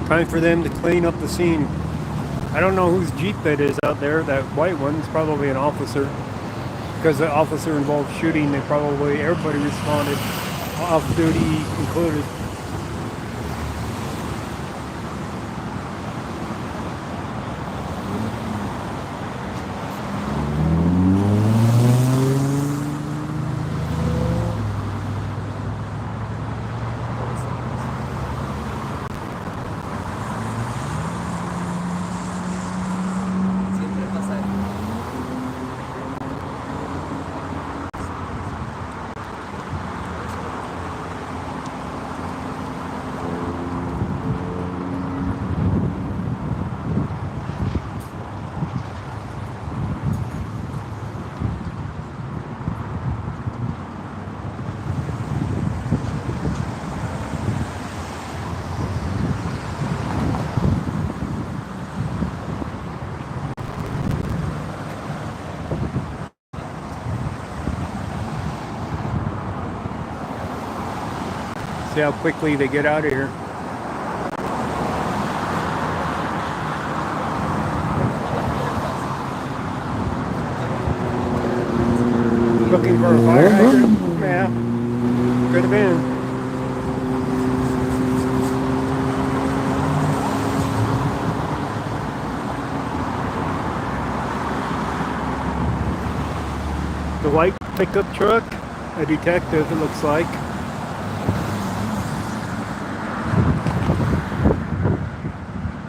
Time for them to clean up the scene. I don't know whose Jeep that is out there. That white one is probably an officer. Because the officer involved shooting, everybody responded, off duty included. See how quickly they get out of here. Looking for a fire hydrant? Yeah, could have been. pickup truck, a detective it looks like.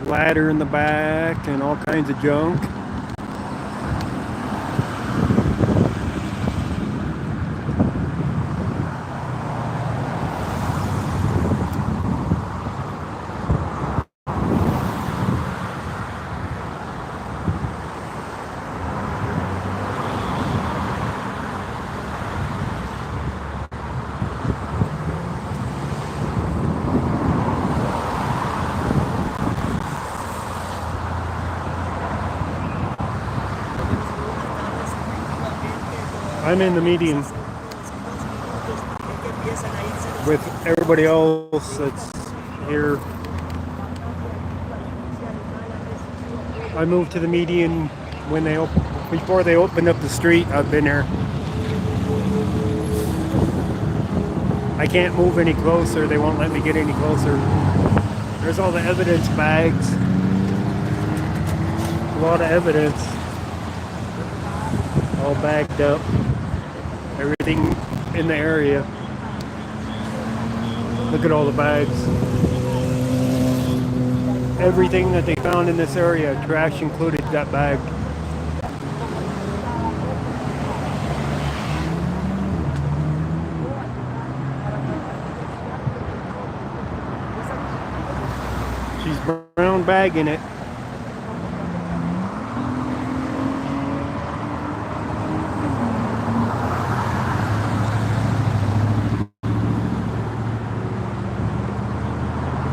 Ladder in the back and all kinds of junk. I'm in the median with everybody else that's here. I moved to the median when they before they opened up the street. I've been here. I can't move any closer. They won't let me get any closer. There's all the evidence bags. A lot of evidence. All bagged up. Everything in the area. Look at all the bags. Everything that they found in this area, trash included, got bagged. She's brown bagging it.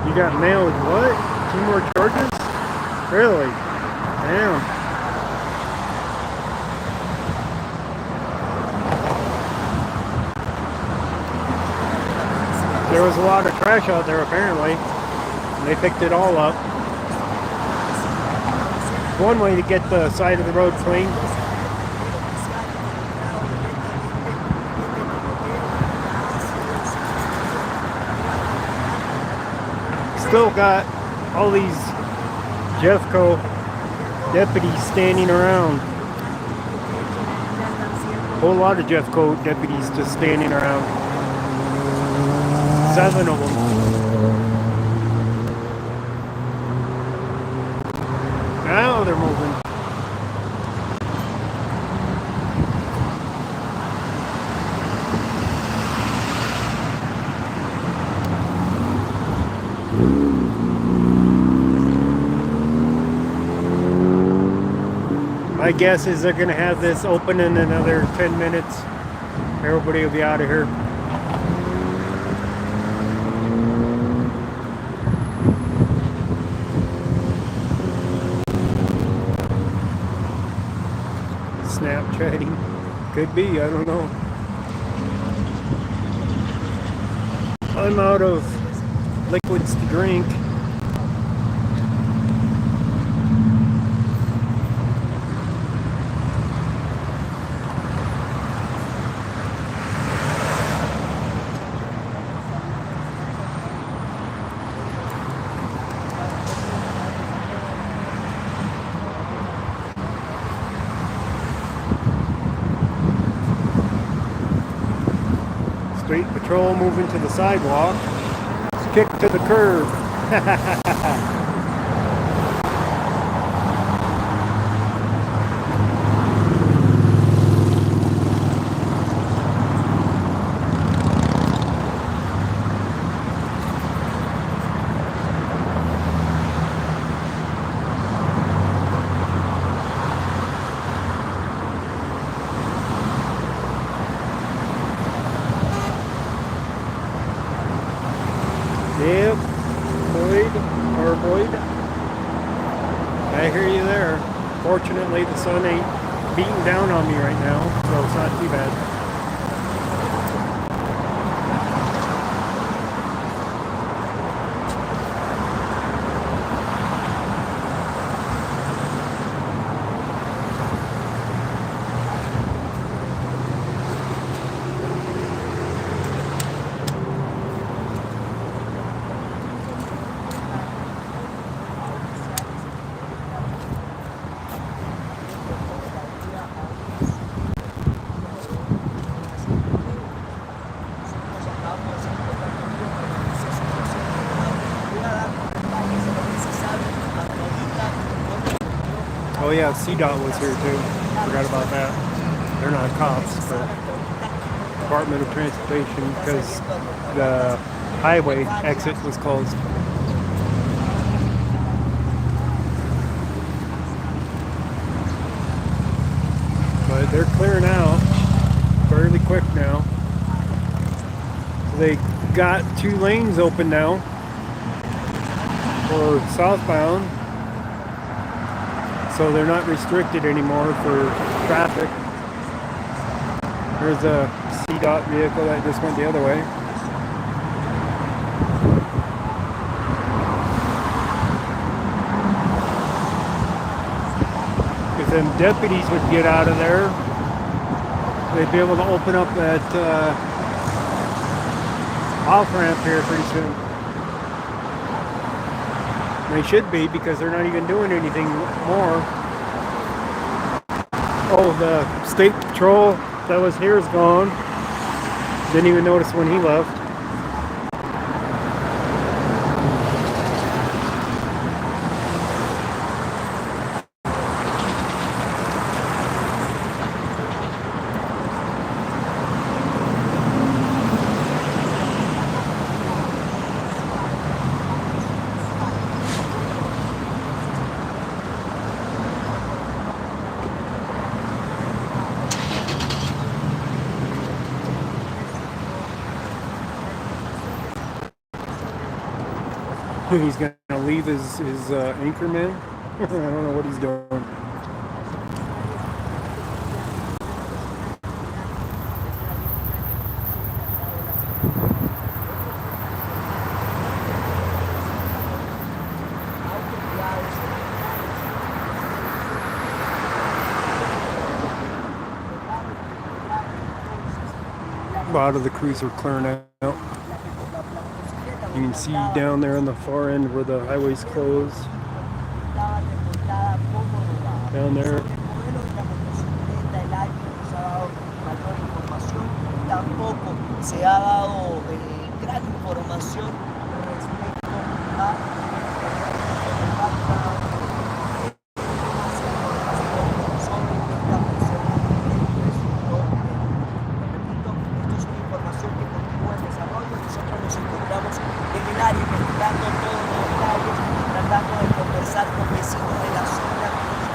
You got nailed what? 2 more charges? Really? Damn. There was a lot of trash out there apparently. And they picked it all up. One way to get the side of the road clean. Still got all these Jeffco deputies standing around. Whole lot of Jeffco deputies just standing around. 7 of them. Now they're moving. My guess is they're going to have this open in another 10 minutes. Everybody will be out of here. Snapchatting. Could be, I don't know. I'm out of liquids to drink. Street patrol moving to the sidewalk. Kick to the curb. Yep, Boyd. I hear you there. Fortunately, the sun ain't beating down on me right now, so it's not too bad. Oh yeah, CDOT was here too. Forgot about that. They're not cops, but Department of Transportation, because the highway exit was closed. But they're clearing out fairly quick now. They got 2 lanes open now for southbound, so they're not restricted anymore for traffic. There's a CDOT vehicle that just went the other way. If them deputies would get out of there, they'd be able to open up that off ramp here pretty soon. They should be, because they're not even doing anything more. Oh, the state patrol that was here is gone. Didn't even notice when he left. He's gonna leave his anchorman. I don't know what he's doing. A lot of the crews are clearing out. You can see down there on the far end where the highway's closed. Down there. Tampoco se ha dado gran información respecto a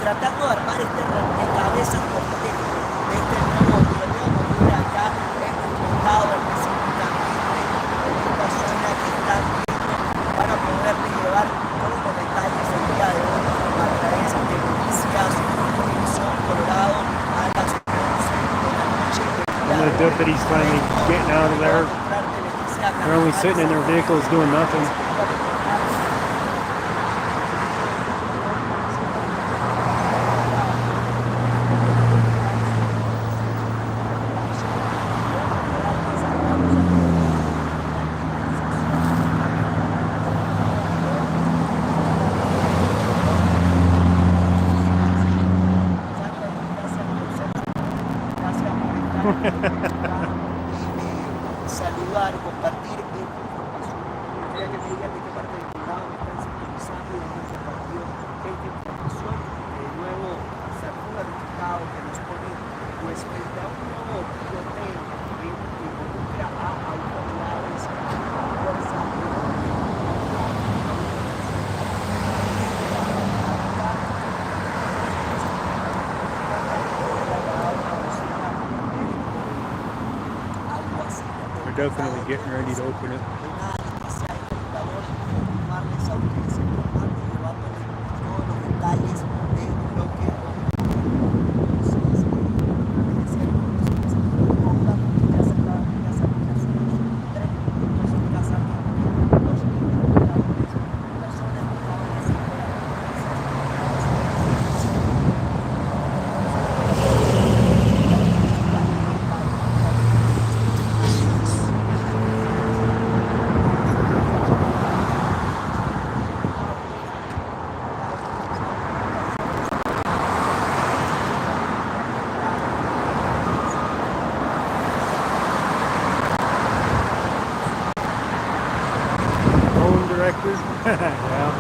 tratando de armar este rompecabezas completo de este nuevo gobierno que vive acá en el condado del Pacific, en esta zona que están viendo, para poderle llevar todos los detalles el día de hoy a través de noticias Televisión Colorado a las 11 de la noche. And the deputies finally getting out of there. They're only sitting in their vehicles doing nothing. Saludar, compartir información. Quería que me digan de qué parte del condado me están sintonizando y de qué compartido esta información. El nuevo resultado que nos pone pues frente a un nuevo tiroteo que involucra a autoridades y fuerzas de orden. They're definitely getting ready to open it. Yeah.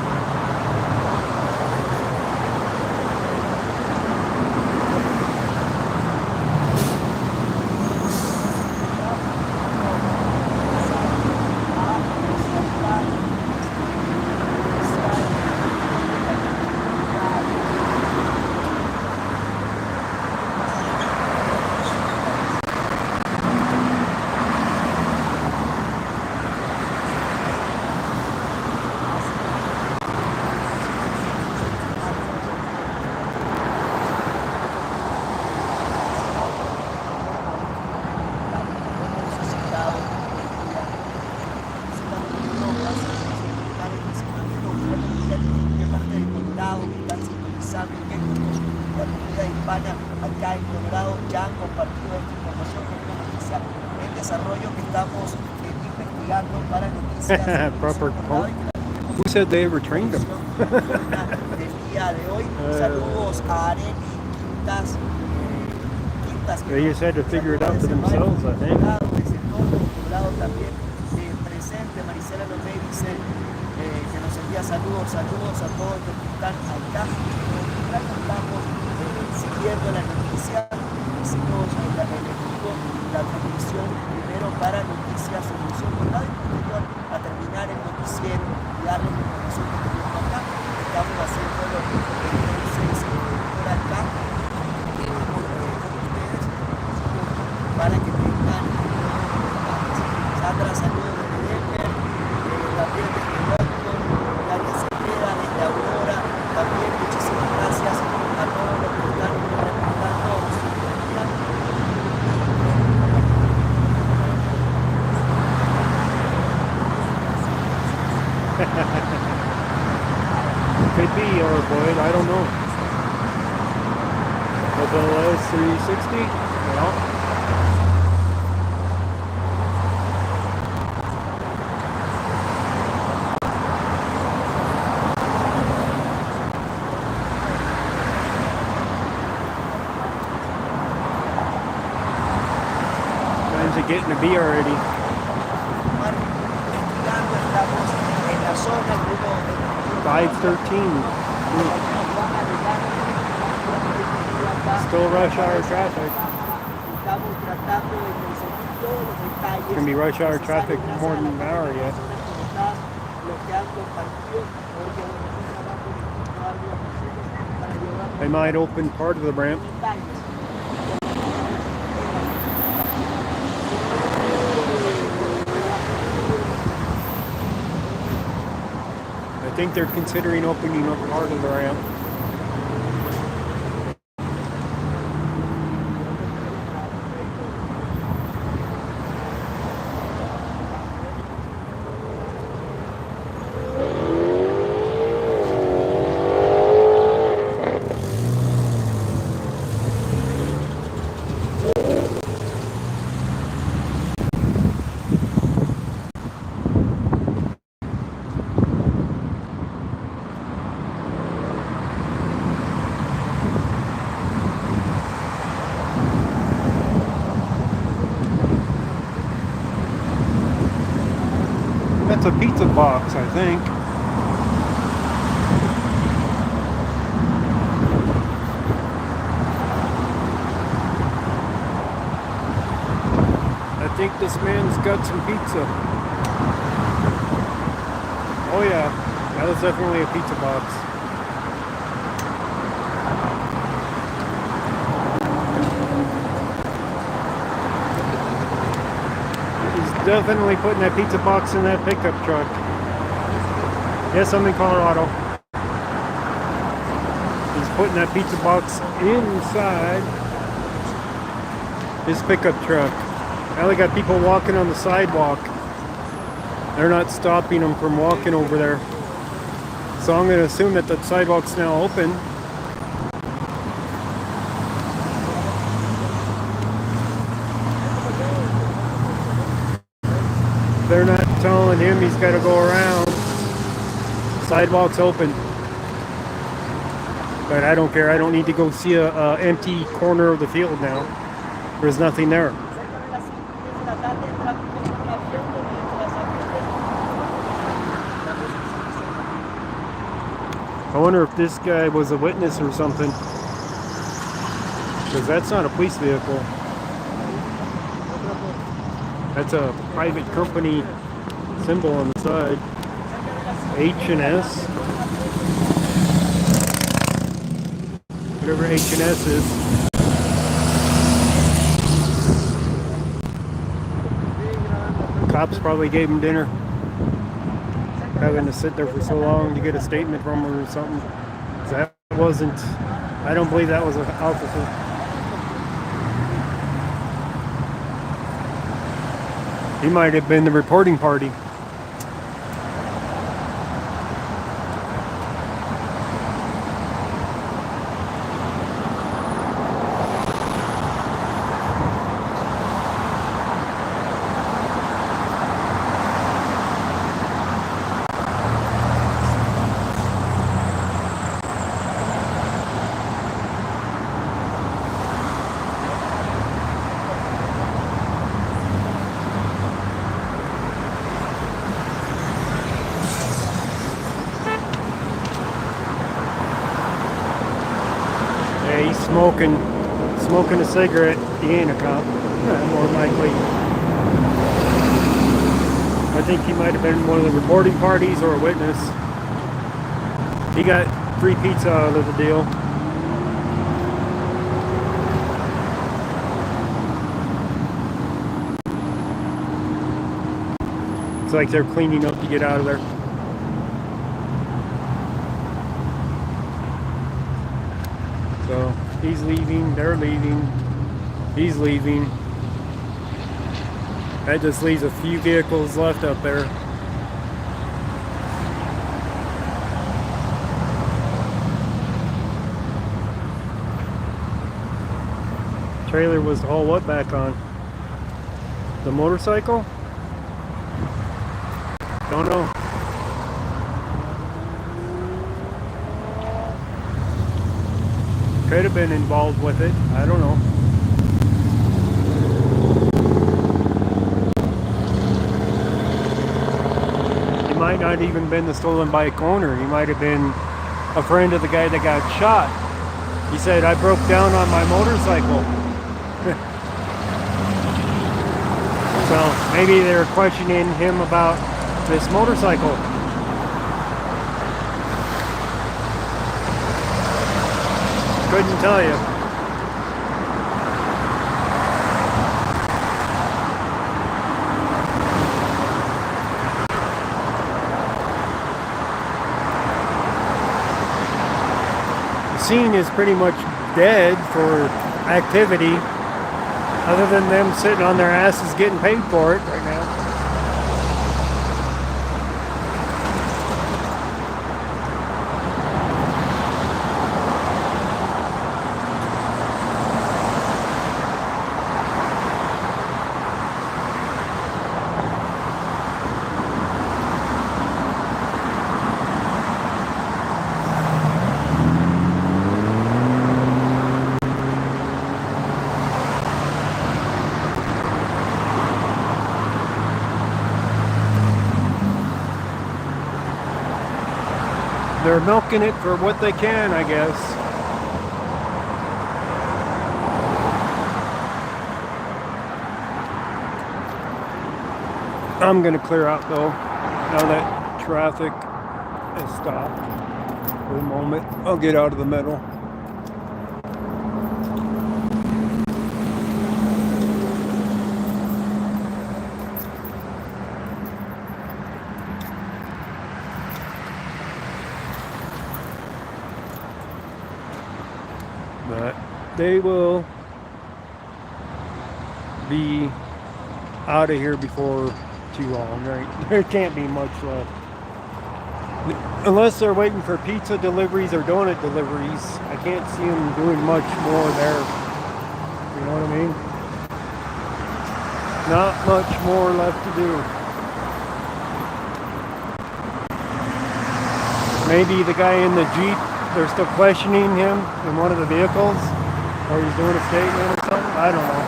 investigando para noticias de Proper condado y pump. que la Who said they ever trained them? del día de hoy. Saludos a Areli Quintas. Quintas que They just had to figure it out for saluda desde themselves, I think. Colorado, desde todo Colorado también presente. Marisela Lomé dice que nos envía saludos a todos los que están acá. Estamos siguiendo la noticia. Hicimos el equipo, la transmisión primero para Noticias Solución Condado y posterior a terminar el noticiero y darles la información que tenemos acá. Estamos haciéndolo entonces por acá con ustedes para que tengan Sandra, saludos desde Denver, también desde Boston, Daria Cepeda, desde Aurora, también muchísimas gracias a todos los que están reportando. Could be, or Boyd, I don't know. OIS I76? No. Times are getting to be already. Investigando, estamos en la zona, 5:13. Still rush hour traffic. estamos tratando de conseguir todos los detalles. It's gonna be rush hour traffic more than an hour yet. Lo que han compartido, porque They might open part of the ramp. I think they're considering opening up part of the ramp. That's a pizza box, I think. I think this man's got some pizza. Oh yeah, that was definitely a pizza box. Definitely putting that pizza box in that pickup truck. Yes, I'm in Colorado. He's putting that pizza box inside his pickup truck. Now they got people walking on the sidewalk. They're not stopping them from walking over there. So I'm going to assume that the sidewalk's now open. They're not telling him he's got to go around. Sidewalk's open. But I don't care. I don't need to go see a empty corner of the field now. There's nothing there. I wonder if this guy was a witness or something. Because that's not a police vehicle. That's a private company symbol on the side. H&S. Whatever H&S is. Cops probably gave him dinner. Having to sit there for so long to get a statement from him or something. 'Cause that wasn't, I don't believe that was an officer. He might have been the reporting party. smoking a cigarette, he ain't a cop. More likely. I think he might have been one of the reporting parties or a witness. He got free pizza out of the deal. It's like they're cleaning up to get out of there. So he's leaving, they're leaving, he's leaving. That just leaves a few vehicles left up there. Trailer was to haul what back on? The motorcycle? Don't know. Could have been involved with it. I don't know. He might not even been the stolen bike owner. He might have been a friend of the guy that got shot. He said, I broke down on my motorcycle. So maybe they're questioning him about this motorcycle. Couldn't tell you. The scene is pretty much dead for activity, other than them sitting on their asses getting paid for it right now. They're milking it for what they can, I guess. I'm gonna clear out though, now that traffic has stopped for a moment. I'll get out of the middle. But they will be out of here before too long, right? There can't be much left. Unless they're waiting for pizza deliveries or donut deliveries, I can't see them doing much more there. You know what I mean? Not much more left to do. Maybe the guy in the Jeep, they're still questioning him in one of the vehicles, or he's doing a statement or something. I don't know.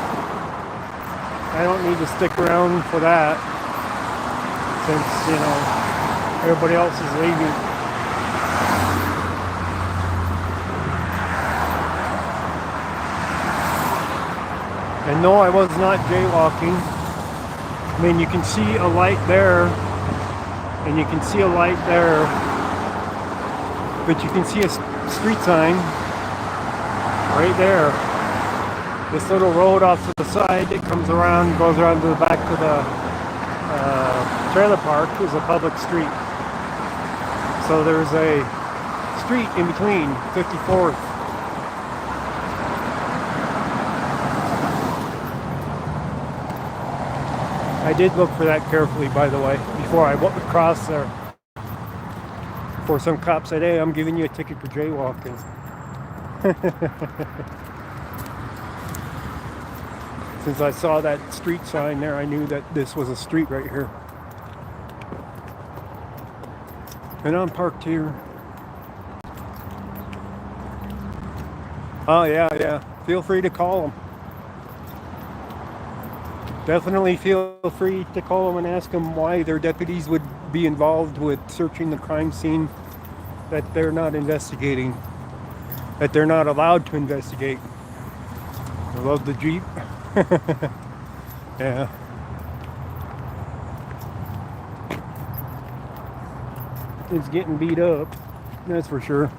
I don't need to stick around for that, since, you know, everybody else is leaving. And no, I was not jaywalking. I mean, you can see a light there, and you can see a light there, but you can see a street sign right there. This little road off to the side that comes around, goes around to the back of the trailer park is a public street. So there's a street in between 54th. I did look for that carefully, by the way, before I walked across there. Before some cop said, hey, I'm giving you a ticket for jaywalking. Since I saw that street sign there, I knew that this was a street right here. And I'm parked here. Oh, yeah. Feel free to call them. Definitely feel free to call them and ask them why their deputies would be involved with searching the crime scene that they're not investigating. that they're not allowed to investigate. I love the Jeep. Yeah. It's getting beat up, that's for sure.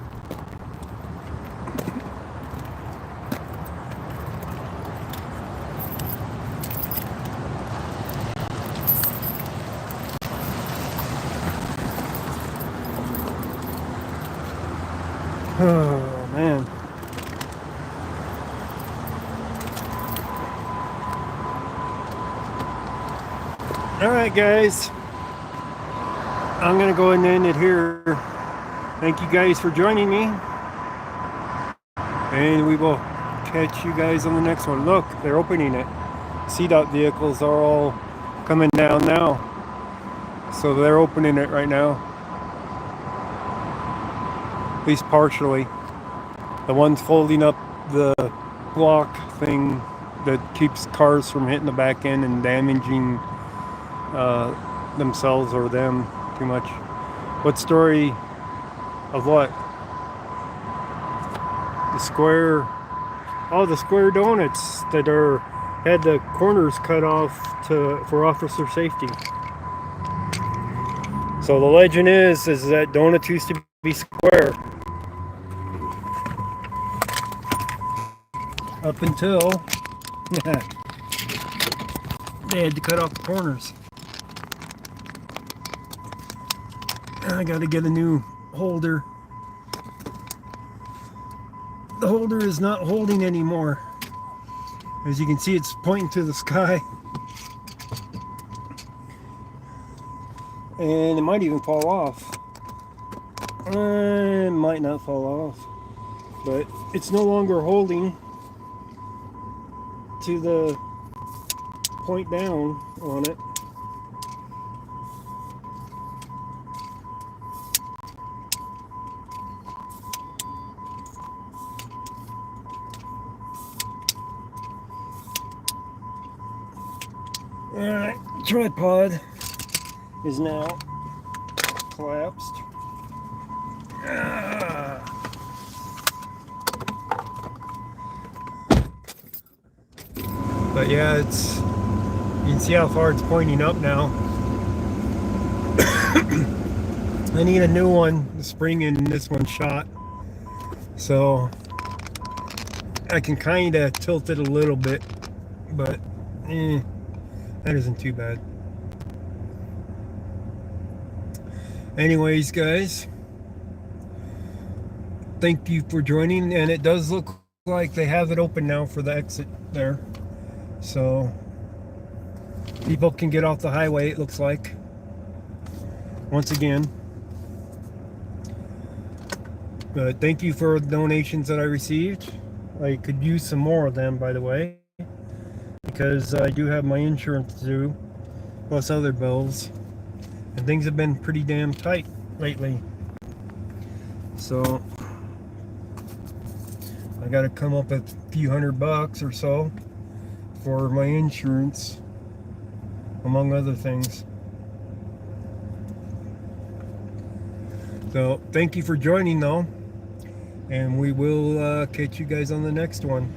Oh man. Alright guys, I'm gonna go ahead and end it here. Thank you guys for joining me, and we will catch you guys on the next one. Look, they're opening it. CDOT vehicles are all coming down now, so they're opening it right now, at least partially. The one's folding up the block thing that keeps cars from hitting the back end and damaging themselves or them too much. What story of what? The square, oh, the square donuts that had the corners cut off for officer safety. So the legend is that donuts used to be square up until they had to cut off the corners. I gotta get a new holder. The holder is not holding anymore. As you can see, it's pointing to the sky. And it might even fall off. It might not fall off. But it's no longer holding to the point down on it. Alright, tripod is now collapsed. But yeah, you can see how far it's pointing up now. I need a new one, the spring in this one shot. So I can kind of tilt it a little bit, but that isn't too bad. Anyways, guys, thank you for joining, and it does look like they have it open now for the exit there, so people can get off the highway, it looks like, once again. But thank you for the donations that I received. I could use some more of them, by the way, because I do have my insurance due, plus other bills, and things have been pretty damn tight lately. So I got to come up with a few $100 or so for my insurance, among other things. So thank you for joining though, and we will catch you guys on the next one.